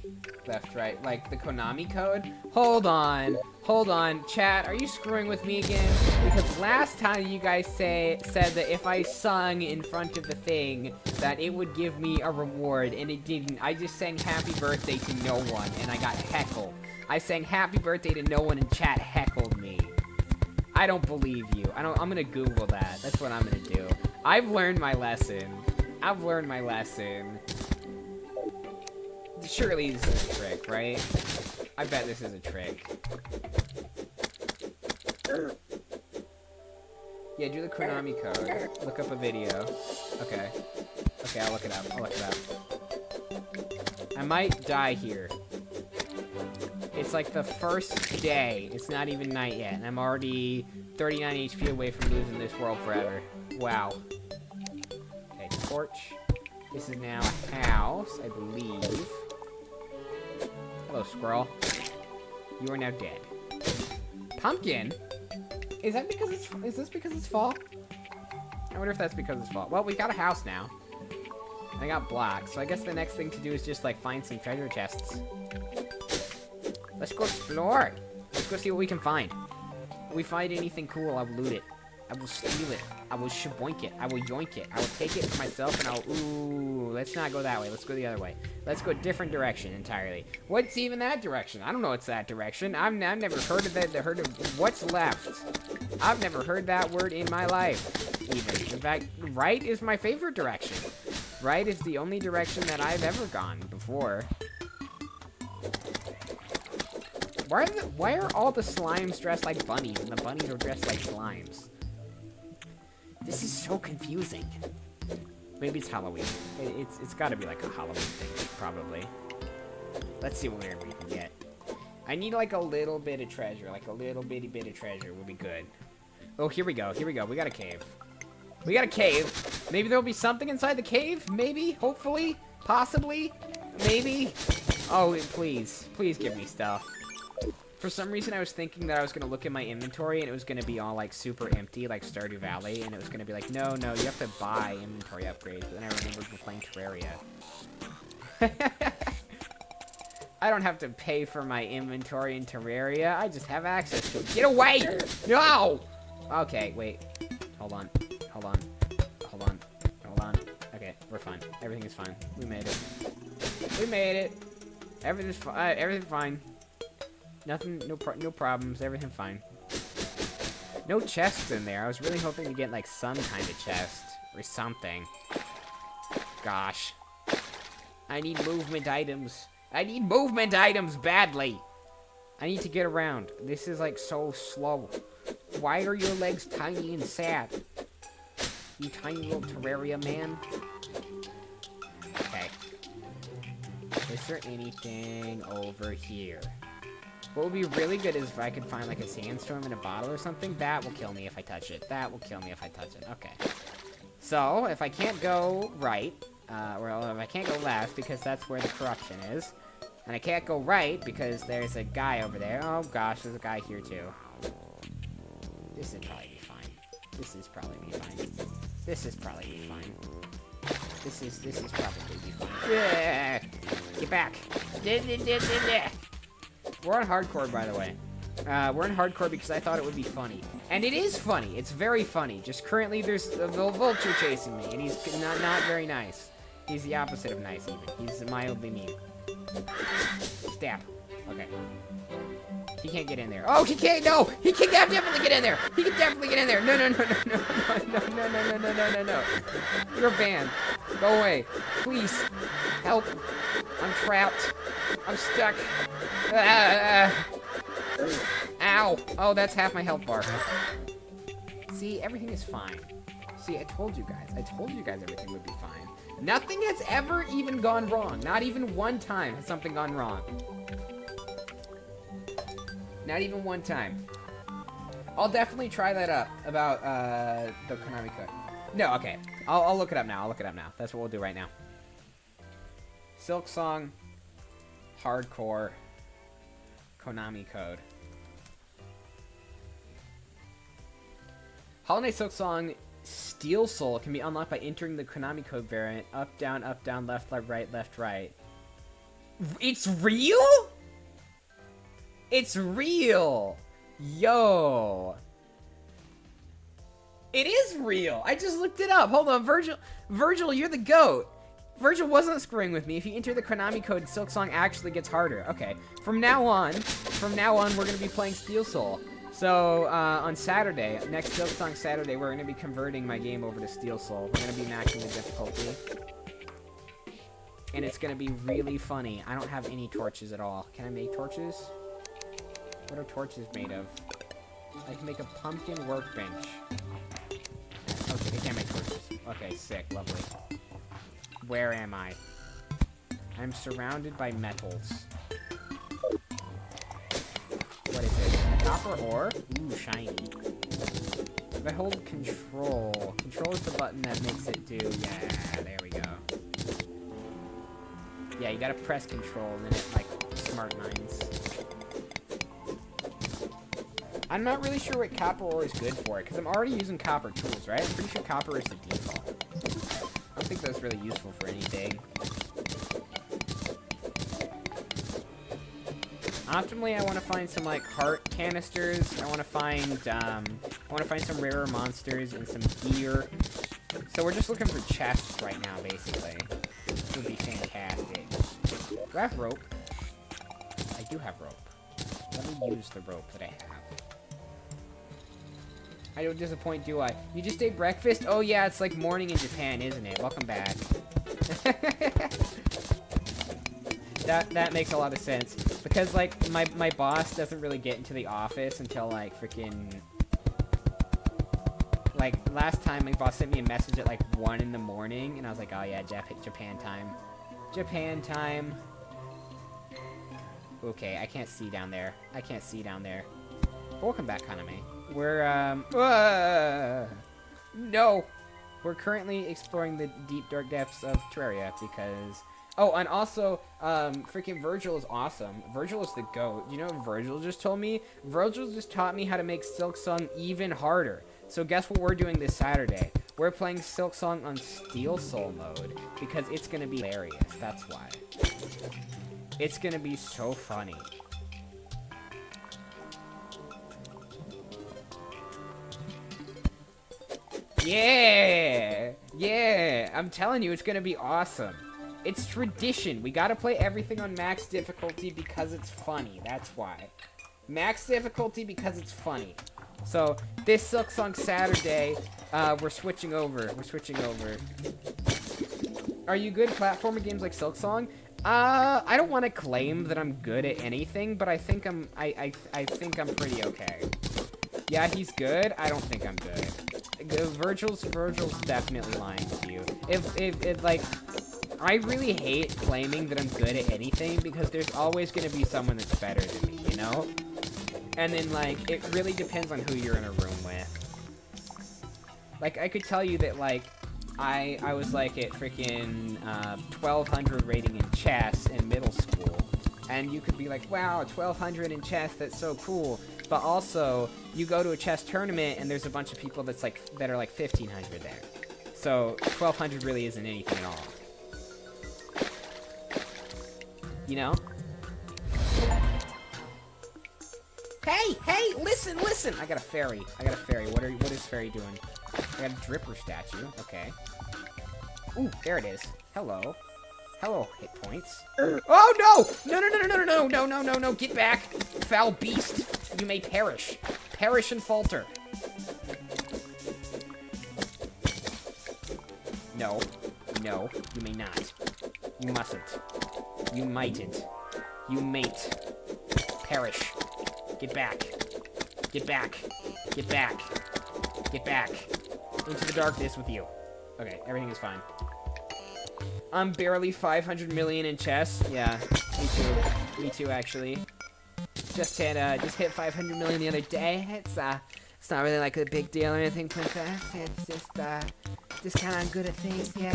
like the Konami code. Hold on, chat, are you screwing with me again? Because last time you guys said that if I sung in front of the thing, that it would give me a reward, and it didn't. I just sang happy birthday to no one, and I got heckled. I sang happy birthday to no one, and chat heckled me. I don't believe you. I'm gonna Google that. That's what I'm gonna do. I've learned my lesson. I've learned my lesson. Surely this is a trick, right? I bet this is a trick. Yeah, do the Konami code. Look up a video. Okay. Okay, I'll look it up. I'll look it up. I might die here. It's like the first day. It's not even night yet, and I'm already 39 HP away from losing this world forever. Wow. Okay, torch. This is now a house, I believe. Hello, squirrel. You are now dead. Pumpkin? Is that because it's... Is this because it's fall? I wonder if that's because it's fall. Well, we got a house now. I got blocks, so I guess the next thing to do is just, like, find some treasure chests. Let's go explore. Let's go see what we can find. If we find anything cool, I will loot it. I will steal it. I will shaboink it. I will yoink it. I will take it for myself and I'll... Ooh, let's not go that way. Let's go the other way. Let's go a different direction entirely. What's even that direction? I don't know what's that direction. I've never heard of that. Heard of what's left. I've never heard that word in my life, even. In fact, right is my favorite direction. Right is the only direction that I've ever gone before. Why are all the slimes dressed like bunnies and the bunnies are dressed like slimes? This is so confusing. Maybe it's Halloween. It's got to be like a Halloween thing, probably. Let's see what we can get. I need like a little bit of treasure, like a little bitty bit of treasure would be good. Oh, here we go. Here we go. We got a cave. We got a cave. Maybe there'll be something inside the cave. Maybe. Hopefully. Possibly. Maybe. Oh, please. Please give me stuff. For some reason, I was thinking that I was going to look at my inventory and it was going to be all, like, super empty, like Stardew Valley, and it was going to be like, no, you have to buy inventory upgrades, but then I remembered we're playing Terraria. I don't have to pay for my inventory in Terraria, I just have access to it. Get away! No! Okay, wait. Hold on. Okay, we're fine. Everything is fine. We made it. We made it! Everything's fine. Nothing, no problems, everything fine. No chests in there. I was really hoping to get, like, some kind of chest. Or something. Gosh. I need movement items. I need movement items badly. I need to get around. This is, like, so slow. Why are your legs tiny and sad? You tiny little Terraria man. Okay. Is there anything over here? What would be really good is if I could find, like, a sandstorm in a bottle or something. That will kill me if I touch it. That will kill me if I touch it. Okay. So, if I can't go right, well, if I can't go left, because that's where the corruption is, And I can't go right because there's a guy over there. Oh gosh, there's a guy here too. This is probably be fine. This is probably be fine. This is probably be fine. This is probably be fine. Yeah. Get back. We're on hardcore, by the way. We're in hardcore because I thought it would be funny. And it is funny. It's very funny. Just currently there's a vulture chasing me, and he's not very nice. He's the opposite of nice, even. He's mildly mean. Stab. Okay. He can't get in there. Oh, he can't. No, he can definitely get in there. He can definitely get in there. No. You're banned. Go away, please. Help. I'm trapped. I'm stuck. Ow. Oh, that's half my health bar. See, everything is fine. See, I told you guys. Everything would be fine. Nothing has ever even gone wrong. Not even one time has something gone wrong. Not even one time. I'll definitely try that up about the Konami code. No, okay. I'll look it up now. That's what we'll do right now. Silk Song, hardcore, Konami code. Hollow Knight Silk Song Steel Soul can be unlocked by entering the Konami code variant up, down, left, right, left, right. It's real? It's real! Yo! It is real! I just looked it up. Hold on, Virgil, you're the GOAT. Virgil wasn't screwing with me. If you enter the Konami code, Silk Song actually gets harder. Okay. From now on, we're gonna be playing Steel Soul. So, on Saturday, next Silk Song Saturday, we're gonna be converting my game over to Steel Soul. We're gonna be maxing the difficulty. And it's gonna be really funny. I don't have any torches at all. Can I make torches? What are torches made of? I can make a pumpkin workbench. Okay, I can't make torches. Okay, sick, lovely. Where am I? I'm surrounded by metals. What is it? Copper ore? Ooh, shiny. If I hold control. Control is the button that makes it do... Yeah, there we go. Yeah, you gotta press control and then it, like, smart mines. I'm not really sure what copper ore is good for, because I'm already using copper tools, right? I'm pretty sure copper is the default. I don't think that's really useful for anything. Optimally, I want to find some, like, heart canisters. I want to find some rarer monsters and some gear. So we're just looking for chests right now, basically. This would be fantastic. Do I have rope? I do have rope. Let me use the rope that I have. I don't disappoint, do I? You just ate breakfast? Oh yeah, it's like morning in Japan, isn't it? Welcome back. That makes a lot of sense. Because, like, my boss doesn't really get into the office until, like, freaking... Like, last time my boss sent me a message at, like, 1 in the morning, and I was like, oh yeah, Japan time. Japan time. Okay, I can't see down there. But welcome back, Kaname. We're, no! We're currently exploring the deep, dark depths of Terraria, because... Oh, and also, freaking Virgil is awesome. Virgil is the GOAT. You know what Virgil just told me? Virgil just taught me how to make Silk Song even harder. So guess what we're doing this Saturday? We're playing Silk Song on Steel Soul mode, because it's gonna be hilarious. That's why. It's gonna be so funny. Yeah! Yeah! I'm telling you, it's gonna be awesome. It's tradition. We gotta play everything on max difficulty because it's funny. That's why. Max difficulty because it's funny. So, this Silk Song Saturday, we're switching over. Are you good at platformer games like Silk Song? I don't want to claim that I'm good at anything, but I think I'm pretty okay. Yeah, he's good. I don't think I'm good. Virgil's definitely lying to you. If like, I really hate claiming that I'm good at anything because there's always gonna be someone that's better than me, you know? And then, like, it really depends on who you're in a room with. Like, I could tell you that, like, I was, like, at freaking 1200 rating in chess in middle school. And you could be like, wow, 1,200 in chess, that's so cool. But also, you go to a chess tournament and there's a bunch of people that are like 1,500 there. So 1,200 really isn't anything at all. You know? Hey, listen! I got a fairy. What is fairy doing? I got a dripper statue. Okay. Ooh, there it is. Hello, hit points. Oh no! Get back, foul beast! You may perish. Perish and falter. No, you may not. You mustn't. You mightn't. You mayn't. Perish. Get back. Get back. Into the darkness with you. Okay, everything is fine. I'm barely 500 million in chess. Yeah, me too, actually. Just hit 500 million the other day. It's not really like a big deal or anything, princess. It's just kind of good at things, yeah.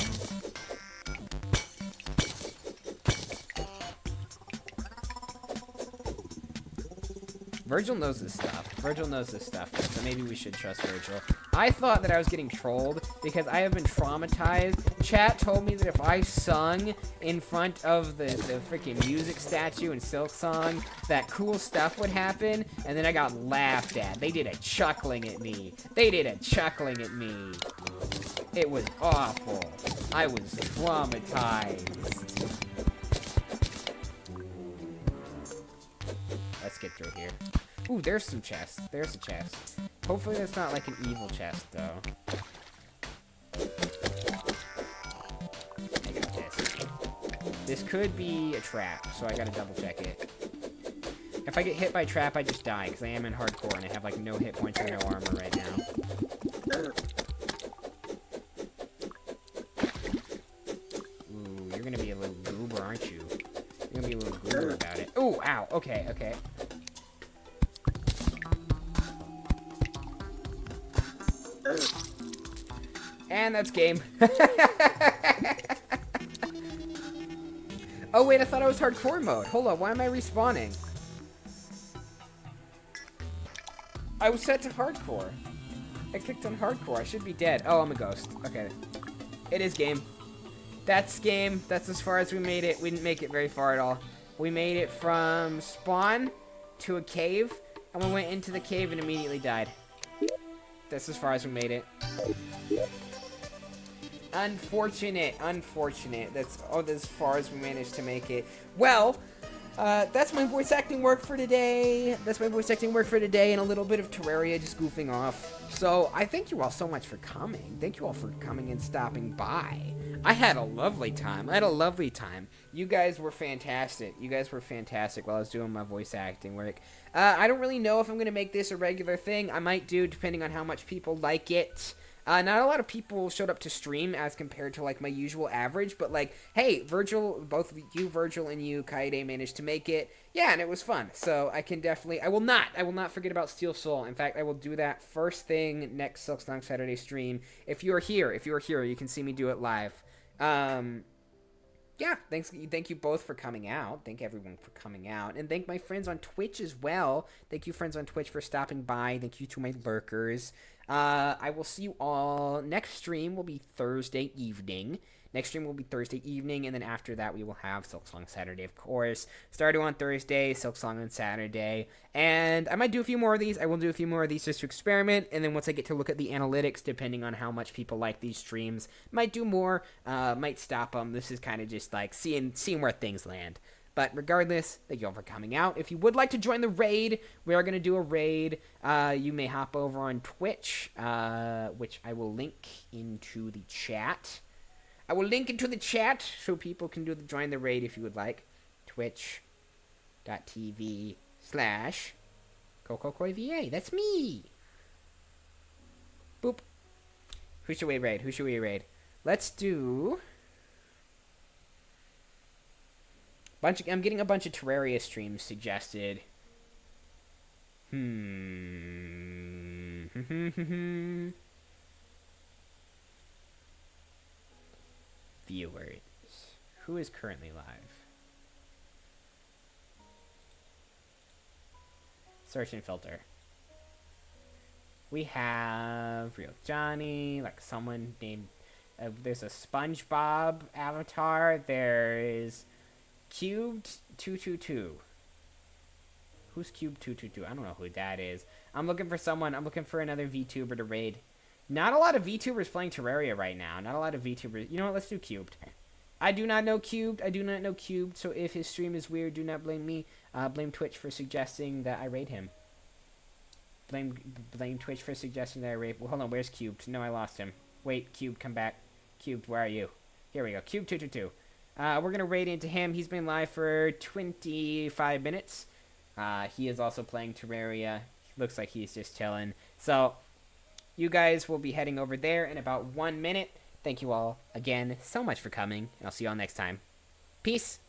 Virgil knows this stuff, so maybe we should trust Virgil. I thought that I was getting trolled because I have been traumatized. Chat told me that if I sung in front of the freaking music statue in Silksong, that cool stuff would happen, and then I got laughed at. They did a chuckling at me. It was awful. I was traumatized. Let's get through here. Ooh, there's some chests. There's a chest. Hopefully that's not like an evil chest, though. I got this. This could be a trap, so I gotta double check it. If I get hit by a trap, I just die, because I am in hardcore, and I have like no hit points or no armor right now. Ooh, you're gonna be a little goober, aren't you? You're gonna be a little goober about it. Ooh, ow, okay. And that's game. Oh wait, I thought I was hardcore mode. Hold on, why am I respawning? I was set to hardcore. I clicked on hardcore. I should be dead. Oh, I'm a ghost. Okay. It is game. That's game. That's as far as we made it. We didn't make it very far at all. We made it from spawn to a cave, and we went into the cave and immediately died. That's as far as we made it. Unfortunate. That's as far as we managed to make it. Well, that's my voice acting work for today. And a little bit of Terraria just goofing off. So, I thank you all so much for coming. Thank you all for coming and stopping by. I had a lovely time. You guys were fantastic. While I was doing my voice acting work. I don't really know if I'm going to make this a regular thing. I might do, depending on how much people like it. Not a lot of people showed up to stream as compared to, like, my usual average, but, like, hey, Virgil, both of you, Virgil, and you, Kaede, managed to make it. Yeah, and it was fun. So I can definitely, I will not forget about Steel Soul. In fact, I will do that first thing next Silksong Saturday stream. If you are here, you can see me do it live. Yeah, thank you both for coming out. Thank everyone for coming out. And thank my friends on Twitch as well. Thank you, friends on Twitch, for stopping by. Thank you to my lurkers. I will see you all. Next stream will be Thursday evening. And then after that, we will have Silksong Saturday, of course. Starting on Thursday, Silksong on Saturday. And I might do a few more of these. I will do a few more of these just to experiment. And then once I get to look at the analytics, depending on how much people like these streams, might do more, might stop them. This is kind of just like seeing where things land. But regardless, thank you all for coming out. If you would like to join the raid, we are going to do a raid. You may hop over on Twitch, which I will link into the chat. So people can join the raid if you would like. Twitch.tv/CocoCoyVA. That's me. Boop. Who should we raid? Let's do... I'm getting a bunch of Terraria streams suggested. Viewers. Who is currently live? Search and filter. We have Real Johnny, like someone named... there's a SpongeBob avatar. There is Cubed222. Who's Cube222? I don't know who that is. I'm looking for someone. I'm looking for another VTuber to raid. Not a lot of VTubers playing Terraria right now. Not a lot of VTubers. You know what? Let's do Cubed. I do not know Cubed. I do not know Cubed. So if his stream is weird, do not blame me. Blame Twitch for suggesting that I raid him. Blame Twitch for suggesting that I raid. Well, hold on. Where's Cubed? No, I lost him. Wait, Cubed, come back. Cubed, where are you? Here we go. Cube222. We're going to raid into him. He's been live for 25 minutes. He is also playing Terraria. Looks like he's just chilling. So, you guys will be heading over there in about 1 minute. Thank you all again so much for coming. And I'll see you all next time. Peace.